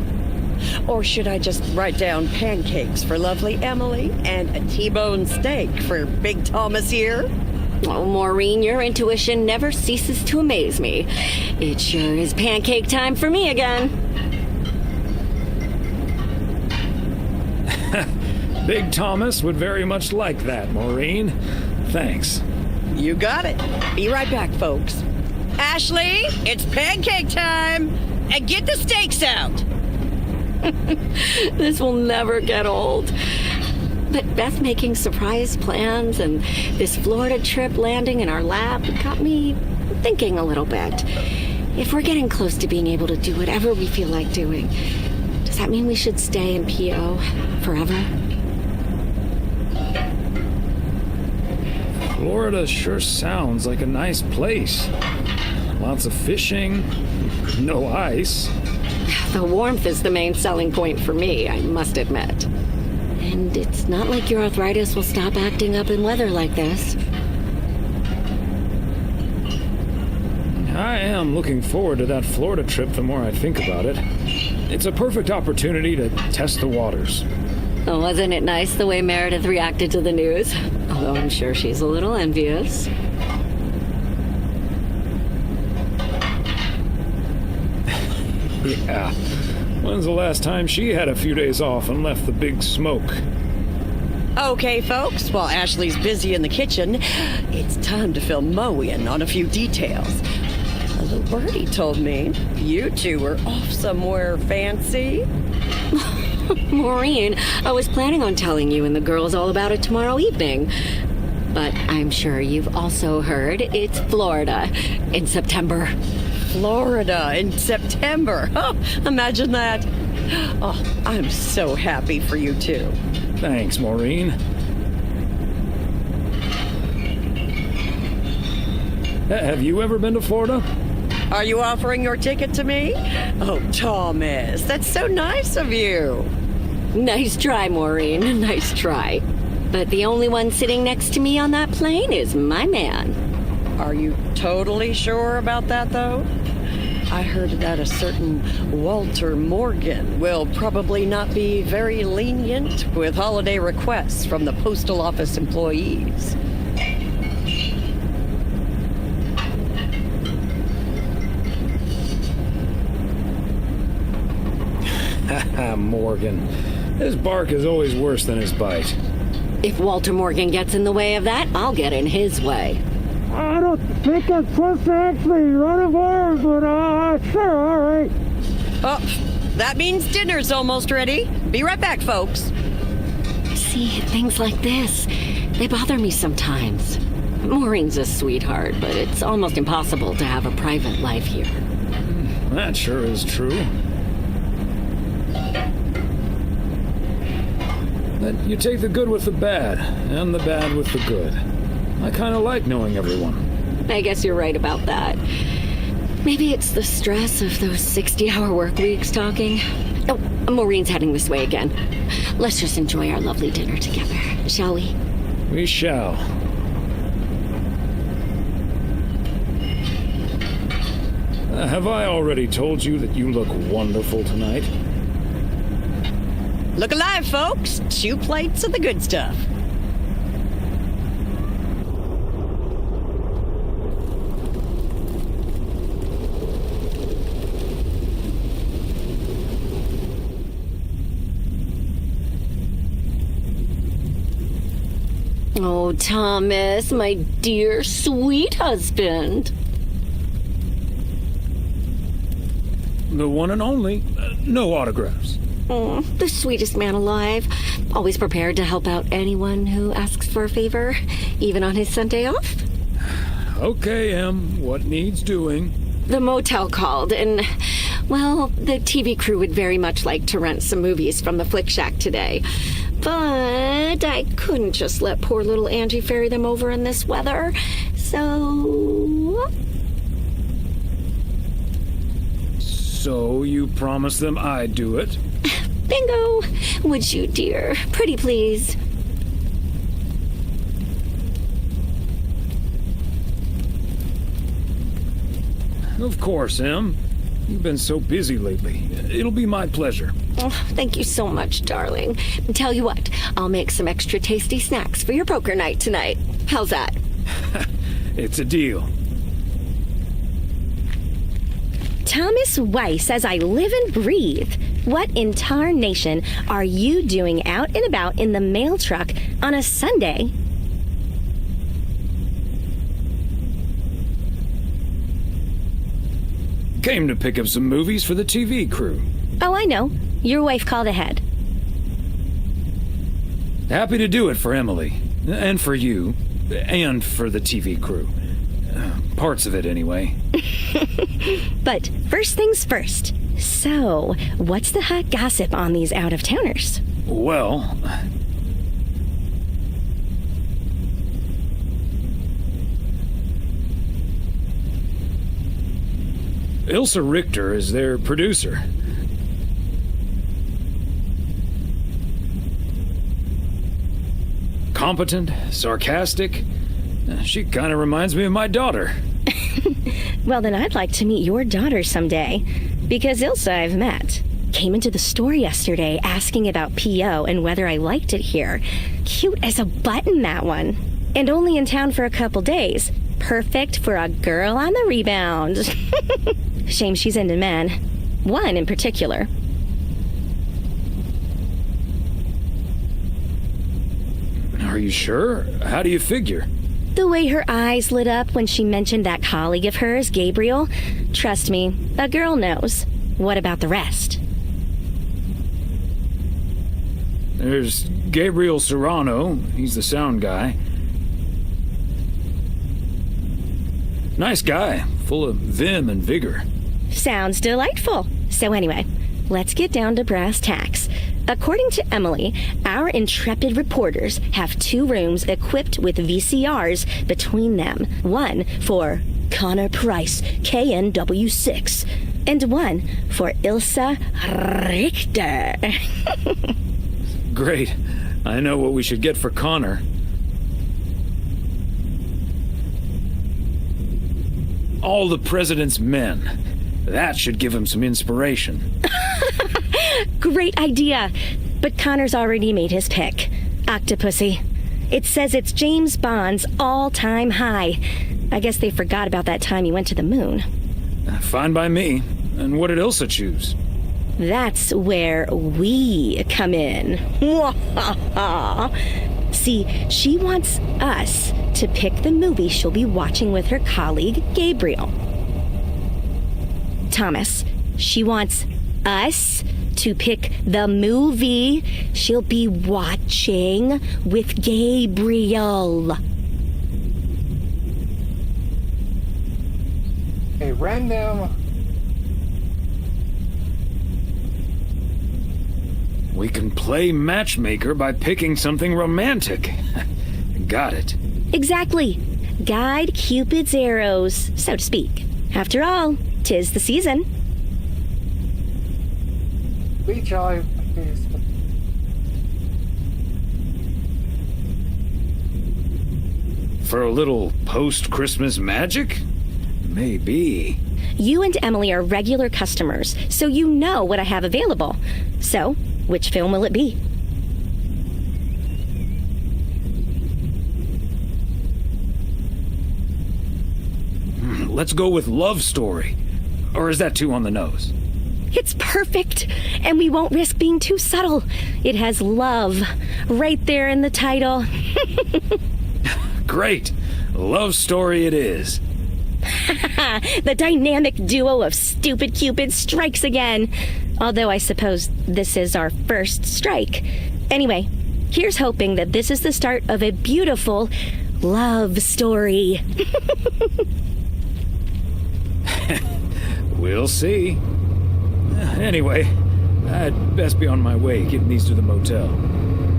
Speaker 9: Or should I just write down pancakes for lovely Emily and a T-bone steak for Big Thomas here?
Speaker 19: Oh, Maureen, your intuition never ceases to amaze me. It sure is pancake time for me again.
Speaker 2: Big Thomas would very much like that, Maureen. Thanks.
Speaker 9: You got it. Be right back, folks. Ashley, it's pancake time! And get the steaks out!
Speaker 19: This will never get old. But Beth making surprise plans and this Florida trip landing in our lap got me thinking a little bit. If we're getting close to being able to do whatever we feel like doing, does that mean we should stay in PO forever?
Speaker 2: Florida sure sounds like a nice place. Lots of fishing, no ice.
Speaker 19: The warmth is the main selling point for me, I must admit. And it's not like your arthritis will stop acting up in weather like this.
Speaker 2: I am looking forward to that Florida trip the more I think about it. It's a perfect opportunity to test the waters.
Speaker 19: Oh, wasn't it nice the way Meredith reacted to the news? Although I'm sure she's a little envious.
Speaker 2: Yeah. When's the last time she had a few days off and left the big smoke?
Speaker 9: Okay, folks, while Ashley's busy in the kitchen, it's time to fill Mo in on a few details. A little birdie told me you two were off somewhere fancy.
Speaker 19: Maureen, I was planning on telling you and the girls all about it tomorrow evening. But I'm sure you've also heard it's Florida in September.
Speaker 9: Florida in September. Oh, imagine that. Oh, I'm so happy for you two.
Speaker 2: Thanks, Maureen. Have you ever been to Florida?
Speaker 9: Are you offering your ticket to me? Oh, Thomas, that's so nice of you.
Speaker 19: Nice try, Maureen. Nice try. But the only one sitting next to me on that plane is my man.
Speaker 9: Are you totally sure about that, though? I heard that a certain Walter Morgan will probably not be very lenient with holiday requests from the postal office employees.
Speaker 2: Morgan. His bark is always worse than his bite.
Speaker 19: If Walter Morgan gets in the way of that, I'll get in his way.
Speaker 16: I don't think I'm supposed to actually run a bar, but
Speaker 9: sure, all right. Oh, that means dinner's almost ready. Be right back, folks.
Speaker 19: See, things like this, they bother me sometimes. Maureen's a sweetheart, but it's almost impossible to have a private life here.
Speaker 2: That sure is true. That you take the good with the bad, and the bad with the good. I kind of like knowing everyone.
Speaker 19: I guess you're right about that. Maybe it's the stress of those 60-hour work weeks talking. Oh, Maureen's heading this way again. Let's just enjoy our lovely dinner together, shall we?
Speaker 2: We shall. Have I already told you that you look wonderful tonight?
Speaker 9: Look alive, folks. 2 plates of the good stuff.
Speaker 19: Oh, Thomas, my dear sweet husband.
Speaker 2: The one and only. No autographs.
Speaker 19: Oh, the sweetest man alive. Always prepared to help out anyone who asks for a favor, even on his Sunday off.
Speaker 2: Okay, Em. What needs doing?
Speaker 19: The motel called, and, well, the TV crew would very much like to rent some movies from the Flick Shack today. But I couldn't just let poor little Angie ferry them over in this weather, so...
Speaker 2: So you promised them I'd do it?
Speaker 19: Bingo! Would you, dear? Pretty please.
Speaker 2: Of course, Em. You've been so busy lately. It'll be my pleasure.
Speaker 19: Oh, thank you so much, darling. Tell you what, I'll make some extra tasty snacks for your poker night tonight. How's that?
Speaker 2: It's a deal.
Speaker 16: Thomas Weiss, as I live and breathe. What in tarnation are you doing out and about in the mail truck on a Sunday?
Speaker 2: Came to pick up some movies for the TV crew.
Speaker 16: Oh, I know. Your wife called ahead.
Speaker 2: Happy to do it for Emily. And for you. And for the TV crew. Parts of it, anyway.
Speaker 16: But first things first. So, what's the hot gossip on these out-of-towners?
Speaker 2: Well... Ilsa Richter is their producer. Competent, sarcastic. She kind of reminds me of my daughter.
Speaker 16: Well, then I'd like to meet your daughter someday. Because Ilsa I've met. Came into the store yesterday asking about PO and whether I liked it here. Cute as a button, that one. And only in town for a couple days. Perfect for a girl on the rebound. Shame she's into men. One in particular.
Speaker 2: Are you sure? How do you figure?
Speaker 16: The way her eyes lit up when she mentioned that colleague of hers, Gabriel. Trust me, a girl knows. What about the rest?
Speaker 2: There's Gabriel Serrano. He's the sound guy. Nice guy, full of vim and vigor.
Speaker 16: Sounds delightful. So anyway, let's get down to brass tacks. According to Emily, our intrepid reporters have 2 rooms equipped with VCRs between them. One for Connor Price, KNW6, and one for Ilsa Richter.
Speaker 2: Great. I know what we should get for Connor. All the President's Men. That should give him some inspiration.
Speaker 16: Great idea. But Connor's already made his pick. Octopussy. It says it's James Bond's all-time high. I guess they forgot about that time he went to the moon.
Speaker 2: Fine by me. And what did Ilsa choose?
Speaker 16: That's where we come in. See, she wants us to pick the movie she'll be watching with her colleague, Gabriel. Thomas. She wants us to pick the movie she'll be watching with Gabriel.
Speaker 1: A random.
Speaker 2: We can play matchmaker by picking something romantic. Got it.
Speaker 16: Exactly. Guide Cupid's arrows, so to speak. After all, 'tis the season.
Speaker 1: Beach Olive.
Speaker 2: For a little post-Christmas magic? Maybe.
Speaker 16: You and Emily are regular customers, so you know what I have available. So, which film will it be?
Speaker 2: Let's go with Love Story. Or is that too on the nose?
Speaker 16: It's perfect, and we won't risk being too subtle. It has love right there in the title.
Speaker 2: Great. Love Story it is.
Speaker 16: The dynamic duo of stupid Cupid strikes again. Although I suppose this is our first strike. Anyway, here's hoping that this is the start of a beautiful love story.
Speaker 2: We'll see. Anyway, I'd best be on my way, getting these to the motel.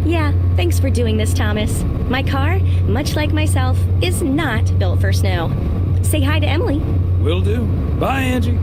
Speaker 16: Yeah, thanks for doing this, Thomas. My car, much like myself, is not built for snow. Say hi to Emily.
Speaker 2: Will do. Bye, Angie.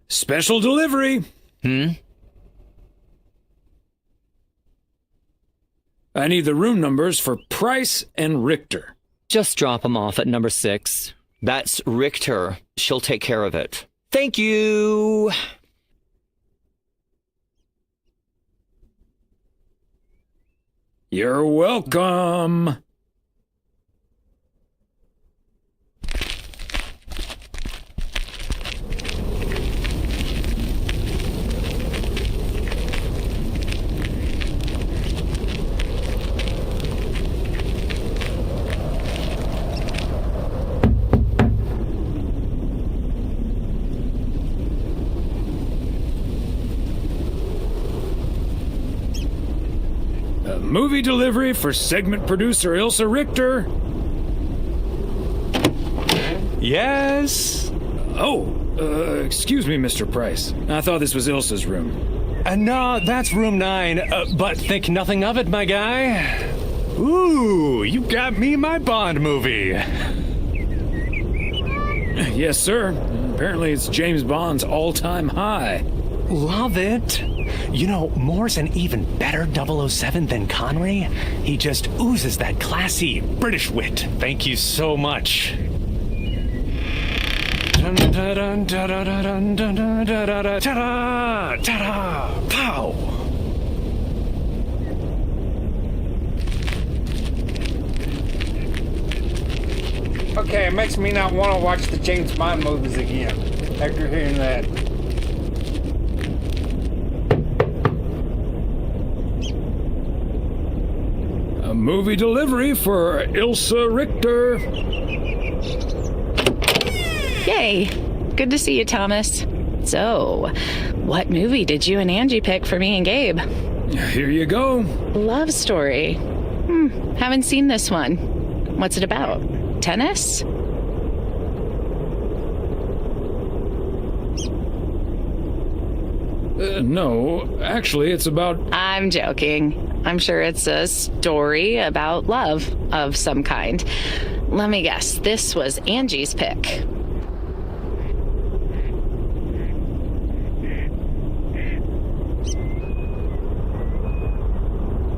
Speaker 2: Special delivery. I need the room numbers for Price and Richter.
Speaker 13: Just drop them off at number 6. That's Richter. She'll take care of it. Thank you.
Speaker 2: You're welcome. Movie delivery for segment producer Ilsa Richter.
Speaker 11: Yes?
Speaker 2: Excuse me, Mr. Price. I thought this was Ilsa's room.
Speaker 11: No, that's room 9, but think nothing of it, my guy. Ooh, you got me my Bond movie.
Speaker 2: Yes, sir. Apparently it's James Bond's all-time high.
Speaker 11: Love it. You know, Moore's an even better 007 than Connery. He just oozes that classy British wit. Thank you so much. Pow!
Speaker 1: Okay, it makes me not want to watch the James Bond movies again after hearing that.
Speaker 2: A movie delivery for Ilsa Richter.
Speaker 23: Yay! Good to see you, Thomas. So, what movie did you and Angie pick for me and Gabe?
Speaker 2: Here you go.
Speaker 23: Love story. Haven't seen this one. What's it about? Tennis?
Speaker 2: No, actually, it's about...
Speaker 23: I'm joking. I'm sure it's a story about love of some kind. Let me guess, this was Angie's pick.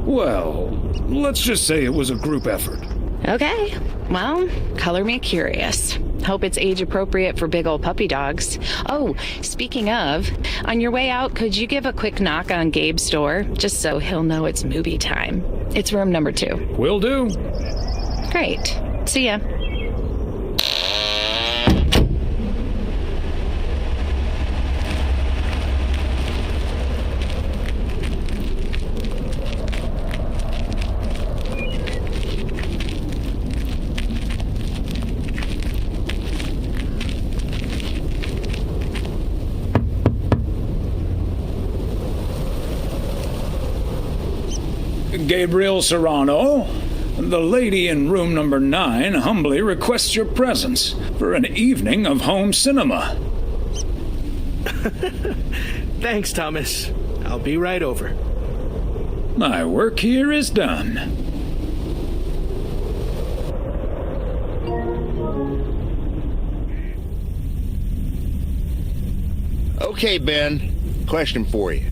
Speaker 2: Well, let's just say it was a group effort.
Speaker 23: Okay. Well, color me curious. Hope it's age appropriate for big old puppy dogs. Oh, speaking of, on your way out, could you give a quick knock on Gabe's door, just so he'll know it's movie time? It's room number 2.
Speaker 2: Will do.
Speaker 23: Great. See ya.
Speaker 2: Gabriel Serrano, the lady in room number 9 humbly requests your presence for an evening of home cinema.
Speaker 22: Thanks, Thomas. I'll be right over.
Speaker 2: My work here is done.
Speaker 5: Okay, Ben. Question for you.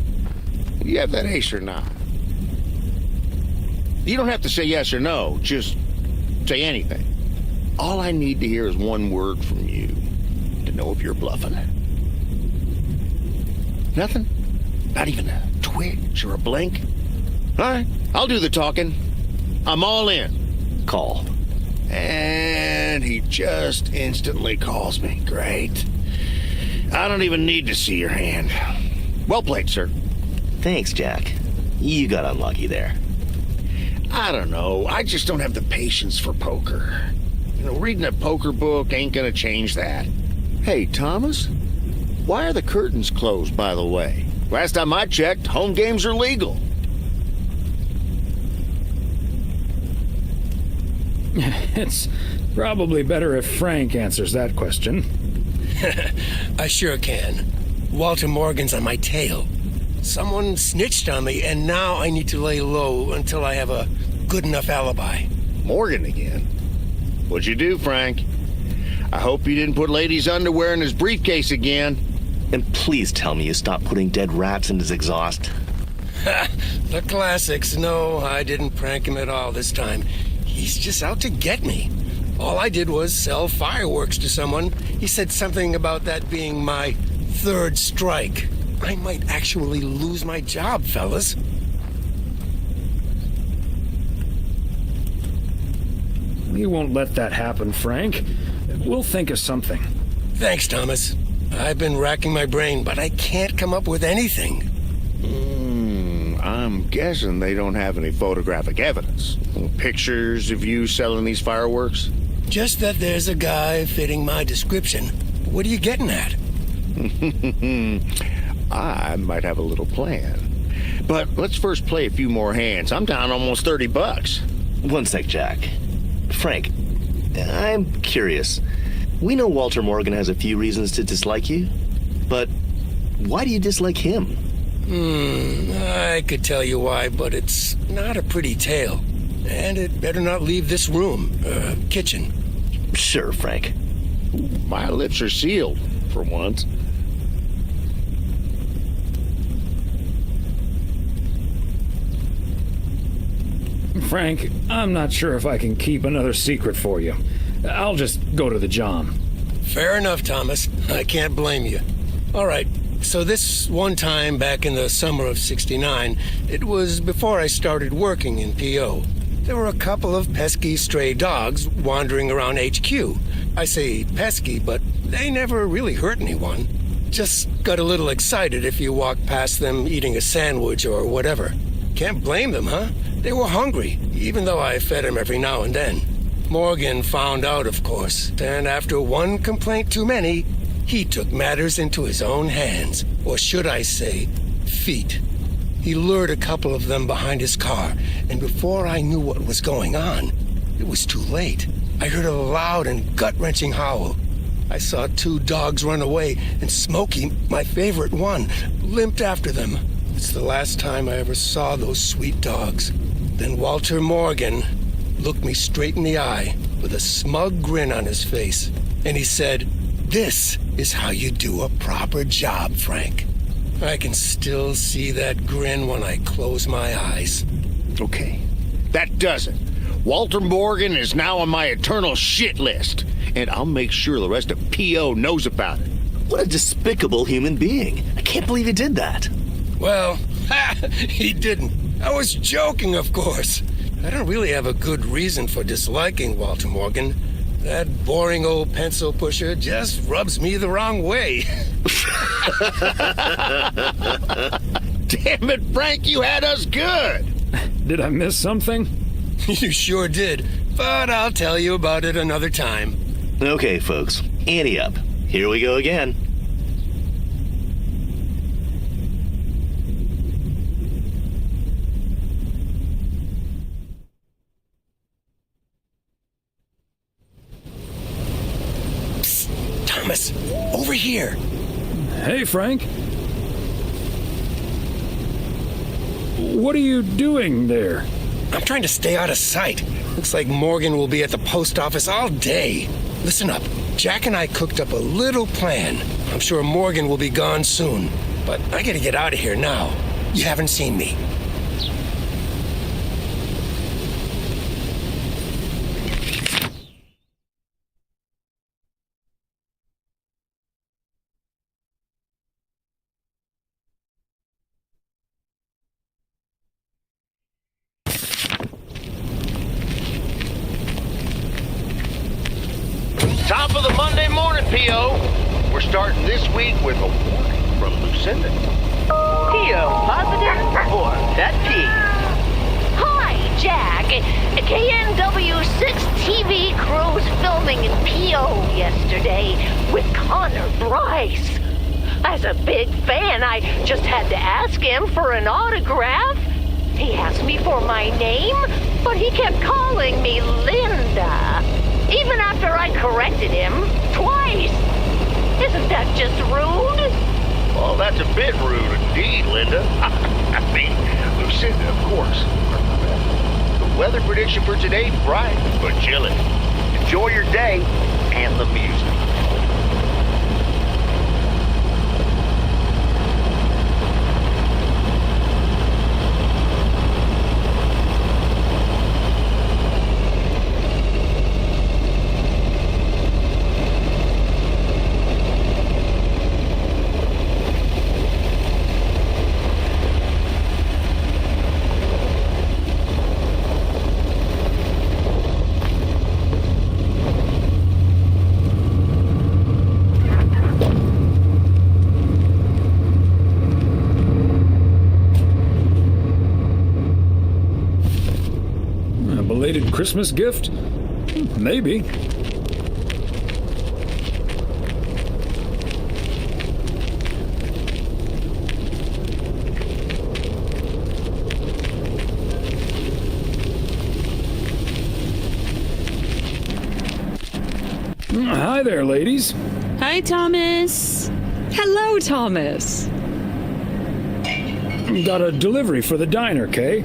Speaker 5: Do you have that ace or not? You don't have to say yes or no. Just say anything. All I need to hear is one word from you to know if you're bluffing. Nothing? Not even a twitch or a blink? All right, I'll do the talking. I'm all in.
Speaker 8: Call.
Speaker 5: And he just instantly calls me. Great. I don't even need to see your hand. Well played, sir.
Speaker 8: Thanks, Jack. You got unlucky there.
Speaker 5: I don't know. I just don't have the patience for poker. You know, reading a poker book ain't gonna change that. Hey, Thomas? Why are the curtains closed, by the way? Last time I checked, home games are legal.
Speaker 2: It's probably better if Frank answers that question.
Speaker 4: I sure can. Walter Morgan's on my tail. Someone snitched on me, and now I need to lay low until I have a good enough alibi.
Speaker 5: Morgan again? What'd you do, Frank? I hope you didn't put ladies' underwear in his briefcase again.
Speaker 8: And please tell me you stopped putting dead rats in his exhaust.
Speaker 4: The classics. No, I didn't prank him at all this time. He's just out to get me. All I did was sell fireworks to someone. He said something about that being my third strike. I might actually lose my job, fellas.
Speaker 2: We won't let that happen, Frank. We'll think of something.
Speaker 4: Thanks, Thomas. I've been racking my brain, but I can't come up with anything.
Speaker 7: I'm guessing they don't have any photographic evidence. Pictures of you selling these fireworks?
Speaker 4: Just that there's a guy fitting my description. What are you getting at?
Speaker 7: I might have a little plan. But let's first play a few more hands. I'm down almost $30.
Speaker 8: One sec, Jack. Frank, I'm curious. We know Walter Morgan has a few reasons to dislike you, but why do you dislike him?
Speaker 4: I could tell you why, but it's not a pretty tale. And it better not leave this room, kitchen.
Speaker 8: Sure, Frank.
Speaker 7: My lips are sealed, for once.
Speaker 2: Frank, I'm not sure if I can keep another secret for you. I'll just go to the John.
Speaker 4: Fair enough, Thomas. I can't blame you. All right, so this one time back in the summer of '69, it was before I started working in PO. There were a couple of pesky stray dogs wandering around HQ. I say pesky, but they never really hurt anyone. Just got a little excited if you walked past them eating a sandwich or whatever. Can't blame them, huh? They were hungry, even though I fed them every now and then. Morgan found out, of course, and after one complaint too many, he took matters into his own hands, or should I say, feet. He lured a couple of them behind his car, and before I knew what was going on, it was too late. I heard a loud and gut-wrenching howl. I saw two dogs run away, and Smokey, my favorite one, limped after them. It's the last time I ever saw those sweet dogs. Then Walter Morgan looked me straight in the eye with a smug grin on his face, and he said, "This is how you do a proper job, Frank." I can still see that grin when I close my eyes.
Speaker 7: Okay, that does it. Walter Morgan is now on my eternal shit list, and I'll make sure the rest of PO knows about it.
Speaker 8: What a despicable human being. I can't believe he did that.
Speaker 4: Well, he didn't. I was joking, of course. I don't really have a good reason for disliking Walter Morgan. That boring old pencil pusher just rubs me the wrong way.
Speaker 7: Damn it, Frank, you had us good.
Speaker 2: Did I miss something?
Speaker 4: You sure did, but I'll tell you about it another time.
Speaker 8: Okay, folks, ante up. Here we go again.
Speaker 4: Psst, Thomas, over here.
Speaker 2: Hey, Frank. What are you doing there?
Speaker 4: I'm trying to stay out of sight. Looks like Morgan will be at the post office all day. Listen up. Jack and I cooked up a little plan. I'm sure Morgan will be gone soon, but I gotta get out of here now. You haven't seen me.
Speaker 5: Top of the Monday morning, P.O. We're starting this week with a warning from Lucinda.
Speaker 6: P.O. positive or pet peeve? Hi, Jack. KNW6 TV crews filming in P.O. yesterday with Connor Bryce. As a big fan, I just had to ask him for an autograph. He asked me for my name, but he kept calling me Linda. Even after I corrected him twice. Isn't that just rude?
Speaker 5: Well, that's a bit rude indeed, Linda. I mean, Lucinda, of course. The weather prediction for today, bright but chilly. Enjoy your day and the music.
Speaker 2: belated Christmas gift? Maybe. Hi there, ladies.
Speaker 17: Hi, Thomas.
Speaker 10: Hello, Thomas.
Speaker 2: Got a delivery for the diner, Kay.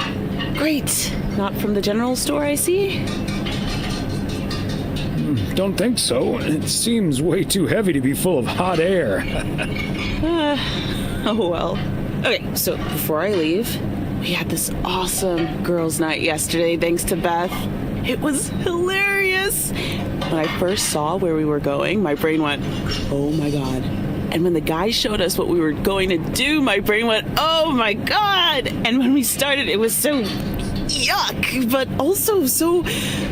Speaker 17: Great. Not from the general store, I see.
Speaker 2: Don't think so. It seems way too heavy to be full of hot air.
Speaker 17: Oh, well. Okay, so before I leave, we had this awesome girls' night yesterday, thanks to Beth. It was hilarious. When I first saw where we were going, my brain went, oh my God. And when the guy showed us what we were going to do, my brain went, oh my God. And when we started, it was so yuck, but also so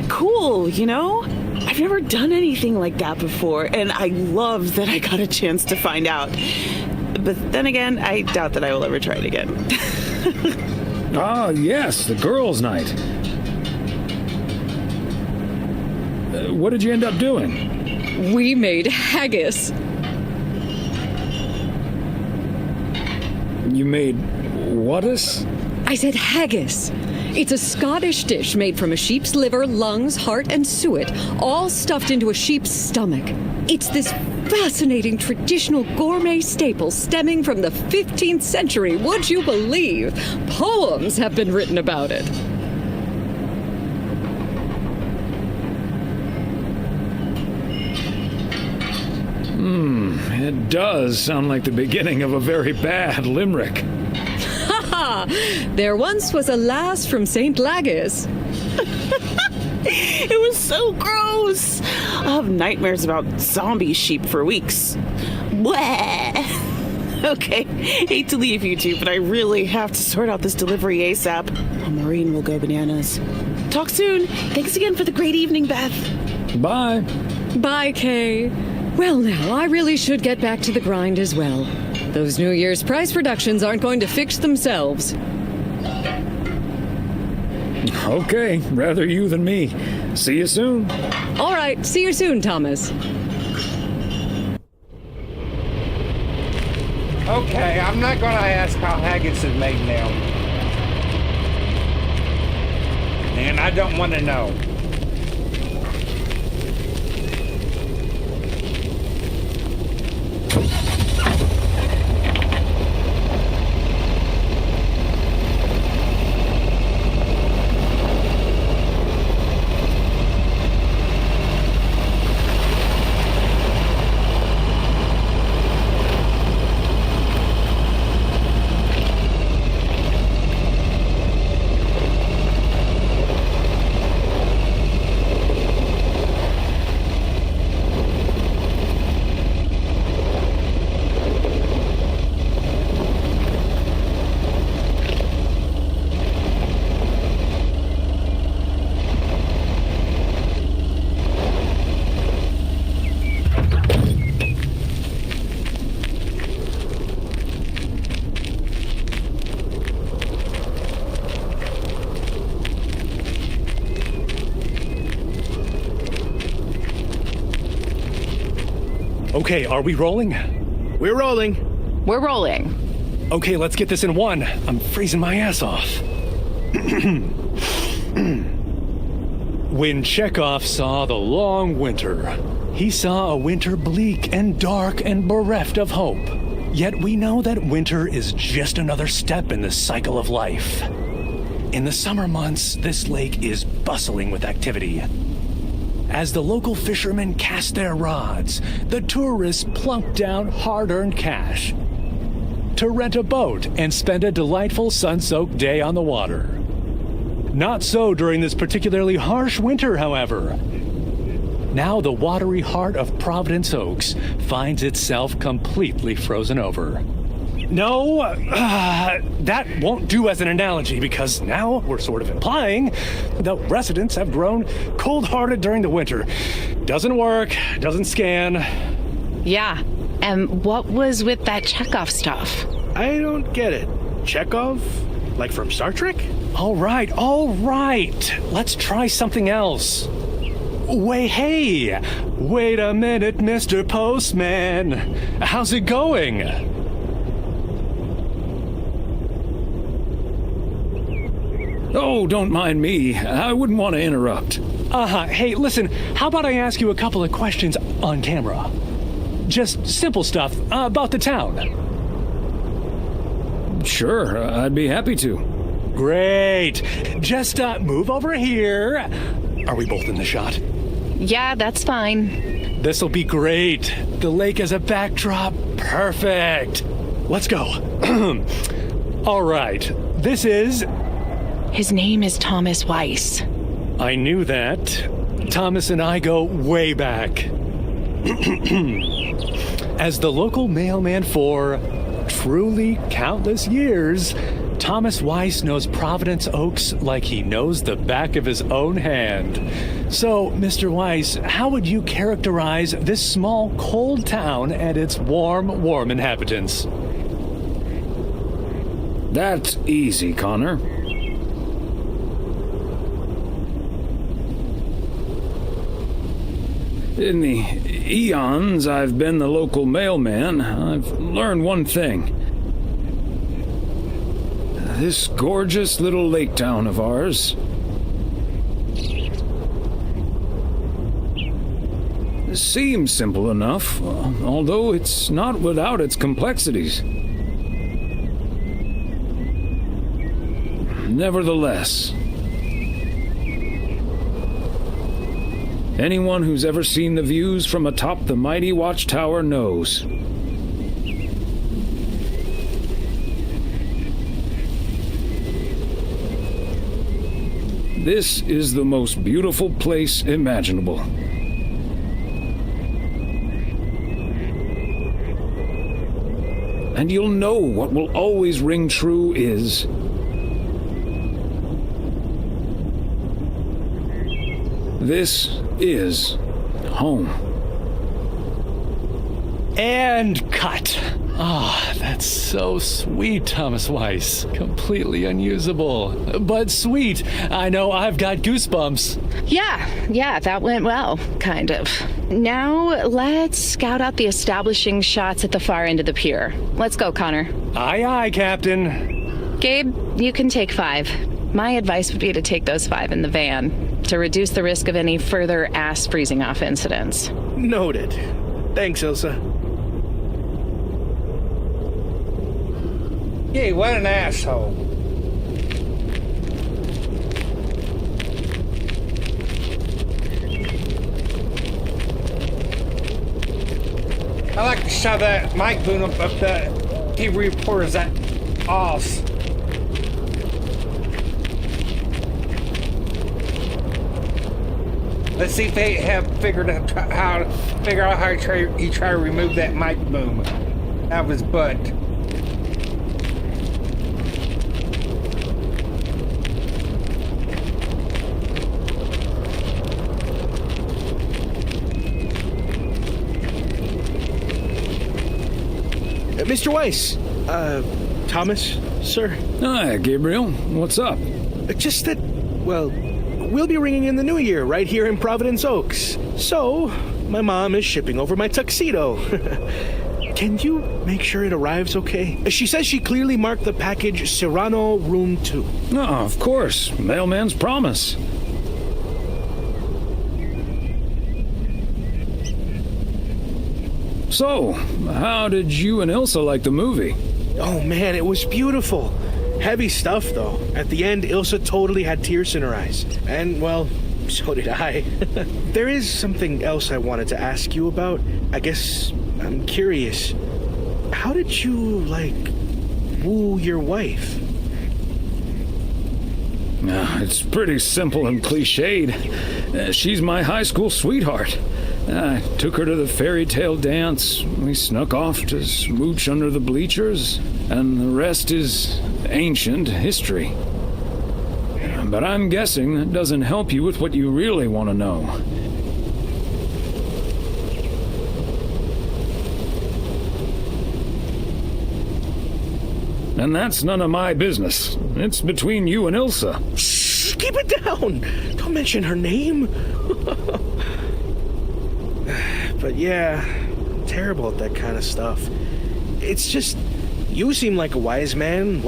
Speaker 17: cool, you know? I've never done anything like that before, and I love that I got a chance to find out. But then again, I doubt that I will ever try it again.
Speaker 2: Ah, yes, the girls' night. What did you end up doing?
Speaker 10: We made haggis.
Speaker 2: You made what-us?
Speaker 10: I said haggis. It's a Scottish dish made from a sheep's liver, lungs, heart, and suet, all stuffed into a sheep's stomach. It's this fascinating traditional gourmet staple stemming from the 15th century. Would you believe? Poems have been written about it.
Speaker 2: It does sound like the beginning of a very bad limerick.
Speaker 10: Ha! There once was a lass from St. Lagis.
Speaker 17: It was so gross. I'll have nightmares about zombie sheep for weeks. Bleh. Okay, hate to leave you two, but I really have to sort out this delivery ASAP. Oh, Maureen will go bananas. Talk soon. Thanks again for the great evening, Beth.
Speaker 2: Bye.
Speaker 10: Bye, Kay. Well, now, I really should get back to the grind as well. Those New Year's price reductions aren't going to fix themselves.
Speaker 2: Okay, rather you than me. See you soon.
Speaker 10: All right, see you soon, Thomas.
Speaker 1: Okay, I'm not gonna ask how haggis is made now. And I don't want to know.
Speaker 11: Okay, are we rolling?
Speaker 22: We're rolling.
Speaker 23: We're rolling.
Speaker 11: Okay, let's get this in one. I'm freezing my ass off. When Chekhov saw the long winter, he saw a winter bleak and dark and bereft of hope. Yet we know that winter is just another step in the cycle of life. In the summer months, this lake is bustling with activity. As the local fishermen cast their rods, the tourists plunk down hard-earned cash to rent a boat and spend a delightful sun-soaked day on the water. Not so during this particularly harsh winter, however. Now the watery heart of Providence Oaks finds itself completely frozen over. No, that won't do as an analogy, because now we're sort of implying the residents have grown cold-hearted during the winter. Doesn't work, doesn't scan.
Speaker 23: Yeah, and what was with that Chekhov stuff?
Speaker 22: I don't get it. Chekhov? Like from Star Trek?
Speaker 11: All right. Let's try something else. Hey, wait a minute, Mr. Postman. How's it going?
Speaker 2: Oh, don't mind me. I wouldn't want to interrupt.
Speaker 11: Hey, listen, how about I ask you a couple of questions on camera? Just simple stuff about the town.
Speaker 2: Sure, I'd be happy to.
Speaker 11: Great. Just move over here. Are we both in the shot?
Speaker 23: Yeah, that's fine.
Speaker 11: This'll be great. The lake as a backdrop. Perfect. Let's go. All right. This is...
Speaker 23: His name is Thomas Weiss.
Speaker 11: I knew that. Thomas and I go way back. As the local mailman for truly countless years, Thomas Weiss knows Providence Oaks like he knows the back of his own hand. So, Mr. Weiss, how would you characterize this small, cold town and its warm inhabitants?
Speaker 2: That's easy, Connor. In the eons I've been the local mailman, I've learned one thing. This gorgeous little lake town of ours seems simple enough, although it's not without its complexities. Nevertheless, anyone who's ever seen the views from atop the mighty watchtower knows. This is the most beautiful place imaginable. And you'll know what will always ring true is... this is home.
Speaker 11: And cut. Ah, that's so sweet, Thomas Weiss. Completely unusable, but sweet. I know I've got goosebumps.
Speaker 23: Yeah, that went well, kind of. Now, let's scout out the establishing shots at the far end of the pier. Let's go, Connor.
Speaker 11: Aye, Captain.
Speaker 23: Gabe, you can take 5. My advice would be to take those 5 in the van, to reduce the risk of any further ass freezing off incidents.
Speaker 22: Noted. Thanks, Ilsa.
Speaker 1: Yay, what an asshole. I like to shove that mic boom up the TV reporter's ass. Let's see if they have figured out how he try to remove that mic boom out of his butt.
Speaker 22: Mr. Weiss, Thomas, sir.
Speaker 2: Hi, Gabriel. What's up?
Speaker 22: Just that, well, we'll be ringing in the new year right here in Providence Oaks. So, my mom is shipping over my tuxedo. Can you make sure it arrives okay? She says she clearly marked the package Serrano Room 2.
Speaker 2: Oh, of course. Mailman's promise. So, how did you and Ilsa like the movie?
Speaker 22: Oh man, it was beautiful. Heavy stuff, though. At the end, Ilsa totally had tears in her eyes. And, well, so did I. There is something else I wanted to ask you about. I guess I'm curious. How did you, woo your wife?
Speaker 2: It's pretty simple and cliched. She's my high school sweetheart. I took her to the fairy tale dance. We snuck off to smooch under the bleachers, and the rest is ancient history. But I'm guessing that doesn't help you with what you really want to know. And that's none of my business. It's between you and Ilsa.
Speaker 22: Shh, keep it down. Don't mention her name. But yeah, terrible at that kind of stuff. It's just, you seem like a wise man.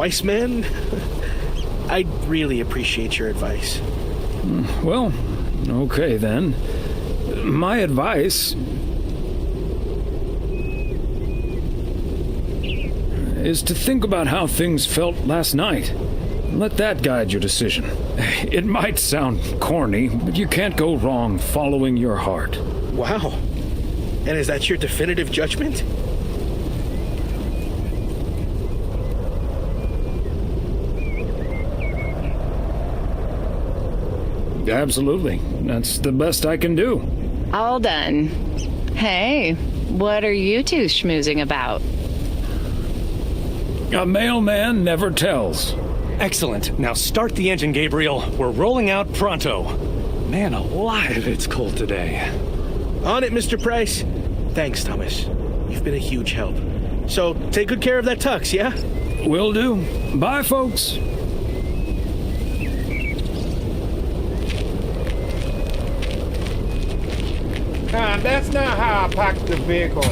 Speaker 22: I'd really appreciate your advice.
Speaker 2: Well, okay then. My advice is to think about how things felt last night. Let that guide your decision. It might sound corny, but you can't go wrong following your heart.
Speaker 22: Wow. And is that your definitive judgment?
Speaker 2: Absolutely. That's the best I can do.
Speaker 23: All done. Hey, what are you two schmoozing about?
Speaker 2: A mailman never tells.
Speaker 11: Excellent. Now start the engine, Gabriel. We're rolling out pronto. Man alive, it's cold today.
Speaker 22: On it, Mr. Price. Thanks, Thomas. You've been a huge help. So, take good care of that tux, yeah?
Speaker 2: Will do. Bye, folks.
Speaker 1: That's not how I park the vehicle.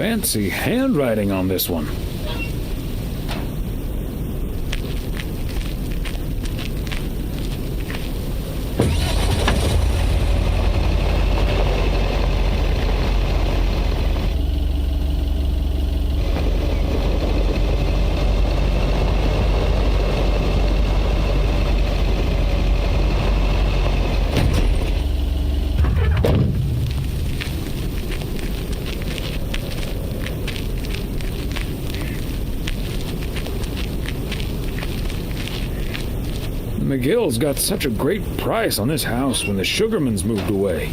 Speaker 2: Fancy handwriting on this one. McGill's got such a great price on this house when the Sugarmans moved away.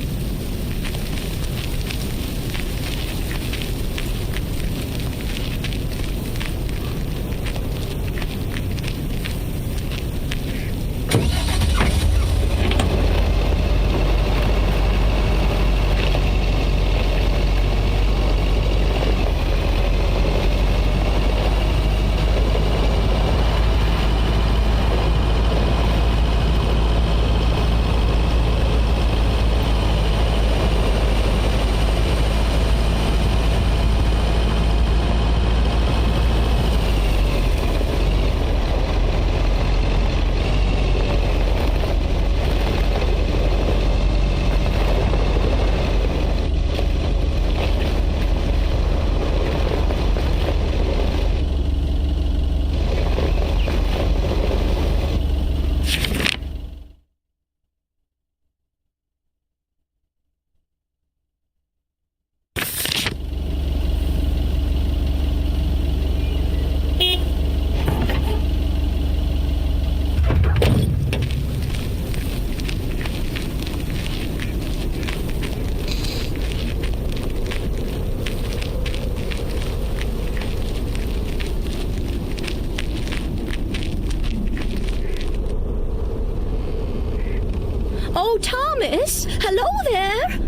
Speaker 6: Oh, Thomas! Hello there!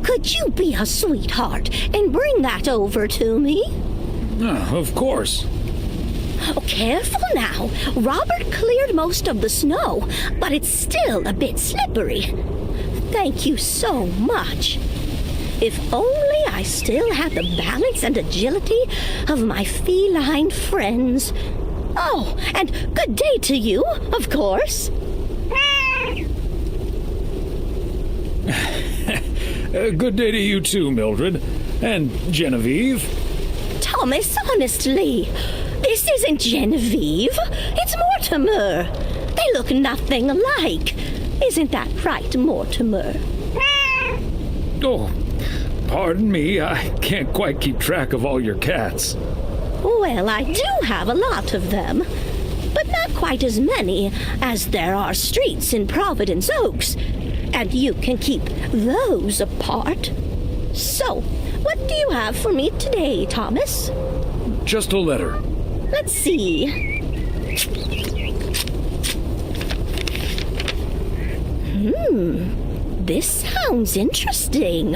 Speaker 6: Could you be a sweetheart and bring that over to me?
Speaker 2: Of course.
Speaker 6: Oh, careful now. Robert cleared most of the snow, but it's still a bit slippery. Thank you so much. If only I still had the balance and agility of my feline friends. Oh, and good day to you, of course.
Speaker 2: Good day to you too, Mildred. And Genevieve.
Speaker 16: Thomas, honestly, this isn't Genevieve. It's Mortimer. They look nothing alike. Isn't that right, Mortimer?
Speaker 2: Oh, pardon me. I can't quite keep track of all your cats.
Speaker 16: Well, I do have a lot of them, but not quite as many as there are streets in Providence Oaks, and you can keep those apart. So, what do you have for me today, Thomas?
Speaker 2: Just a letter.
Speaker 16: Let's see. This sounds interesting.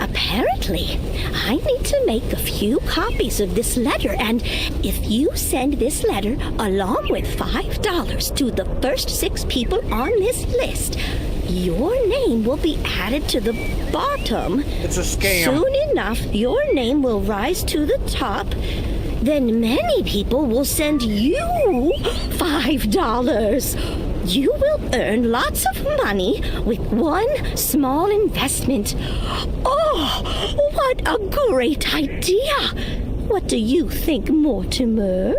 Speaker 16: Apparently, I need to make a few copies of this letter, and if you send this letter along with $5 to the first 6 people on this list, your name will be added to the bottom.
Speaker 1: It's a scam.
Speaker 16: Soon enough, your name will rise to the top. Then many people will send you $5. You will earn lots of money with one small investment. Oh, what a great idea! What do you think, Mortimer?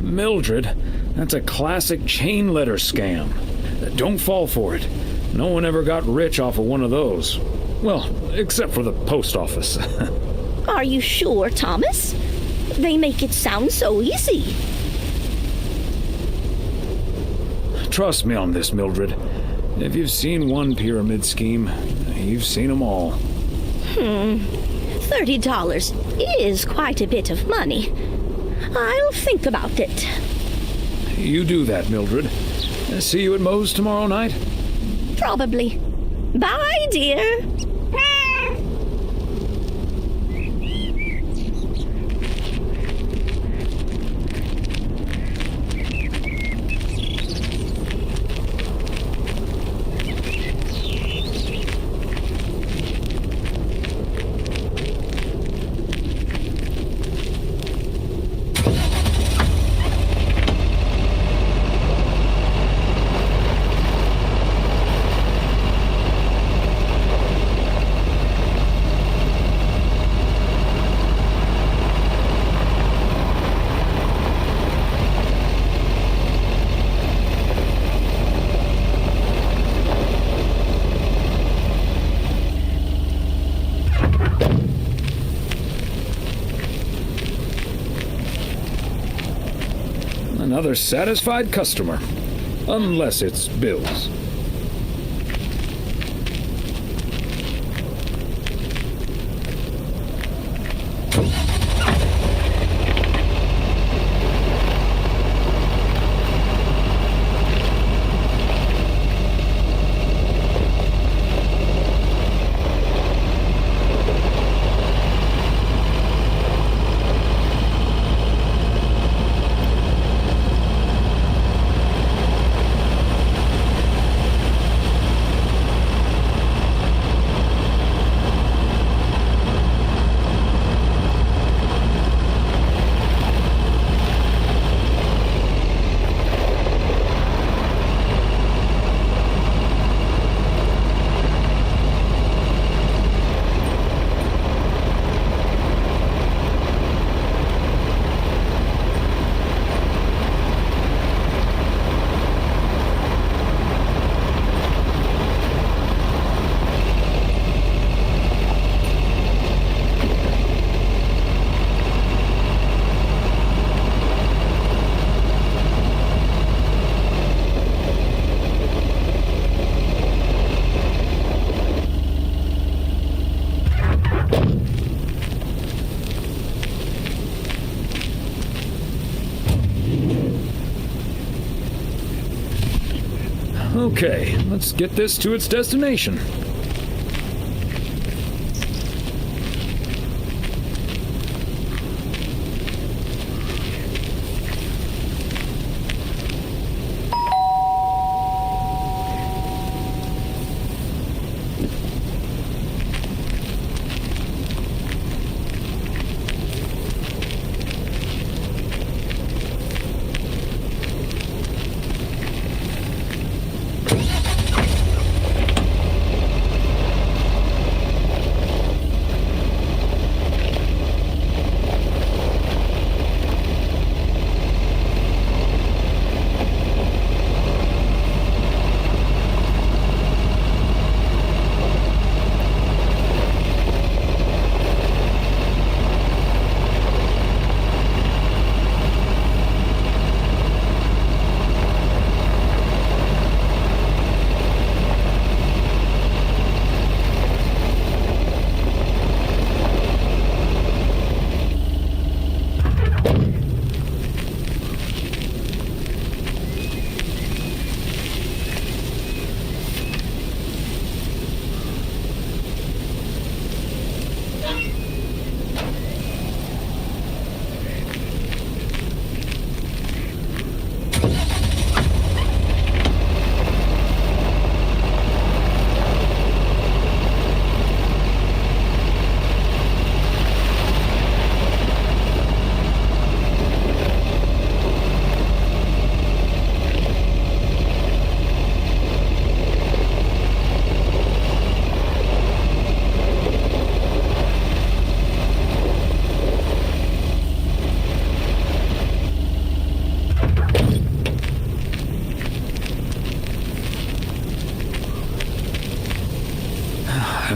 Speaker 2: Mildred, that's a classic chain letter scam. Don't fall for it. No one ever got rich off of one of those. Well, except for the post office.
Speaker 16: Are you sure, Thomas? They make it sound so easy.
Speaker 2: Trust me on this, Mildred. If you've seen one pyramid scheme, you've seen them all.
Speaker 16: $30 is quite a bit of money. I'll think about it.
Speaker 2: You do that, Mildred. See you at Moe's tomorrow night?
Speaker 16: Probably. Bye, dear.
Speaker 2: Another satisfied customer. Unless it's Bill's. Okay, let's get this to its destination.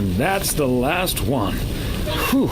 Speaker 2: And that's the last one. Whew.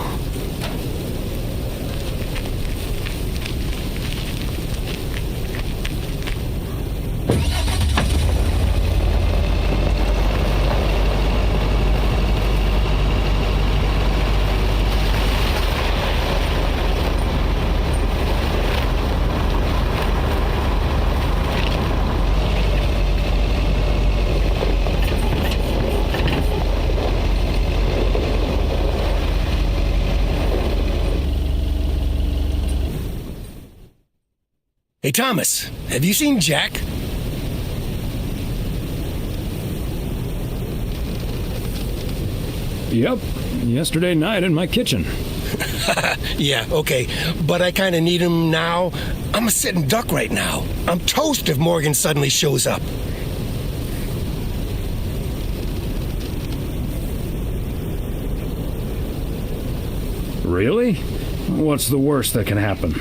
Speaker 4: Hey, Thomas, have you seen Jack?
Speaker 2: Yep, yesterday night in my kitchen.
Speaker 4: Yeah, okay, but I kind of need him now. I'm a sitting duck right now. I'm toast if Morgan suddenly shows up.
Speaker 2: Really? What's the worst that can happen?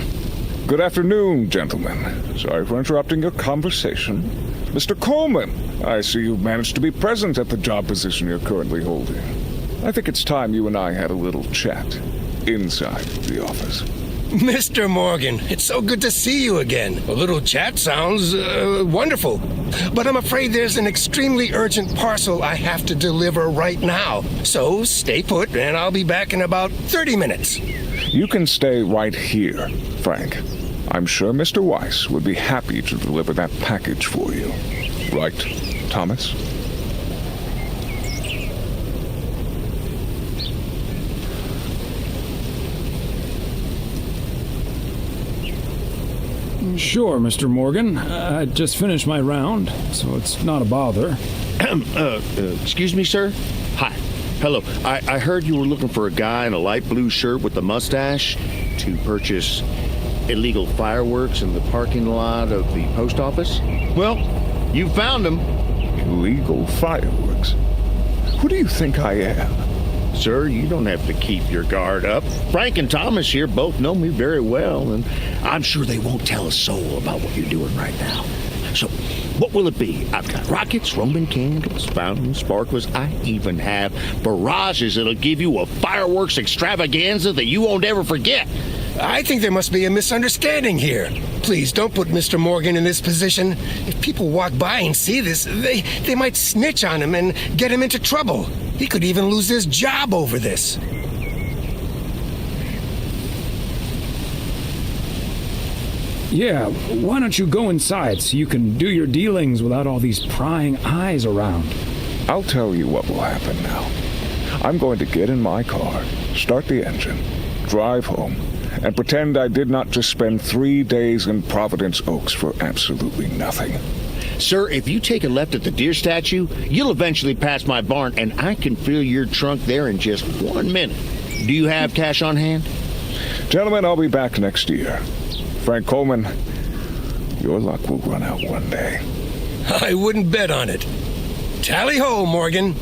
Speaker 3: Good afternoon, gentlemen. Sorry for interrupting your conversation. Mr. Coleman, I see you've managed to be present at the job position you're currently holding. I think it's time you and I had a little chat inside the office.
Speaker 4: Mr. Morgan, it's so good to see you again. A little chat sounds wonderful. But I'm afraid there's an extremely urgent parcel I have to deliver right now. So stay put, and I'll be back in about 30 minutes.
Speaker 3: You can stay right here, Frank. I'm sure Mr. Weiss would be happy to deliver that package for you. Right, Thomas?
Speaker 2: Sure, Mr. Morgan. I just finished my round, so it's not a bother.
Speaker 7: Excuse me, sir? Hi. Hello. I heard you were looking for a guy in a light blue shirt with a mustache to purchase illegal fireworks in the parking lot of the post office? Well, you found him.
Speaker 3: Illegal fireworks? Who do you think I am?
Speaker 7: Sir, you don't have to keep your guard up. Frank and Thomas here both know me very well, and I'm sure they won't tell a soul about what you're doing right now. So, what will it be? I've got rockets, Roman candles, fountains, sparklers. I even have barrages that'll give you a fireworks extravaganza that you won't ever forget.
Speaker 4: I think there must be a misunderstanding here. Please, don't put Mr. Morgan in this position. If people walk by and see this, they might snitch on him and get him into trouble. He could even lose his job over this.
Speaker 2: Yeah, why don't you go inside so you can do your dealings without all these prying eyes around?
Speaker 3: I'll tell you what will happen now. I'm going to get in my car, start the engine, drive home, and pretend I did not just spend 3 days in Providence Oaks for absolutely nothing.
Speaker 7: Sir, if you take a left at the deer statue, you'll eventually pass my barn, and I can fill your trunk there in just 1 minute. Do you have cash on hand?
Speaker 3: Gentlemen, I'll be back next year. Frank Coleman, your luck will run out one day.
Speaker 4: I wouldn't bet on it. Tally-ho, Morgan.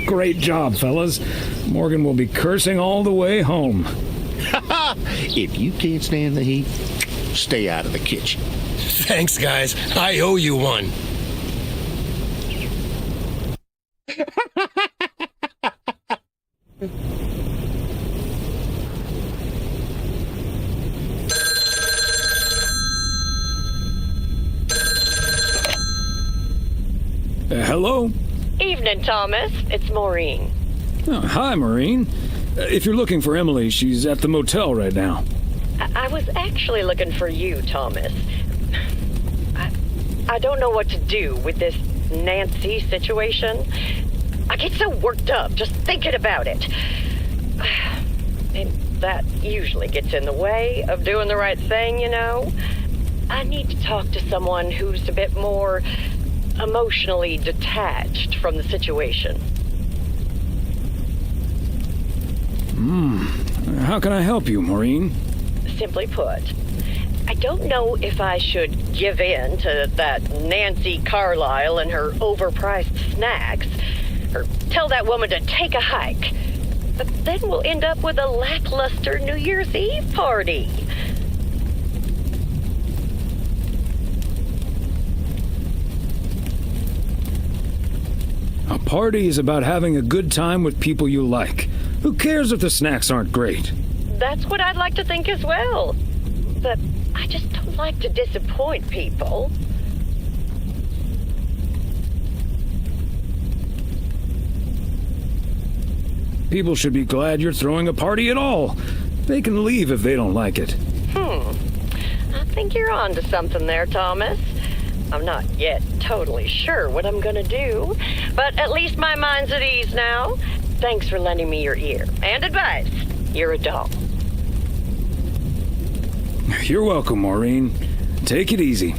Speaker 2: Great job, fellas. Morgan will be cursing all the way home.
Speaker 7: If you can't stand the heat, stay out of the kitchen.
Speaker 4: Thanks, guys. I owe you one.
Speaker 2: Hello?
Speaker 9: Evening, Thomas. It's Maureen.
Speaker 2: Oh, hi, Maureen. If you're looking for Emily, she's at the motel right now.
Speaker 9: I was actually looking for you, Thomas. I don't know what to do with this Nancy situation. I get so worked up just thinking about it. And that usually gets in the way of doing the right thing, you know? I need to talk to someone who's a bit more emotionally detached from the situation.
Speaker 2: How can I help you, Maureen?
Speaker 9: Simply put, I don't know if I should give in to that Nancy Carlisle and her overpriced snacks, or tell that woman to take a hike. But then we'll end up with a lackluster New Year's Eve party.
Speaker 2: A party is about having a good time with people you like. Who cares if the snacks aren't great?
Speaker 9: That's what I'd like to think as well. But I just don't like to disappoint people.
Speaker 2: People should be glad you're throwing a party at all. They can leave if they don't like it.
Speaker 9: I think you're on to something there, Thomas. I'm not yet totally sure what I'm gonna do, but at least my mind's at ease now. Thanks for lending me your ear and advice. You're a doll.
Speaker 2: You're welcome, Maureen. Take it easy.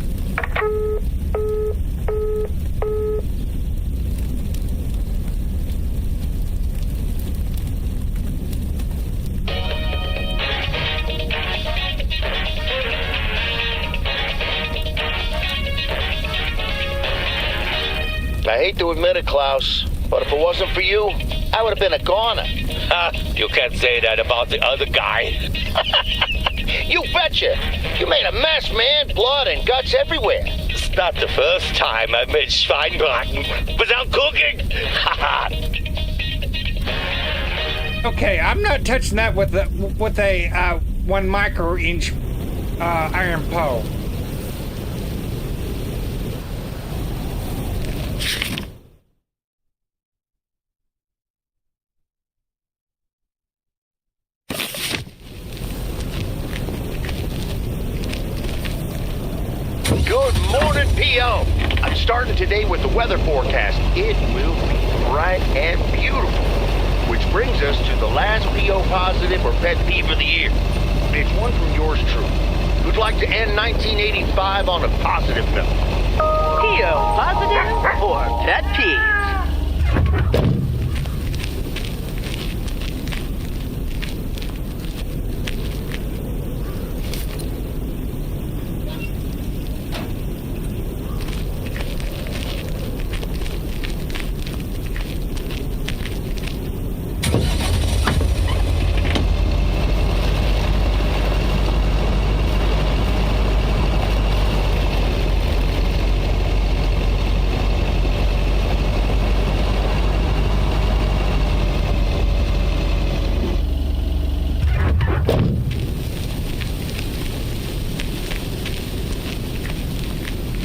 Speaker 5: I hate to admit it, Klaus, but if it wasn't for you, I would have been a goner.
Speaker 18: You can't say that about the other guy.
Speaker 5: You betcha. You made a mess, man. Blood and guts everywhere.
Speaker 18: It's not the first time I've made Schweinbraten without cooking.
Speaker 1: Okay, I'm not touching that with a 1 micro-inch iron pole.
Speaker 5: Good morning, P.O. I'm starting today with the weather forecast. It will be bright and beautiful. Which brings us to the last P.O. positive or pet peeve of the year. It's one from yours truly, who'd like to end 1985 on a positive note.
Speaker 9: P.O. positive or pet peeve?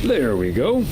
Speaker 2: There we go.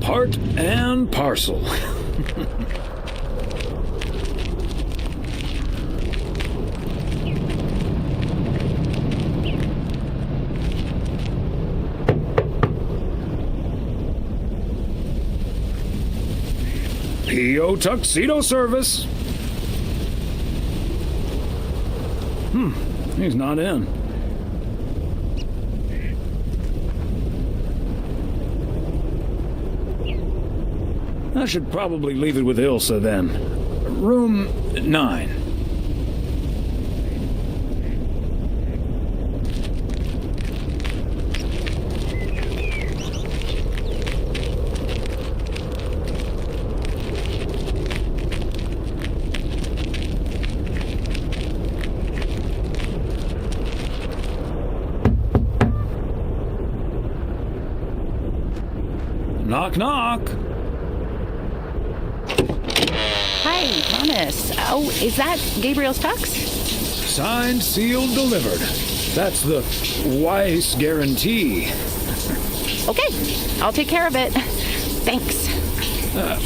Speaker 2: Part and parcel. PO tuxedo service. He's not in. I should probably leave it with Ilsa then. Room 9. Knock, knock.
Speaker 17: Hi, Thomas. Oh, is that Gabriel's tux?
Speaker 2: Signed, sealed, delivered. That's the Weiss guarantee.
Speaker 17: Okay, I'll take care of it. Thanks.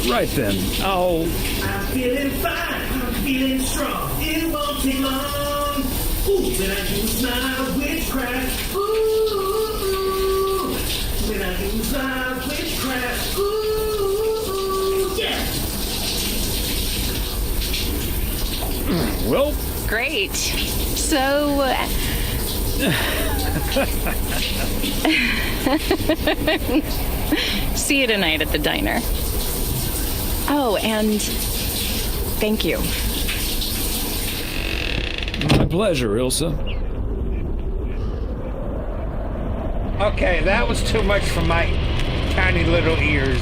Speaker 2: Right then, I'll...
Speaker 12: I'm feeling fine, I'm feeling strong. It won't take long. Ooh, when I use my witchcraft. Ooh, when I use my witchcraft. Ooh, yeah.
Speaker 2: Well...
Speaker 23: Great. So... see you tonight at the diner. Oh, and thank you.
Speaker 2: My pleasure, Ilsa.
Speaker 1: Okay, that was too much for my tiny little ears.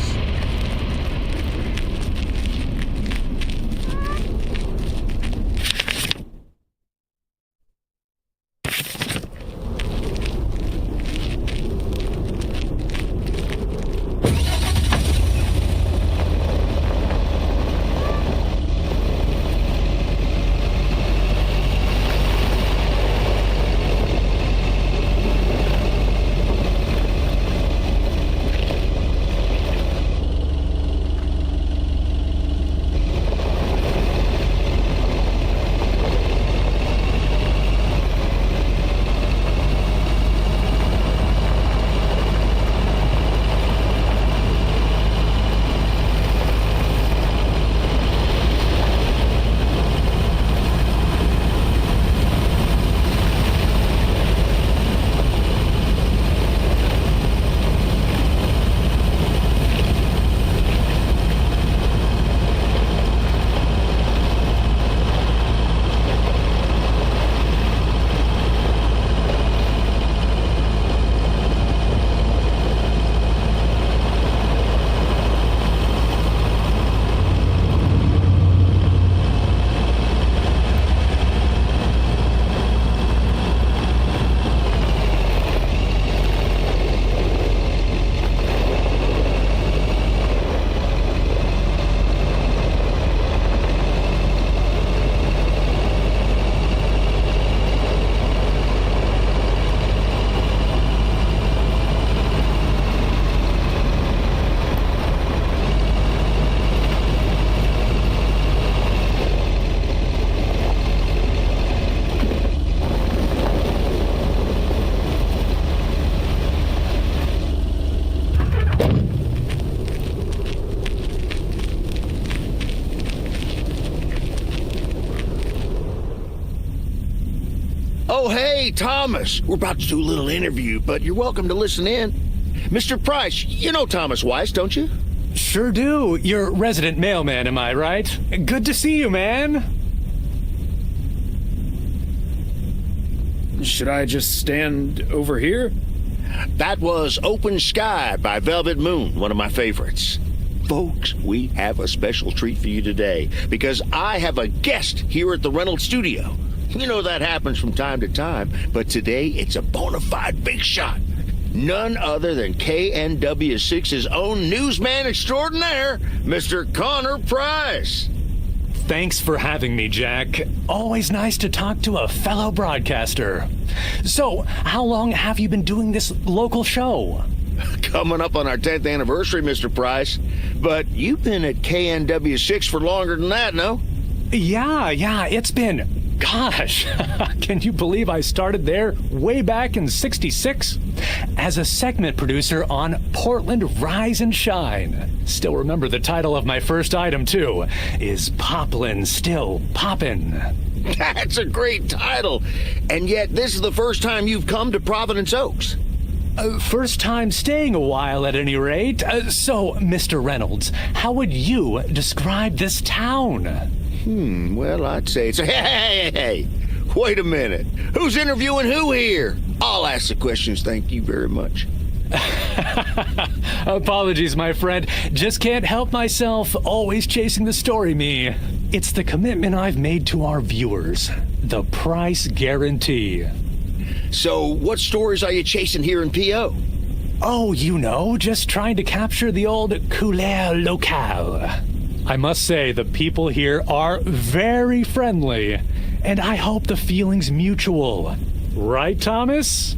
Speaker 5: Oh, hey, Thomas. We're about to do a little interview, but you're welcome to listen in. Mr. Price, you know Thomas Weiss, don't you?
Speaker 11: Sure do. You're resident mailman, am I right? Good to see you, man.
Speaker 2: Should I just stand over here?
Speaker 5: That was Open Sky by Velvet Moon, one of my favorites. Folks, we have a special treat for you today because I have a guest here at the Reynolds studio. You know that happens from time to time, but today it's a bona fide big shot. None other than KNW6's own newsman extraordinaire, Mr. Connor Price.
Speaker 11: Thanks for having me, Jack. Always nice to talk to a fellow broadcaster. So, how long have you been doing this local show?
Speaker 5: Coming up on our 10th anniversary, Mr. Price. But you've been at KNW6 for longer than that, no?
Speaker 11: Yeah, it's been... Gosh, can you believe I started there way back in '66? As a segment producer on Portland Rise and Shine. Still remember the title of my first item, too. Is Poplin Still Poppin'?
Speaker 5: That's a great title. And yet, this is the first time you've come to Providence Oaks.
Speaker 11: First time staying a while, at any rate. So, Mr. Reynolds, how would you describe this town?
Speaker 5: Well, I'd say it's... Hey! Wait a minute. Who's interviewing who here? I'll ask the questions, thank you very much.
Speaker 11: Apologies, my friend. Just can't help myself. Always chasing the story, me. It's the commitment I've made to our viewers. The price guarantee.
Speaker 5: So, what stories are you chasing here in P.O.?
Speaker 11: Oh, you know, just trying to capture the old couleur locale. I must say, the people here are very friendly, and I hope the feeling's mutual. Right, Thomas?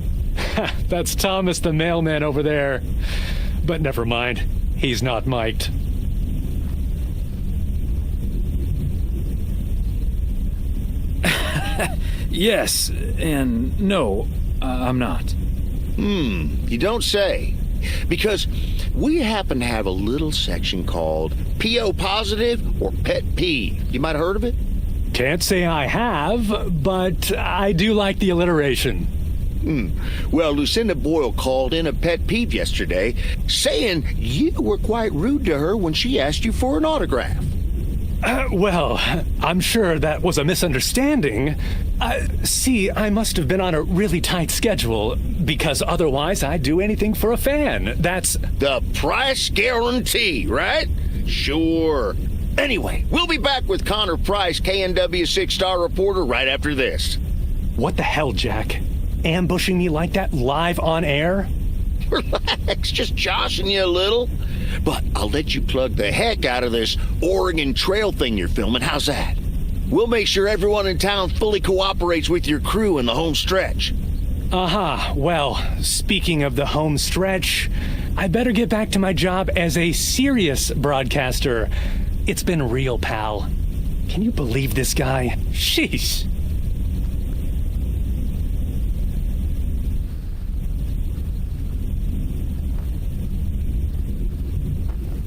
Speaker 11: That's Thomas the mailman over there. But never mind, he's not mic'd.
Speaker 2: Yes, and no, I'm not.
Speaker 5: You don't say. Because we happen to have a little section called P.O. Positive or Pet Peeve. You might have heard of it?
Speaker 11: Can't say I have, but I do like the alliteration.
Speaker 5: Well, Lucinda Boyle called in a pet peeve yesterday, saying you were quite rude to her when she asked you for an autograph.
Speaker 11: Well, I'm sure that was a misunderstanding. See, I must have been on a really tight schedule, because otherwise I'd do anything for a fan. That's
Speaker 5: the price guarantee, right? Sure. Anyway, we'll be back with Connor Price, KNW 6-star reporter, right after this.
Speaker 11: What the hell, Jack? Ambushing me like that live on air?
Speaker 5: Relax, just joshing you a little. But I'll let you plug the heck out of this Oregon Trail thing you're filming. How's that? We'll make sure everyone in town fully cooperates with your crew in the home stretch.
Speaker 11: Well, speaking of the home stretch, I better get back to my job as a serious broadcaster. It's been real, pal. Can you believe this guy? Sheesh.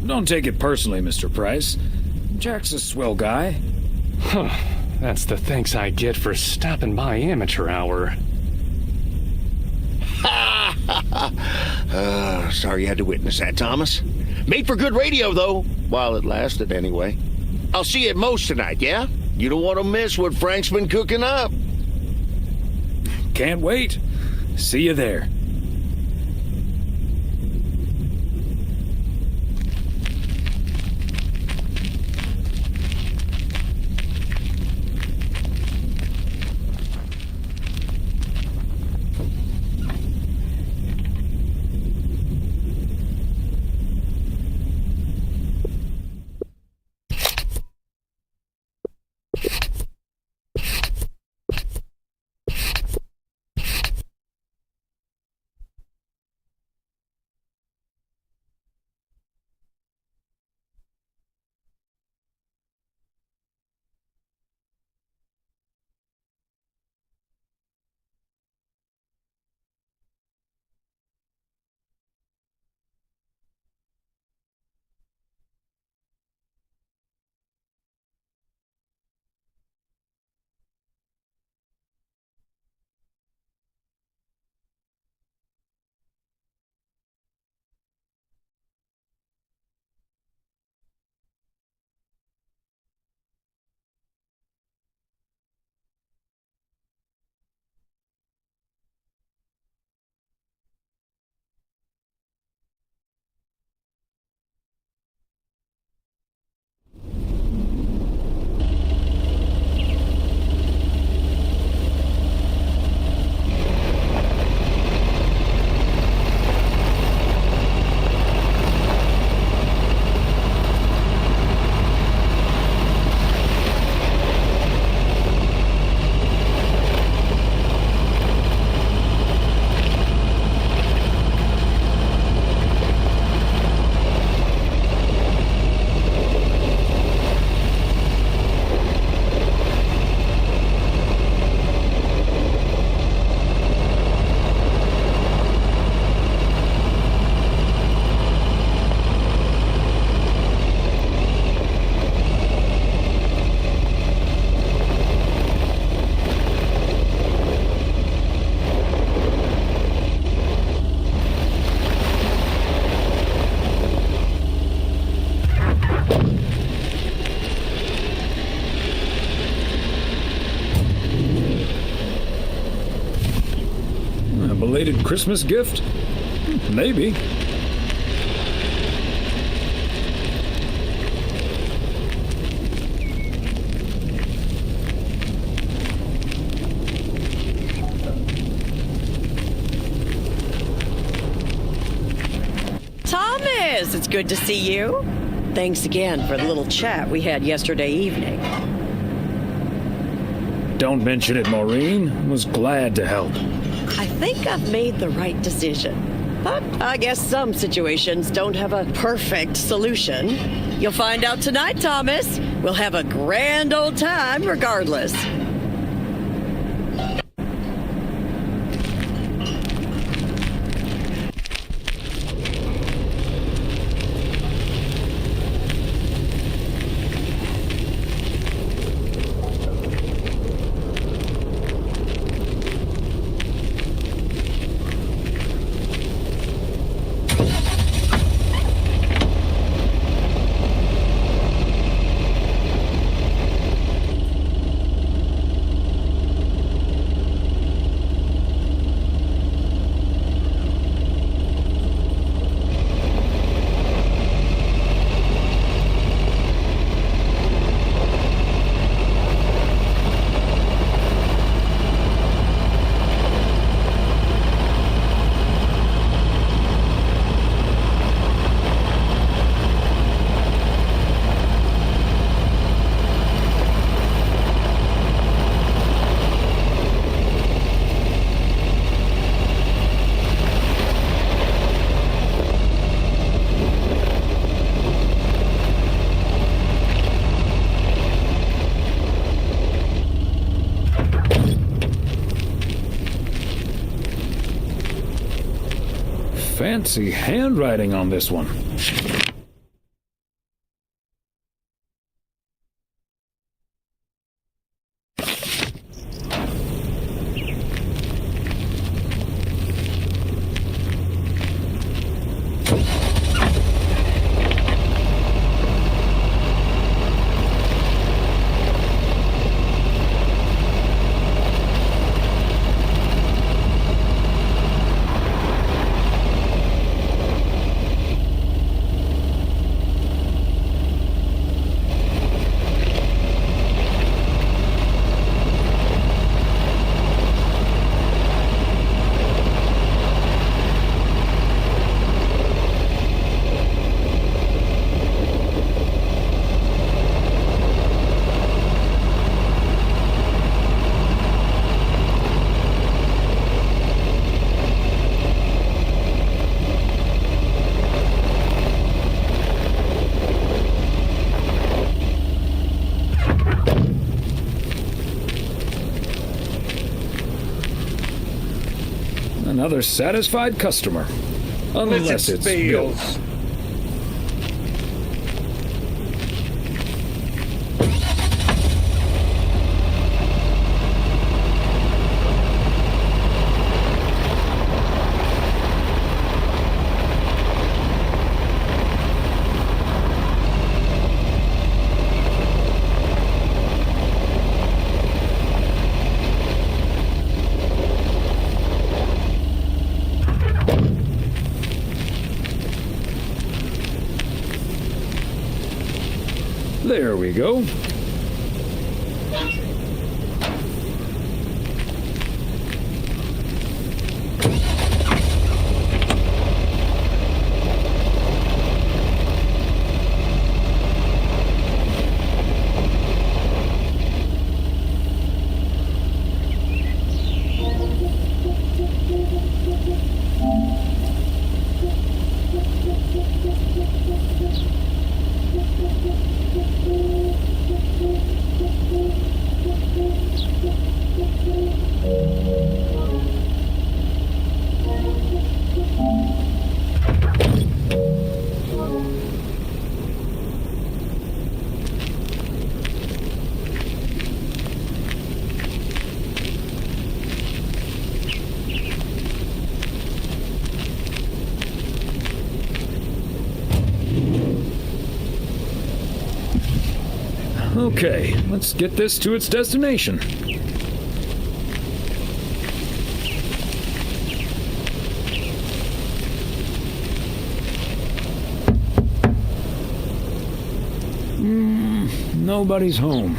Speaker 2: Don't take it personally, Mr. Price. Jack's a swell guy.
Speaker 11: That's the thanks I get for stopping by amateur hour.
Speaker 5: Sorry you had to witness that, Thomas. Made for good radio, though, while it lasted anyway. I'll see you at Moe's tonight, yeah? You don't want to miss what Frank's been cooking up.
Speaker 2: Can't wait. See you there. belated Christmas gift? Maybe.
Speaker 9: Thomas, it's good to see you. Thanks again for the little chat we had yesterday evening.
Speaker 2: Don't mention it, Maureen. Was glad to help.
Speaker 9: I think I've made the right decision. But I guess some situations don't have a perfect solution. You'll find out tonight, Thomas. We'll have a grand old time regardless.
Speaker 2: Fancy handwriting on this one. Another satisfied customer. Unless it's Bill. There we go. Okay, let's get this to its destination. Nobody's home.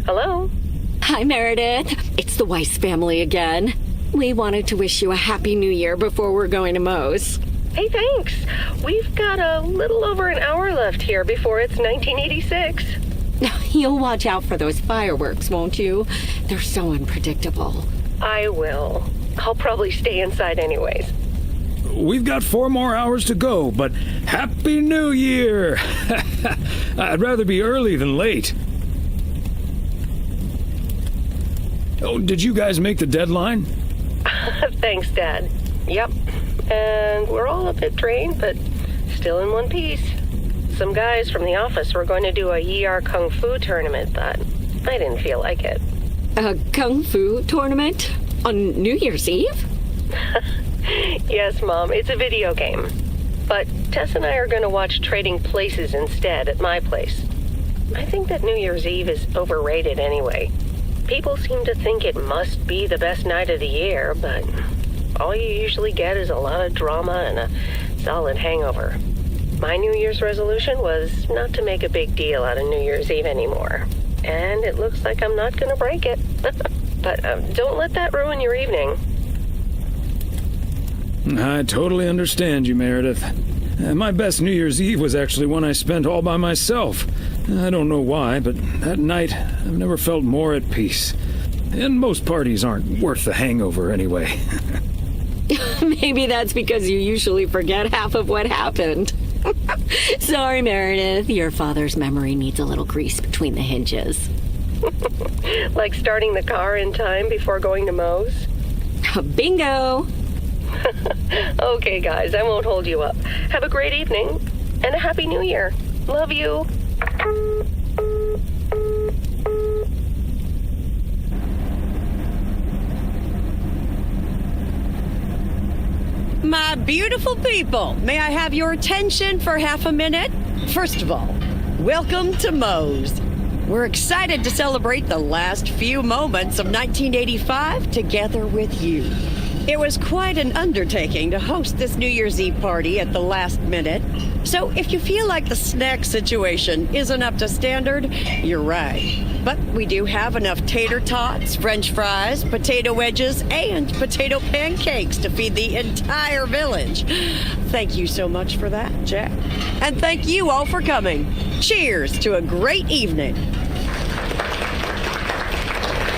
Speaker 14: Hello?
Speaker 19: Hi, Meredith. It's the Weiss family again. We wanted to wish you a happy new year before we're going to Moe's.
Speaker 14: Hey, thanks. We've got a little over an hour left here before it's 1986.
Speaker 19: You'll watch out for those fireworks, won't you? They're so unpredictable.
Speaker 14: I will. I'll probably stay inside anyways.
Speaker 2: We've got 4 more hours to go, but Happy New Year! I'd rather be early than late. Oh, did you guys make the deadline?
Speaker 14: Thanks, Dad. Yep. And we're all a bit drained, but still in one piece. Some guys from the office were going to do a ER Kung Fu tournament, but I didn't feel like it.
Speaker 19: A Kung Fu tournament? On New Year's Eve?
Speaker 14: Yes, Mom. It's a video game. But Tess and I are going to watch Trading Places instead at my place. I think that New Year's Eve is overrated anyway. People seem to think it must be the best night of the year, but all you usually get is a lot of drama and a solid hangover. My New Year's resolution was not to make a big deal out of New Year's Eve anymore. And it looks like I'm not going to break it. But don't let that ruin your evening.
Speaker 2: I totally understand you, Meredith. My best New Year's Eve was actually one I spent all by myself. I don't know why, but that night I've never felt more at peace. And most parties aren't worth the hangover anyway.
Speaker 19: Maybe that's because you usually forget half of what happened. Sorry, Meredith. Your father's memory needs a little grease between the hinges.
Speaker 14: Like starting the car in time before going to Moe's?
Speaker 19: Bingo!
Speaker 14: Okay, guys, I won't hold you up. Have a great evening, and a Happy New Year. Love you.
Speaker 9: My beautiful people, may I have your attention for half a minute? First of all, welcome to Moe's. We're excited to celebrate the last few moments of 1985 together with you. It was quite an undertaking to host this New Year's Eve party at the last minute. So if you feel like the snack situation isn't up to standard, you're right. But we do have enough tater tots, french fries, potato wedges, and potato pancakes to feed the entire village. Thank you so much for that, Jack. And thank you all for coming. Cheers to a great evening.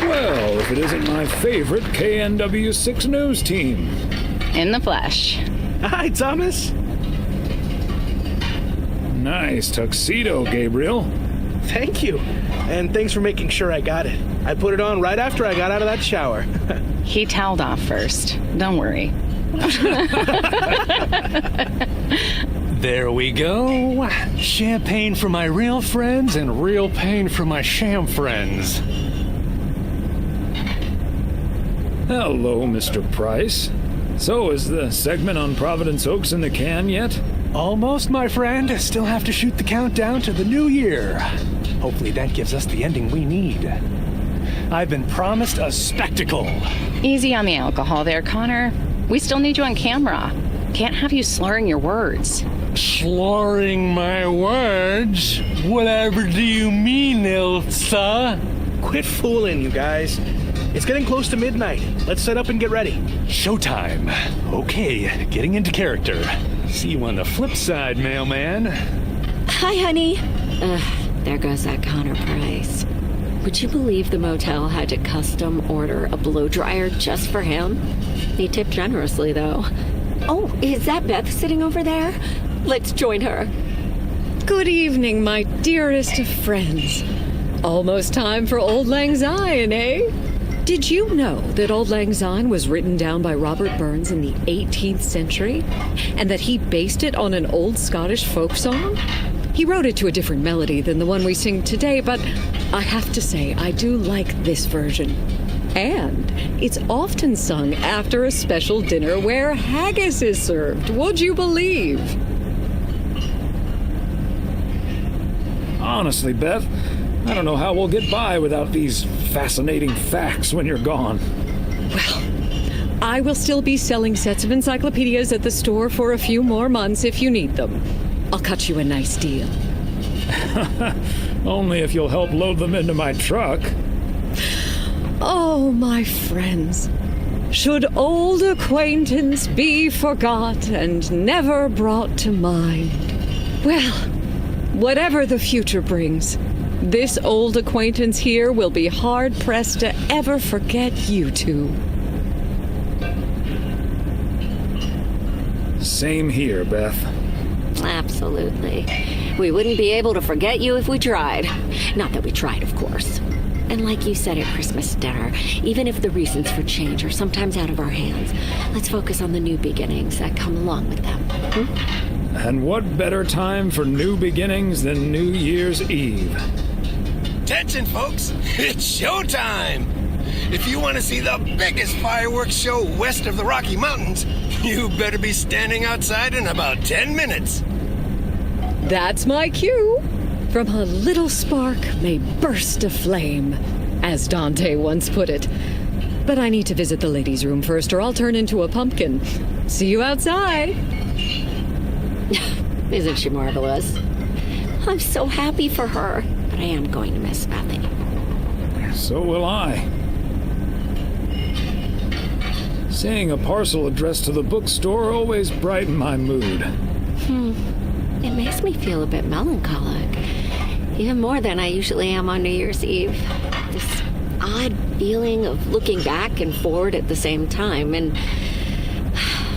Speaker 2: Well, if it isn't my favorite KNW6 news team.
Speaker 23: In the flesh.
Speaker 22: Hi, Thomas.
Speaker 2: Nice tuxedo, Gabriel.
Speaker 22: Thank you. And thanks for making sure I got it. I put it on right after I got out of that shower.
Speaker 23: He toweled off first. Don't worry.
Speaker 11: There we go. Champagne for my real friends and real pain for my sham friends.
Speaker 2: Hello, Mr. Price. So, is the segment on Providence Oaks in the can yet?
Speaker 11: Almost, my friend. Still have to shoot the countdown to the new year. Hopefully that gives us the ending we need. I've been promised a spectacle.
Speaker 23: Easy on the alcohol there, Connor. We still need you on camera. Can't have you slurring your words.
Speaker 11: Slurring my words? Whatever do you mean, Ilsa?
Speaker 22: Quit fooling, you guys. It's getting close to midnight. Let's set up and get ready.
Speaker 11: Showtime. Okay, getting into character. See you on the flip side, mailman.
Speaker 19: Hi, honey. There goes that Connor Price. Would you believe the motel had to custom order a blow dryer just for him? He tipped generously, though. Oh, is that Beth sitting over there? Let's join her.
Speaker 10: Good evening, my dearest of friends. Almost time for Old Lang Syne, eh? Did you know that Old Lang Syne was written down by Robert Burns in the 18th century? And that he based it on an old Scottish folk song? He wrote it to a different melody than the one we sing today, but I have to say, I do like this version. And it's often sung after a special dinner where haggis is served. Would you believe?
Speaker 2: Honestly, Beth, I don't know how we'll get by without these fascinating facts when you're gone.
Speaker 10: I will still be selling sets of encyclopedias at the store for a few more months if you need them. I'll cut you a nice deal.
Speaker 2: Only if you'll help load them into my truck.
Speaker 10: Oh, my friends, should old acquaintance be forgot and never brought to mind? Well, whatever the future brings, this old acquaintance here will be hard-pressed to ever forget you two.
Speaker 2: Same here, Beth.
Speaker 19: Absolutely. We wouldn't be able to forget you if we tried. Not that we tried, of course. And like you said at Christmas dinner, even if the reasons for change are sometimes out of our hands, let's focus on the new beginnings that come along with them.
Speaker 2: And what better time for new beginnings than New Year's Eve?
Speaker 4: Attention, folks! It's showtime! If you want to see the biggest fireworks show west of the Rocky Mountains, you better be standing outside in about 10 minutes.
Speaker 10: That's my cue. From a little spark may burst a flame, as Dante once put it. But I need to visit the ladies' room first, or I'll turn into a pumpkin. See you outside.
Speaker 19: Isn't she marvelous? I'm so happy for her, but I am going to miss Bethany.
Speaker 2: So will I. Seeing a parcel addressed to the bookstore always brightened my mood.
Speaker 19: It makes me feel a bit melancholic. Even more than I usually am on New Year's Eve. This odd feeling of looking back and forward at the same time. And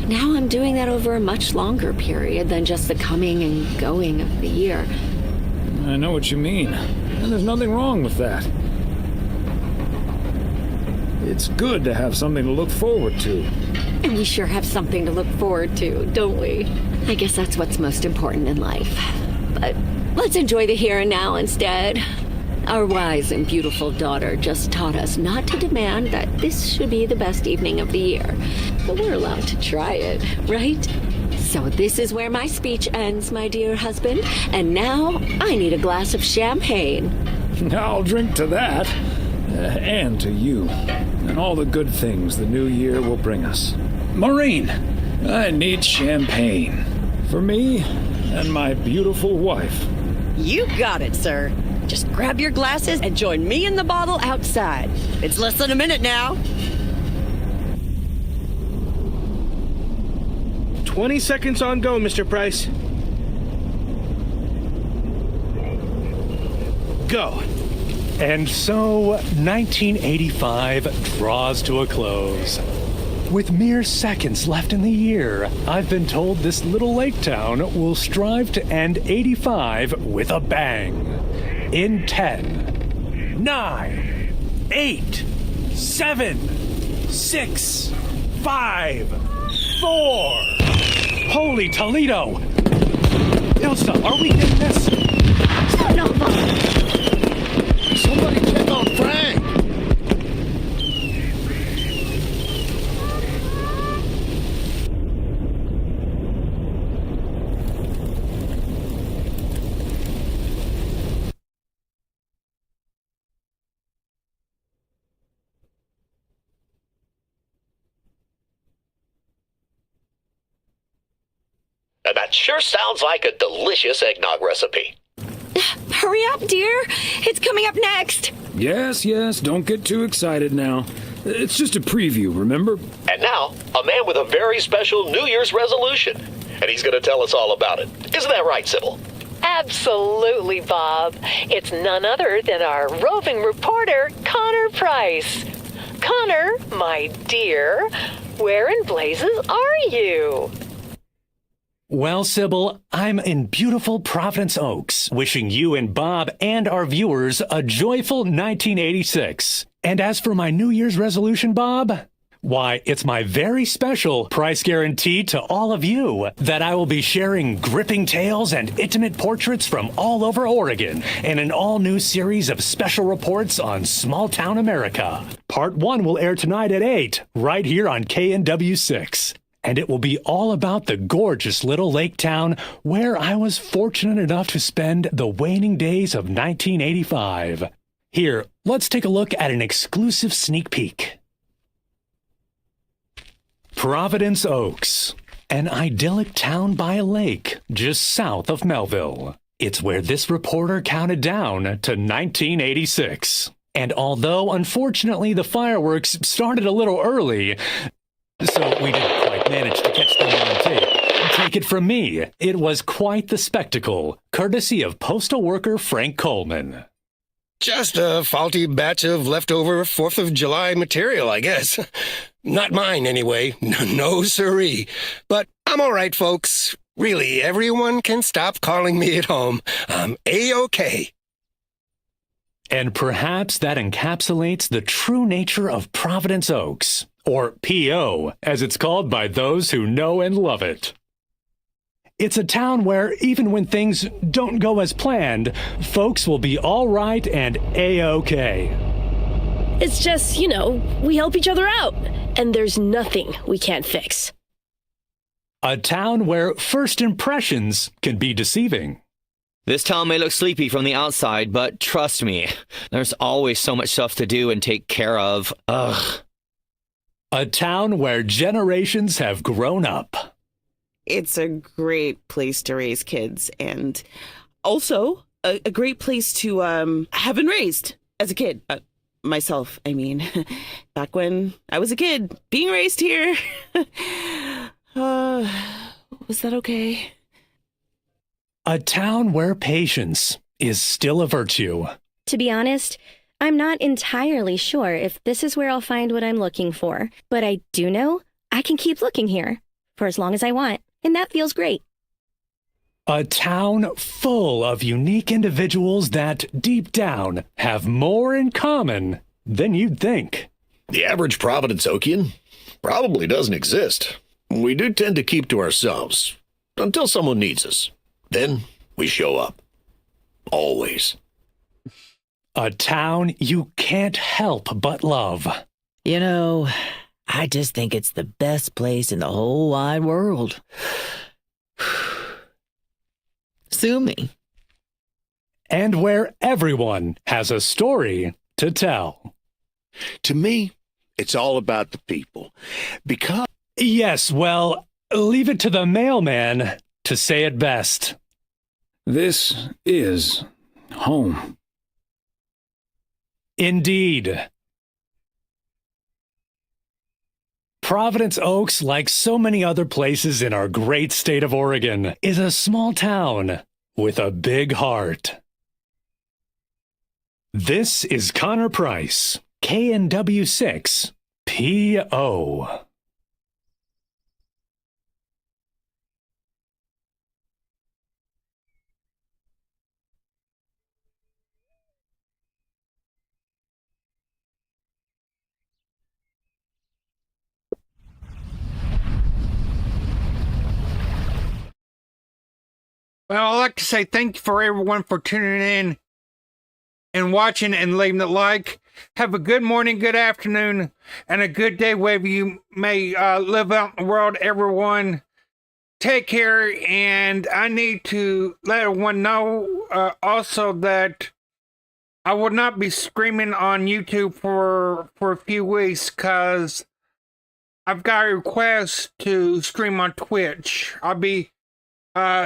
Speaker 19: now I'm doing that over a much longer period than just the coming and going of the year.
Speaker 2: I know what you mean. And there's nothing wrong with that. It's good to have something to look forward to.
Speaker 19: And we sure have something to look forward to, don't we? I guess that's what's most important in life. But let's enjoy the here and now instead. Our wise and beautiful daughter just taught us not to demand that this should be the best evening of the year. But we're allowed to try it, right? So this is where my speech ends, my dear husband. And now I need a glass of champagne.
Speaker 2: I'll drink to that. And to you. And all the good things the new year will bring us. Maureen, I need champagne. For me and my beautiful wife.
Speaker 9: You got it, sir. Just grab your glasses and join me in the bottle outside. It's less than a minute now.
Speaker 22: 20 seconds on go, Mr. Price. Go.
Speaker 11: And so, 1985 draws to a close. With mere seconds left in the year, I've been told this little lake town will strive to end 85 with a bang. In 10, 9, 8, 7, 6, 5, 4. Holy Toledo! Ilsa, are we getting this?
Speaker 19: No,
Speaker 7: Somebody check on Frank!
Speaker 18: That sure sounds like a delicious eggnog recipe.
Speaker 19: Hurry up, dear. It's coming up next.
Speaker 2: Yes, don't get too excited now. It's just a preview, remember?
Speaker 18: And now, a man with a very special New Year's resolution. And he's going to tell us all about it. Isn't that right, Sybil?
Speaker 14: Absolutely, Bob. It's none other than our roving reporter, Connor Price. Connor, my dear, where in blazes are you?
Speaker 11: Well, Sybil, I'm in beautiful Providence Oaks, wishing you and Bob and our viewers a joyful 1986. And as for my New Year's resolution, Bob, why, it's my very special price guarantee to all of you that I will be sharing gripping tales and intimate portraits from all over Oregon in an all-new series of special reports on small-town America. Part 1 will air tonight at 8, right here on KNW6. And it will be all about the gorgeous little lake town where I was fortunate enough to spend the waning days of 1985. Here, let's take a look at an exclusive sneak peek. Providence Oaks, an idyllic town by a lake just south of Melville. It's where this reporter counted down to 1986. And although, unfortunately, the fireworks started a little early, so we didn't quite manage to catch them on tape. Take it from me, it was quite the spectacle, courtesy of postal worker Frank Coleman.
Speaker 4: Just a faulty batch of leftover 4th of July material, I guess. Not mine, anyway. No siree. But I'm all right, folks. Really, everyone can stop calling me at home. I'm A-OK.
Speaker 11: And perhaps that encapsulates the true nature of Providence Oaks, or P.O., as it's called by those who know and love it. It's a town where even when things don't go as planned, folks will be all right and A-OK.
Speaker 15: It's just, we help each other out, and there's nothing we can't fix.
Speaker 11: A town where first impressions can be deceiving.
Speaker 13: This town may look sleepy from the outside, but trust me, there's always so much stuff to do and take care of. Ugh.
Speaker 11: A town where generations have grown up.
Speaker 17: It's a great place to raise kids, and also a great place to have been raised as a kid. Myself, I mean, back when I was a kid, being raised here. Was that okay?
Speaker 11: A town where patience is still a virtue.
Speaker 16: To be honest, I'm not entirely sure if this is where I'll find what I'm looking for, but I do know I can keep looking here for as long as I want, and that feels great.
Speaker 11: A town full of unique individuals that, deep down, have more in common than you'd think.
Speaker 7: The average Providence Okian probably doesn't exist. We do tend to keep to ourselves until someone needs us. Then we show up. Always.
Speaker 11: A town you can't help but love.
Speaker 20: I just think it's the best place in the whole wide world. Sue me.
Speaker 11: And where everyone has a story to tell.
Speaker 21: To me, it's all about the people. Because...
Speaker 11: Yes, well, leave it to the mailman to say it best.
Speaker 2: This is home.
Speaker 11: Indeed. Providence Oaks, like so many other places in our great state of Oregon, is a small town with a big heart. This is Connor Price, KNW6, P.O.
Speaker 1: Well, I'd like to say thank you for everyone for tuning in and watching and leaving a like. Have a good morning, good afternoon, and a good day wherever you may live out in the world, everyone. Take care, and I need to let everyone know also that I will not be streaming on YouTube for a few weeks because I've got a request to stream on Twitch. I'll be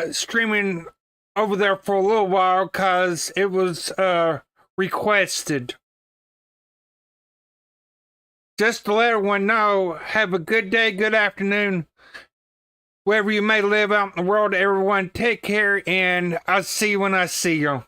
Speaker 1: streaming over there for a little while because it was requested. Just to let everyone know, have a good day, good afternoon, wherever you may live out in the world, everyone. Take care, and I'll see you when I see you.